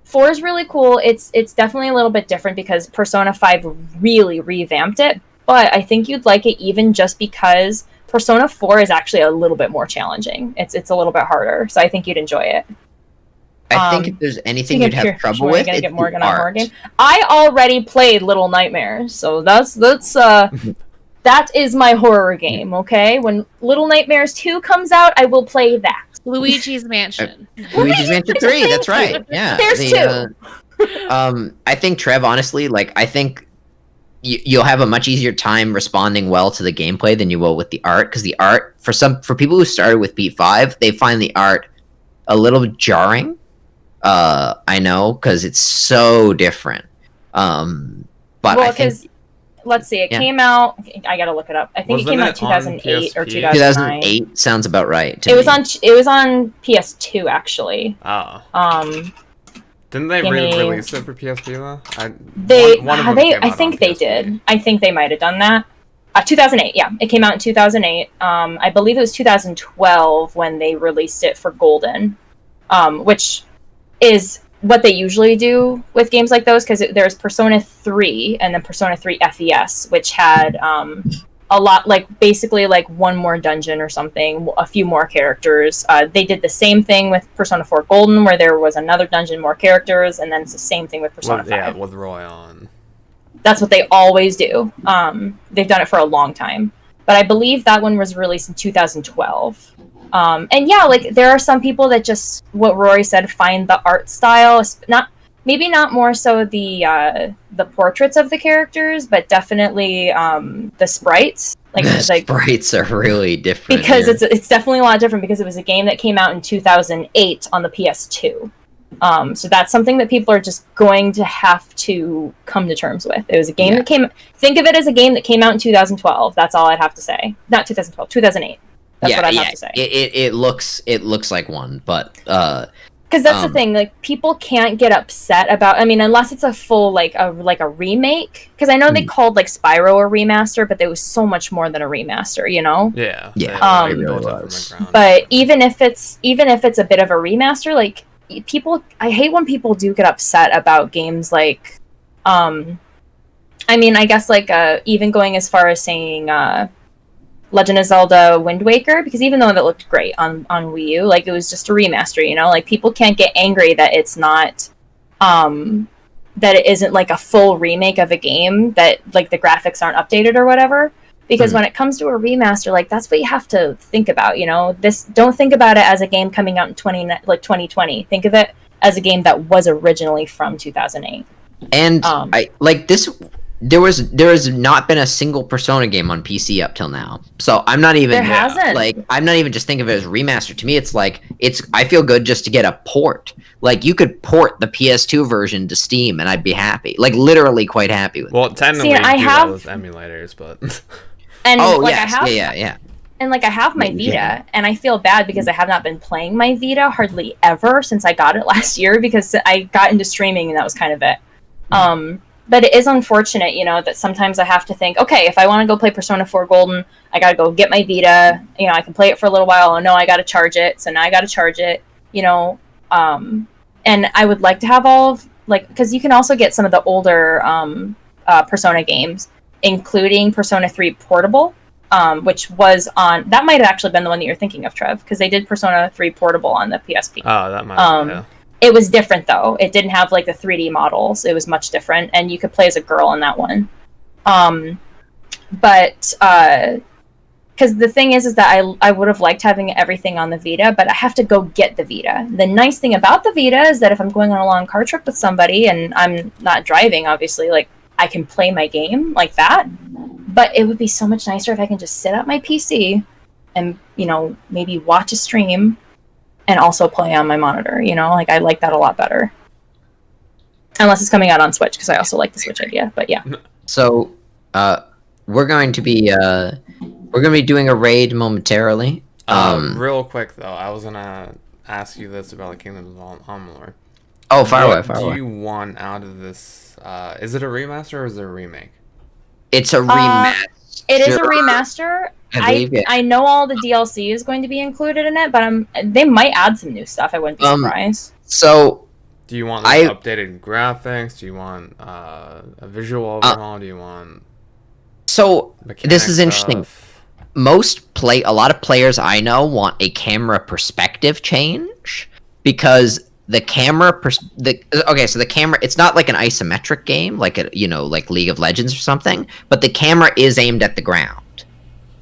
4 is really cool. It's definitely a little bit different because Persona 5 really revamped it, but I think you'd like it even just because Persona 4 is actually a little bit more challenging. It's a little bit harder, so I think you'd enjoy it. I think if there's anything you'd have trouble with, Gonna it's get Morgan the on art. Morgan. I already played Little Nightmares, so that's that is my horror game. Okay, when Little Nightmares 2 comes out, I will play that. Luigi's Mansion. Luigi's Mansion 3, that's right. Yeah. There's two. I think, Trev, honestly, like, I think you'll have a much easier time responding well to the gameplay than you will with the art, because the art, for people who started with Beat 5, they find the art a little jarring. I know, because it's so different. But Well, I think because let's see, it Yeah. came out. I gotta look it up. I think Wasn't it came out it on 2008 or PSP? 2009. 2008 sounds about right. To It was me. on PS2 actually. Oh. Didn't they give me- release it for PSP though? One of them They came I out think on they PSP. did. I think they might have done that. 2008, yeah, it came out in 2008. I believe it was 2012 when they released it for Golden, which is what they usually do with games like those, because there's Persona 3 and then Persona 3 FES, which had a lot, like basically like one more dungeon or something, a few more characters. They did the same thing with Persona 4 Golden, where there was another dungeon, more characters, and then it's the same thing with Persona 5. Yeah, with Royal and That's what they always do. They've done it for a long time. But I believe that one was released in 2012. And yeah, like there are some people that just, what Rory said, find the art style, maybe not more so the portraits of the characters, but definitely the sprites. Like, The like sprites are really different. because here. it's definitely a lot different, because it was a game that came out in 2008 on the PS2. So that's something that people are just going to have to come to terms with. It was a game that think of it as a game that came out in 2012. That's all I'd have to say. Not 2012, 2008. That's what I'd have to say. It looks like one, but Because that's the thing, like people can't get upset about. I mean, unless it's a full like a remake. Because I know they called like Spyro a remaster, but it was so much more than a remaster. You know. yeah. Yeah, they it really built it from was. the ground. But even if it's a bit of a remaster, like I hate when people do get upset about games like, I mean, I guess like even going as far as saying Legend of Zelda Wind Waker, because even though that looked great on Wii U, like it was just a remaster, you know, like people can't get angry that it's not, that it isn't like a full remake of a game, that like the graphics aren't updated or whatever. Because when it comes to a remaster, like that's what you have to think about, you know. Don't think about it as a game coming out in 2020. Think of it as a game that was originally from 2008. And I like this. There has not been a single Persona game on PC up till now. So I'm not even There hasn't. like I'm not even just thinking of it as remaster. To me, it's like I feel good just to get a port. Like you could port the PS2 version to Steam, and I'd be happy. Like literally quite happy with. Well, technically, See, I you do have- those emulators, but And Oh like yes, I have, yeah. and like I have my Vita, Yeah. and I feel bad because I have not been playing my Vita hardly ever since I got it last year, because I got into streaming and that was kind of it. But it is unfortunate, you know, that sometimes I have to think, okay, if I want to go play Persona 4 Golden, I got to go get my Vita. You know, I can play it for a little while. Oh no, I got to charge it. So now I got to charge it. You know, and I would like to have all of, like, because you can also get some of the older Persona games, including Persona 3 Portable, which was on... That might have actually been the one that you're thinking of, Trev, because they did Persona 3 Portable on the PSP. Oh, that might yeah. It was different, though. It didn't have, like, the 3D models. It was much different, and you could play as a girl in that one. But... Because the thing is that I would have liked having everything on the Vita, but I have to go get the Vita. The nice thing about the Vita is that if I'm going on a long car trip with somebody and I'm not driving, obviously, like, I can play my game like that. But it would be so much nicer if I can just sit at my PC and, you know, maybe watch a stream and also play on my monitor, you know? Like, I like that a lot better. Unless it's coming out on Switch, because I also like the Switch idea, but yeah. So, we're going to be doing a raid momentarily. Real quick though, I was gonna ask you this about the Kingdoms of Amalur. Oh, fire away. What do you want out of this? Is it a remaster or is it a remake? It's a remaster. It is a remaster. I know all the DLC is going to be included in it, but they might add some new stuff. I wouldn't be surprised. So, do you want like, updated graphics? Do you want a visual overhaul? Do you want? So this is interesting. A lot of players I know want a camera perspective change because the camera, so the camera, it's not like an isometric game, like like League of Legends or something, but the camera is aimed at the ground,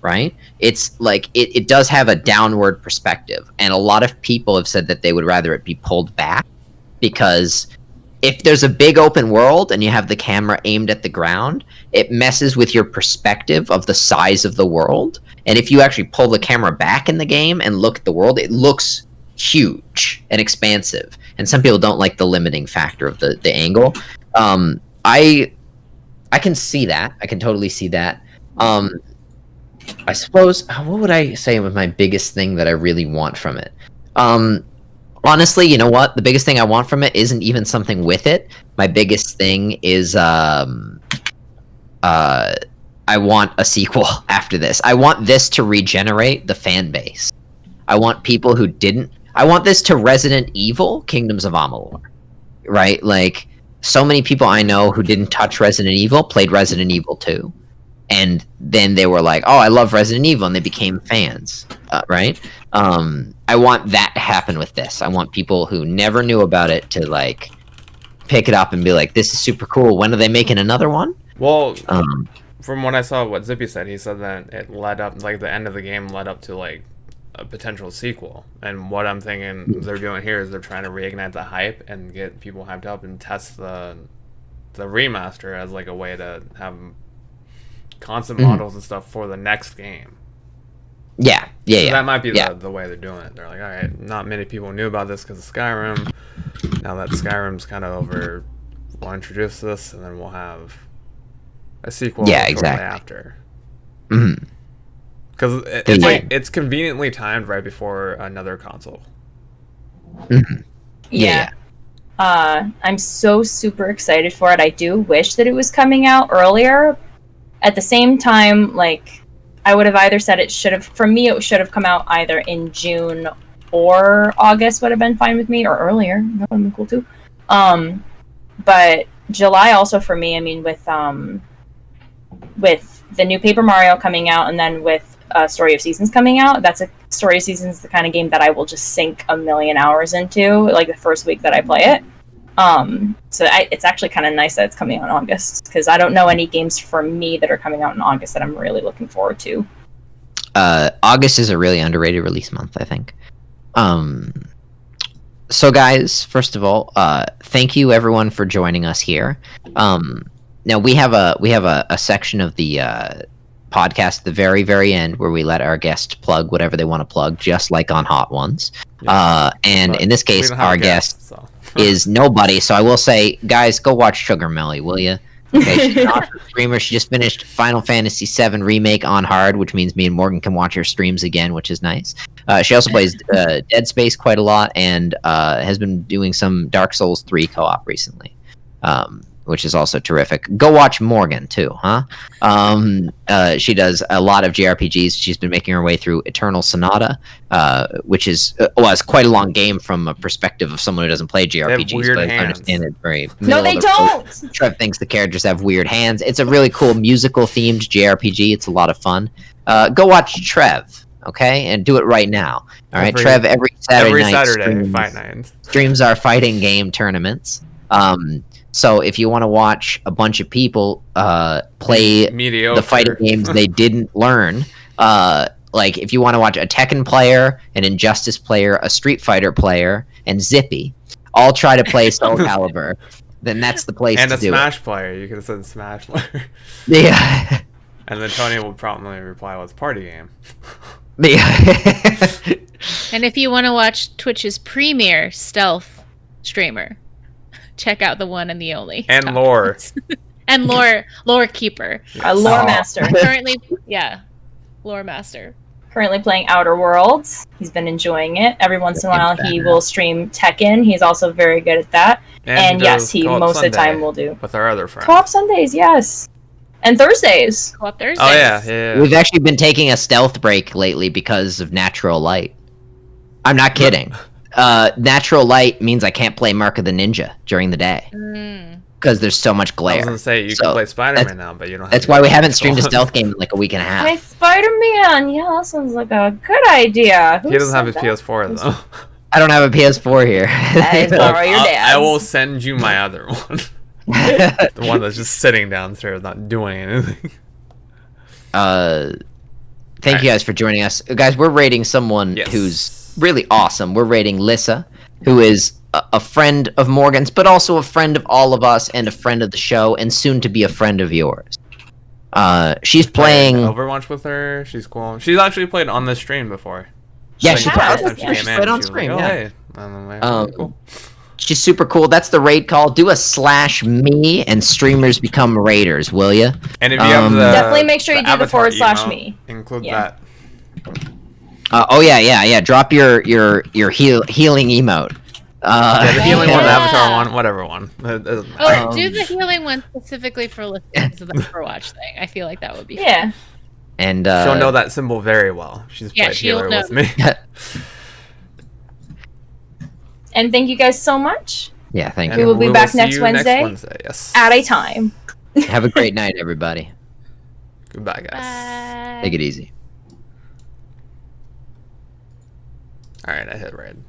right? It's like, it does have a downward perspective, and a lot of people have said that they would rather it be pulled back, because if there's a big open world and you have the camera aimed at the ground, it messes with your perspective of the size of the world. And if you actually pull the camera back in the game and look at the world, it looks huge and expansive. And some people don't like the limiting factor of the angle. I can see that. I can totally see that. I suppose, what would I say was my biggest thing that I really want from it? Honestly, you know what? The biggest thing I want from it isn't even something with it. My biggest thing is I want a sequel after this. I want this to regenerate the fan base. I want people who didn't... I want this to Resident Evil Kingdoms of Amalur. Right? Like, so many people I know who didn't touch Resident Evil played Resident Evil 2. And then they were like, oh, I love Resident Evil, and they became fans, right? I want that to happen with this. I want people who never knew about it to, like, pick it up and be like, this is super cool. When are they making another one? Well, from what I saw, what Zippy said, he said that it led up, like, the end of the game led up to, like, a potential sequel. And what I'm thinking they're doing here is they're trying to reignite the hype and get people hyped up and test the remaster as, like, a way to have concept models and stuff for the next game. Yeah. So that might be the way they're doing it. They're like, all right, not many people knew about this because of Skyrim. Now that Skyrim's kind of over, we'll introduce this, and then we'll have a sequel shortly after. Because it's conveniently timed right before another console. Yeah. I'm so super excited for it. I do wish that it was coming out earlier. At the same time, like, I would have either said it should have... For me, it should have come out either in June or August would have been fine with me, or earlier. That would have been cool, too. But July also for me, I mean, with the new Paper Mario coming out, and then with Story of Seasons coming out, Story of Seasons is the kind of game that I will just sink a million hours into, like, the first week that I play it. So it's actually kind of nice that it's coming out in August, because I don't know any games for me that are coming out in August that I'm really looking forward to. August is a really underrated release month, I think. So guys, first of all, thank you everyone for joining us here. Now we have a section of the podcast at the very, very end where we let our guest plug whatever they want to plug, just like on Hot Ones. And in this case, our guest is nobody. So I will say, guys, go watch Sugar Melly, will you? Okay, she's an awesome streamer. She just finished Final Fantasy VII Remake on hard, which means me and Morgan can watch her streams again, which is nice. She also plays Dead Space quite a lot and has been doing some Dark Souls 3 co-op recently. which is also terrific. Go watch Morgan too, huh? She does a lot of JRPGs. She's been making her way through Eternal Sonata, which is it's quite a long game from a perspective of someone who doesn't play JRPGs. weird but I hands. understand it very. No, they don't. Trev thinks the characters have weird hands. It's a really cool musical themed JRPG. It's a lot of fun. Go watch Trev, okay, and do it right now. All right, Trev. Every Saturday Fight Nights streams our fighting game tournaments. So if you want to watch a bunch of people play the fighting games they didn't learn, like if you want to watch a Tekken player, an Injustice player, a Street Fighter player, and Zippy all try to play Soul Calibur, then that's the place to do it. And a Smash player. You could have said Smash player. Yeah. And then Tony will probably reply, well, it's party game. Yeah. And if you want to watch Twitch's premier stealth streamer, check out the one and the only. And lore. And lore keeper. A lore master. Currently, lore master. Currently playing Outer Worlds. He's been enjoying it. Every once in a while he will stream Tekken. He's also very good at that. And yes, he most of the time will do. With our other friends. Co-op Sundays, yes. And Thursdays. Co-op Thursdays. Oh, yeah. We've actually been taking a stealth break lately because of natural light. I'm not kidding. Natural light means I can't play Mark of the Ninja during the day because there's so much glare. I was gonna say you can play Spider-Man now, but you don't. That's why we haven't streamed a stealth game in like a week and a half. Hey, Spider-Man. Yeah, that soun's like a good idea. He doesn't have his PS4 though. I don't have a PS4 here. Borrow your dad's. I will send you my other one. The one that's just sitting downstairs, not doing anything. Thank you guys for joining us, guys. We're rating someone who's really awesome. We're rating Lissa, who is a friend of Morgan's, but also a friend of all of us and a friend of the show, and soon to be a friend of yours. She's playing Overwatch with her. She's cool. She's actually played on this stream before. Yeah, she's played on stream. Like, yeah. Hey. I'm like, cool. She's super cool. That's the raid call. Do a /me and streamers become raiders, will you? And if you have the definitely make sure you do the /me. Include that. Yeah. Drop your healing emote. The healing one, the avatar one, whatever one. Do the healing one specifically for listeners of the Overwatch thing. I feel like that would be fun. And she'll know that symbol very well. She's played healer with me. And thank you guys so much. Yeah, thank you. We will be back next Wednesday. Yes. At a time. Have a great night, everybody. Goodbye, guys. Bye. Take it easy. All right, I hit red.